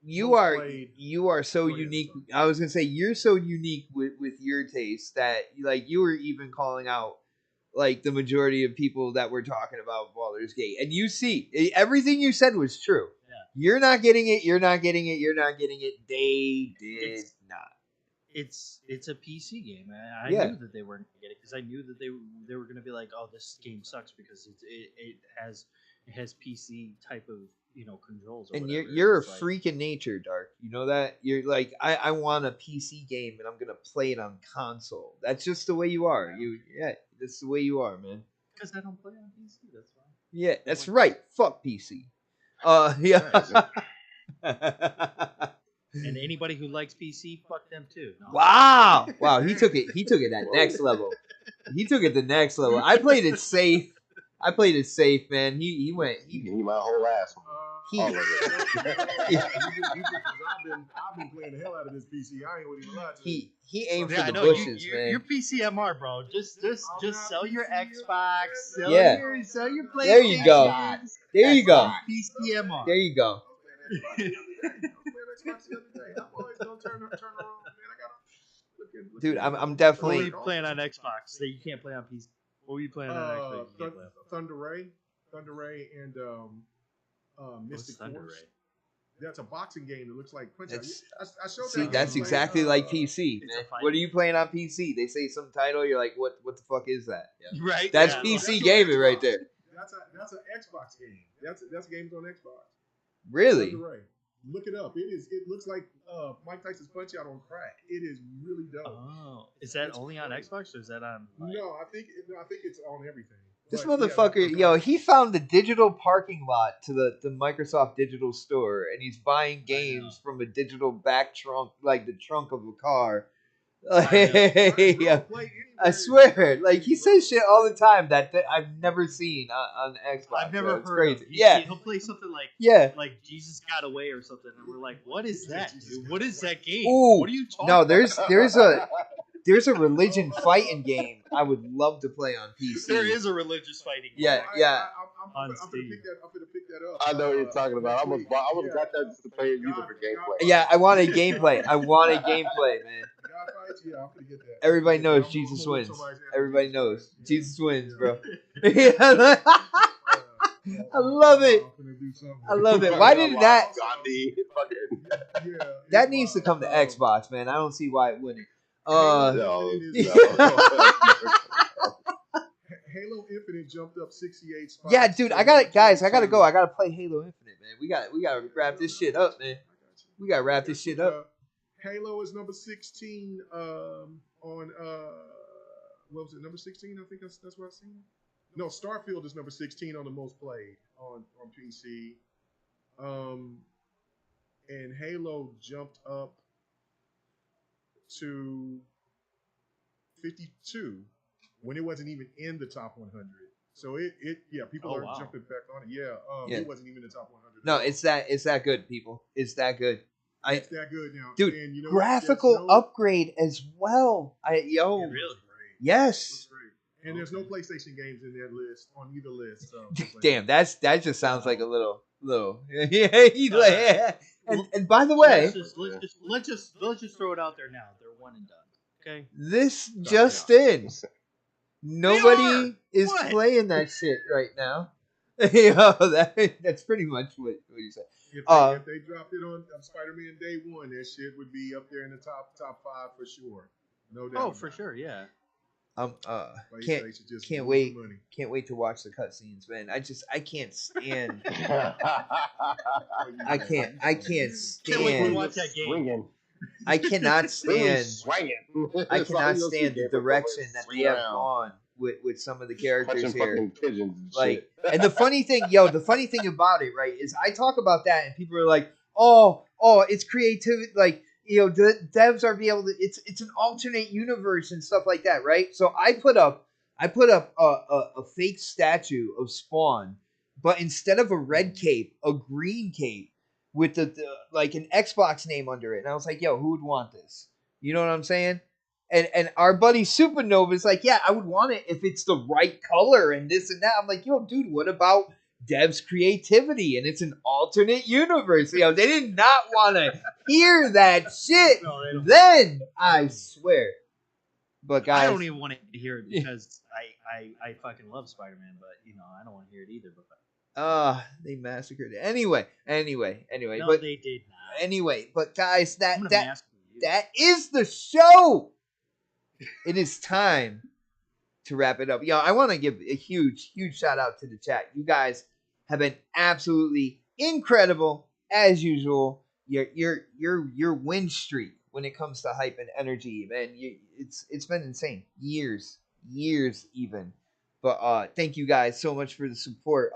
you are so unique. I was gonna say you're so unique with your taste that like you were even calling out like the majority of people that were talking about Baldur's Gate, and you see everything you said was true.
Yeah.
You're not getting it. You're not getting it. You're not getting it. They did not.
It's a PC game. I knew that they weren't gonna get it because I knew that they were gonna be like, oh, this game sucks because it has PC type of controls. Or
and
whatever.
you're a freak in nature, Dark. You know that you're like I want a PC game and I'm gonna play it on console. That's just the way you are. That's the way you are, man.
Because I don't play on PC. That's why.
Yeah, that's right. Fuck PC.
And anybody who likes PC, fuck them too. No.
Wow, he took it that next level. He took it the next level. I played it safe, man. He went.
He my whole ass. All of it.
I've been playing the hell out of this PC. I ain't even lie to you.
He aimed for the bushes, man.
You're PCMR, bro. Just sell your Xbox. Sell your PlayStation.
There you go. There you go.
PCMR.
There you go. Dude, I'm definitely.
What were you playing on Xbox that you can't play on PC? What were you playing on Xbox?
Thunder Ray. Thunder Ray and Mystic Force. That's a boxing game that looks like Punch Out. I showed
See,
that
that's
game,
exactly like PC,
It's
man.
a fight.
What are you playing on PC? They say some title, you're like, what the fuck is that? Yeah.
Right.
That's
yeah.
PC
That's
gaming
on
right
Xbox.
there.
That's an Xbox game. That's games on Xbox.
Really?
Thunder Ray. Look it up. It looks like Mike Tyson's Punch Out on crack. It is really dope.
Oh, is that
It's
only on
crazy.
Xbox or is that on? Like...
No, I think it's on everything.
This
But, yeah,
motherfucker, yo, he found the digital parking lot to the Microsoft Digital Store, and he's buying games from a digital back trunk, like the trunk of a car. Yeah. I swear, like he says shit all the time that I've never seen on Xbox.
I've never
It's
heard
crazy.
of.
Yeah,
He'll play something like Jesus Got Away or something, and we're like, what is that, dude? What is that game?
Ooh,
What are you talking
no,
about?
there's a religion fighting game I would love to play on PC.
There is a religious fighting game.
Yeah, yeah.
I'm
On
gonna
Steam.
pick that up.
I know what you're talking about. I almost
Yeah.
got that just to play it using for gameplay.
Yeah, I want a gameplay. I want a gameplay, man.
Yeah, I'm gonna get that.
Everybody
I'm
knows
gonna
Jesus
whoop
wins.
somebody's ass.
Everybody knows Jesus wins, bro.
Yeah.
I love it.
I'm gonna do something.
I love it. Why did that?
Gandhi.
Yeah,
That
it's
needs to
wild.
come to Xbox, man. I don't see why it wouldn't.
No.
Halo Infinite jumped up 68 spots.
Yeah, dude, I got it, guys. I gotta go. I gotta play Halo Infinite, man. We gotta wrap this shit up, man. We gotta wrap this shit up.
Halo is number 16 on what was it, number 16? I think that's what I've seen. No, Starfield is number 16 on the most played on PC. And Halo jumped up to 52 when it wasn't even in the top 100. So people are jumping back on it. Yeah, it wasn't even in the top 100.
No, it's that good, people. It's that good.
It's that good now,
dude.
And you know,
graphical upgrade as well.
Really?
Yes.
And there's no PlayStation games in that list on either list. So
Damn, that just sounds like a little. Yeah, he's like, yeah. And by the way,
let's just throw it out there now. They're one and done. Okay.
this just in. Nobody is
What?
playing that shit right now. Yo, that's pretty much what you said.
If they dropped it on Spider-Man Day 1, that shit would be up there in the top 5 for sure. No doubt.
Oh, for sure, yeah.
Can't wait to watch the cutscenes, man. I can't stand. I can't
Can't wait to
stand.
watch that game.
Swinging.
I cannot stand.
Swinging.
I cannot stand the direction that they have gone with some of the characters
Punching
here.
fucking pigeons and
Like,
shit.
and the funny thing about it, right, is I talk about that and people are like, oh, it's creativity. Like, the devs are be able to. It's an alternate universe and stuff like that, right? So I put up a fake statue of Spawn, but instead of a red cape, a green cape with the like an Xbox name under it. And I was like, yo, who would want this? You know what I'm saying? And our buddy Supernova is like, yeah, I would want it if it's the right color and this and that. I'm like, yo, dude, what about dev's creativity? And it's an alternate universe. They did not want to hear that shit.
No, they don't.
Then I swear. But guys,
I don't even want to hear it because I fucking love Spider-Man, but I don't want to hear it either. But
they massacred it. Anyway,
no,
but
they did not.
anyway, but guys,
I'm gonna mask you.
that is the show. It is time to wrap it up. I want to give a huge shout out to the chat. You guys have been absolutely incredible as usual. Your win streak when it comes to hype and energy, man, it's been insane. Years even. But thank you guys so much for the support.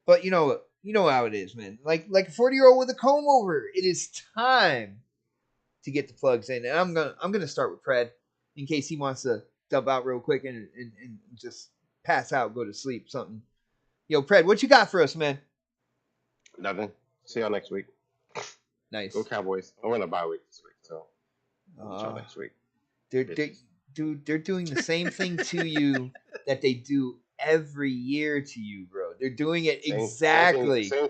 But you know how it is, man. Like a 40-year-old with a comb over. It is time to get the plugs in, and I'm gonna start with Fred in case he wants to dump out real quick and just pass out, go to sleep, something. Yo, Fred, what you got for us, man?
Nothing. See y'all next week.
Nice.
Go Cowboys. We're in a bye week this week, so see y'all next week.
They're doing the same thing to you that they do every year to you, bro. They're doing it exactly.
Same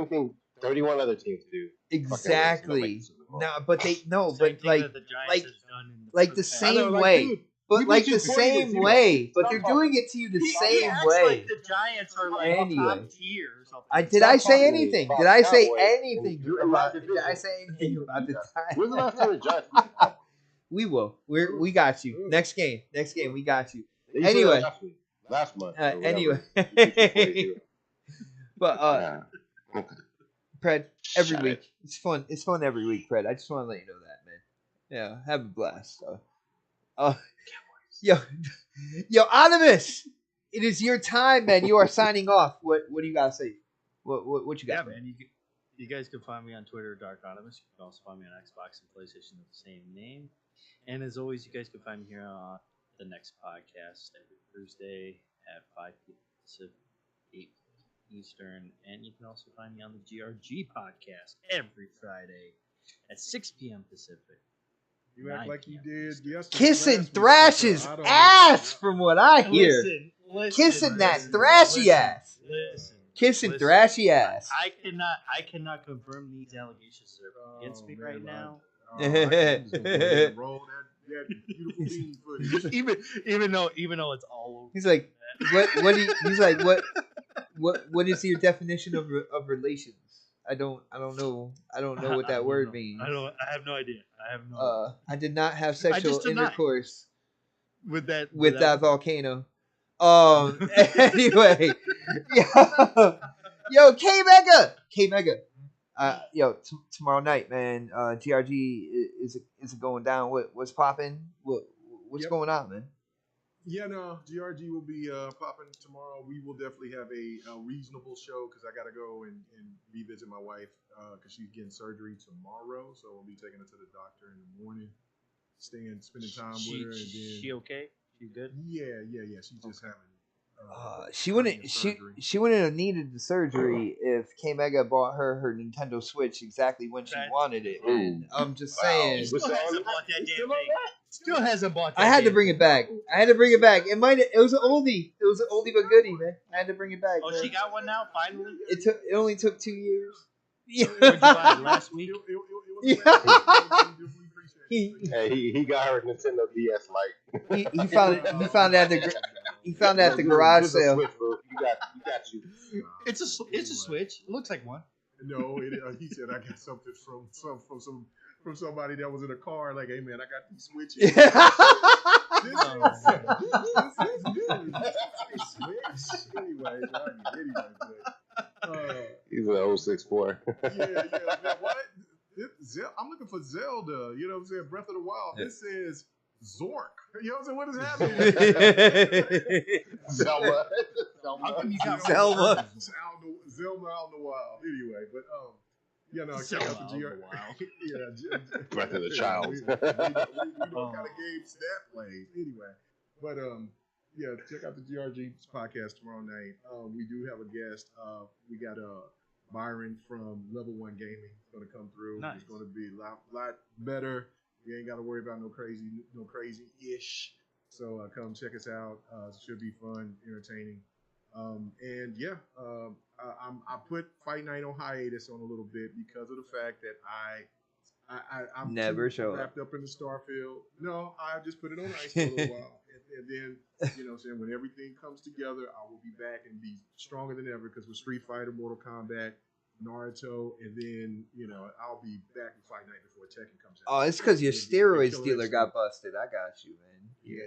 thing 31 other teams do.
Exactly. No, but
Same thing that the Giants has done in
like the
past.
same way. but like the same way. But they're doing it to you the same way.
Like the Giants are like top tier or something.
Did I say anything? Did I say anything about? Did I say anything about the time?
When's the last time the Giants?
We will. We got you. Next game. We got you.
You said
Anyway.
Last month.
Anyway. But Pred, every week. It's fun. It's fun every week, Pred. I just want to let you know that, man. Yeah, have a blast. Yo, Animus, it is your time, man. You are signing off. What do you gotta say? What you got?
Yeah, man. You guys can find me on Twitter, Dark Animus. You can also find me on Xbox and PlayStation with the same name. And as always, you guys can find me here on the next podcast every Thursday at 5 p.m. Pacific, 8 Eastern. And you can also find me on the GRG podcast every Friday at 6 p.m. Pacific.
You act like you did yesterday.
Kissing Thrash's ass, from what I hear. Kissing that Thrashy ass. Kissing Thrashy ass.
I cannot confirm these allegations are against me right now.
Roll that beautiful bean footage.
even though it's all over.
He's like, what is your definition of relations? I don't know what that word means.
I have no idea.
I did not have sexual intercourse
with that
volcano. Anyway, yo, K Mega. Tomorrow night, man. GRG is it going down? What's popping? What's going on, man?
Yeah, no, GRG will be popping tomorrow. We will definitely have a reasonable show because I got to go and revisit my wife because she's getting surgery tomorrow. So we'll be taking her to the doctor in the morning, spending time with her. And then,
she okay? She good?
Yeah. She's just having.
She wouldn't have needed the surgery if K Mega bought her Nintendo Switch exactly when she wanted it. And I'm just saying.
Still hasn't bought that.
I had to bring it back. It was an oldie. It was an oldie but goodie, man. I had to bring it back.
Oh, man. She got one now. Finally.
It only took 2 years.
Yeah. Where'd you buy it last week?
He got her Nintendo DS Lite.
He found it at the garage sale.
Switch, you got you.
It's a Switch. It looks like one.
No, he said I got something from somebody that was in a car. Like, hey man, I got these switches. Anyway,
he's an 064.
Yeah. What? I'm looking for Zelda. You know what I'm saying? Breath of the Wild. This says Zork. You know what I'm saying? What is happening?
Zelda.
Zelda out in the wild. Anyway, but check out the GR.
Breath of the Child.
We know what kind of games that plays. Anyway, but check out the GRG podcast tomorrow night. We do have a guest. We got Byron from Level 1 Gaming going to come through.
Nice.
It's going to be a lot better. You ain't got to worry about no crazy-ish. So come check us out. It should be fun, entertaining. I put Fight Night on hiatus on a little bit because of the fact that I'm
never show
wrapped up in the Starfield. No, I just put it on ice for a little while. And then, when everything comes together, I will be back and be stronger than ever because with Street Fighter, Mortal Kombat, Naruto, and then, I'll be back in Fight Night before Tekken comes out.
Oh, it's because your steroids dealer got busted. I got you, man. You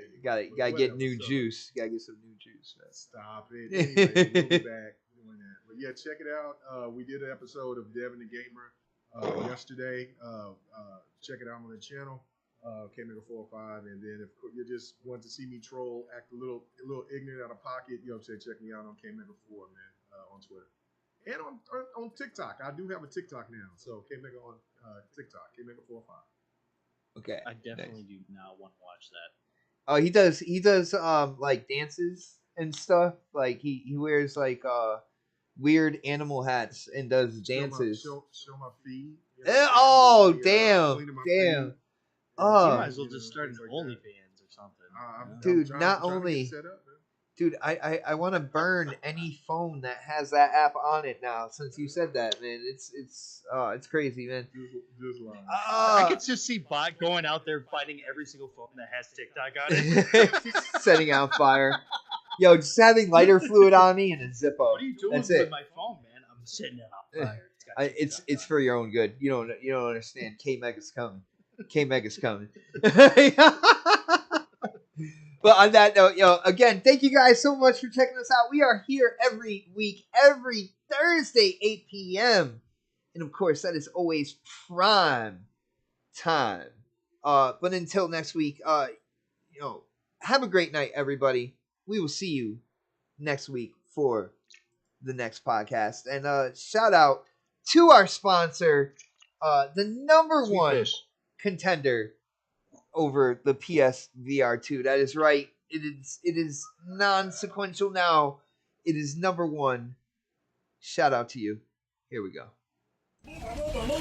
gotta get new juice. You gotta get some new juice, man.
Stop it. Anyway, we'll be back doing that. But yeah, check it out. We did an episode of Devin the Gamer yesterday. Check it out on the channel. K-Mega405, and then if you just want to see me troll, act a little ignorant out of pocket, check me out on K-Mega4, man, on Twitter. And on TikTok. I do have a TikTok now. So K-Mega on TikTok, K-Mega405.
Okay.
I definitely do not want to watch that.
Oh, he does like dances and stuff. Like he wears like weird animal hats and does dances.
Show my feed.
Damn.
You might as well just start an OnlyFans or something.
Dude, not only Dude, I want to burn any phone that has that app on it now. Since you said that, man, it's crazy, man.
Just lying.
I could just see Bot going out there fighting every single phone that has TikTok on it.
Setting out fire. Yo, just having lighter fluid on me and a Zippo.
What are you doing
That's
with
it.
my phone, man? I'm setting it on fire.
It's for your own good. You don't understand. K Mega's coming. K Mega's coming. But on that note, again, thank you guys so much for checking us out. We are here every week, every Thursday, 8 p.m. And of course, that is always prime time. But until next week, have a great night, everybody. We will see you next week for the next podcast. And shout out to our sponsor, the number one contender over the PSVR 2. That is right. It is non-sequential now. It is number one. Shout out to you. Here we go.
Mobile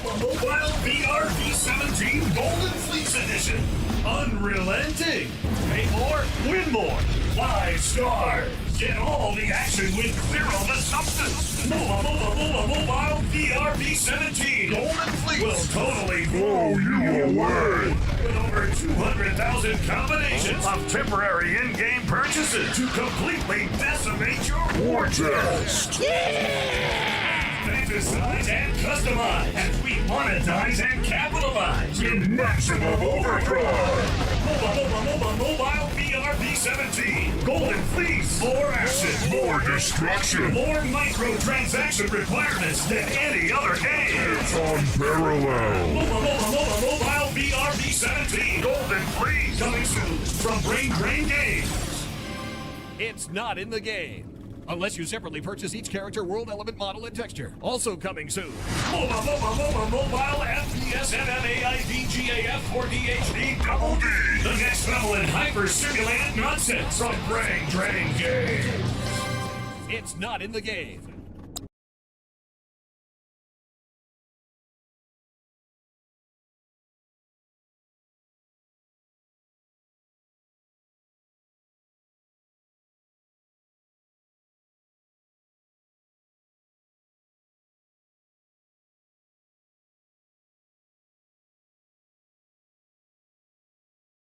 VR V17 Golden Fleece Edition. Unrelenting. Pay more, win more. 5 stars. Get all the action with clear on the substance. Mobile VR V17 Golden Fleece will totally blow you away. With over 200,000 combinations of temporary in-game purchases to completely decimate your war chest. Fantasize and customize as we monetize and capitalize in maximum overdrive. Mobile VR V17 Golden Fleece. More action, more destruction, more microtransaction requirements than any other game. It's unparalleled. Mobile VR V17 Golden Fleece. Coming soon from Brain Drain Games.
It's not in the game. Unless you separately purchase each character, world, element, model, and texture. Also coming soon.
Mobile FPS MMA IDGAF 4D Double D. The next level in hyper-simulated nonsense from Brain Drain Games.
It's not in the game.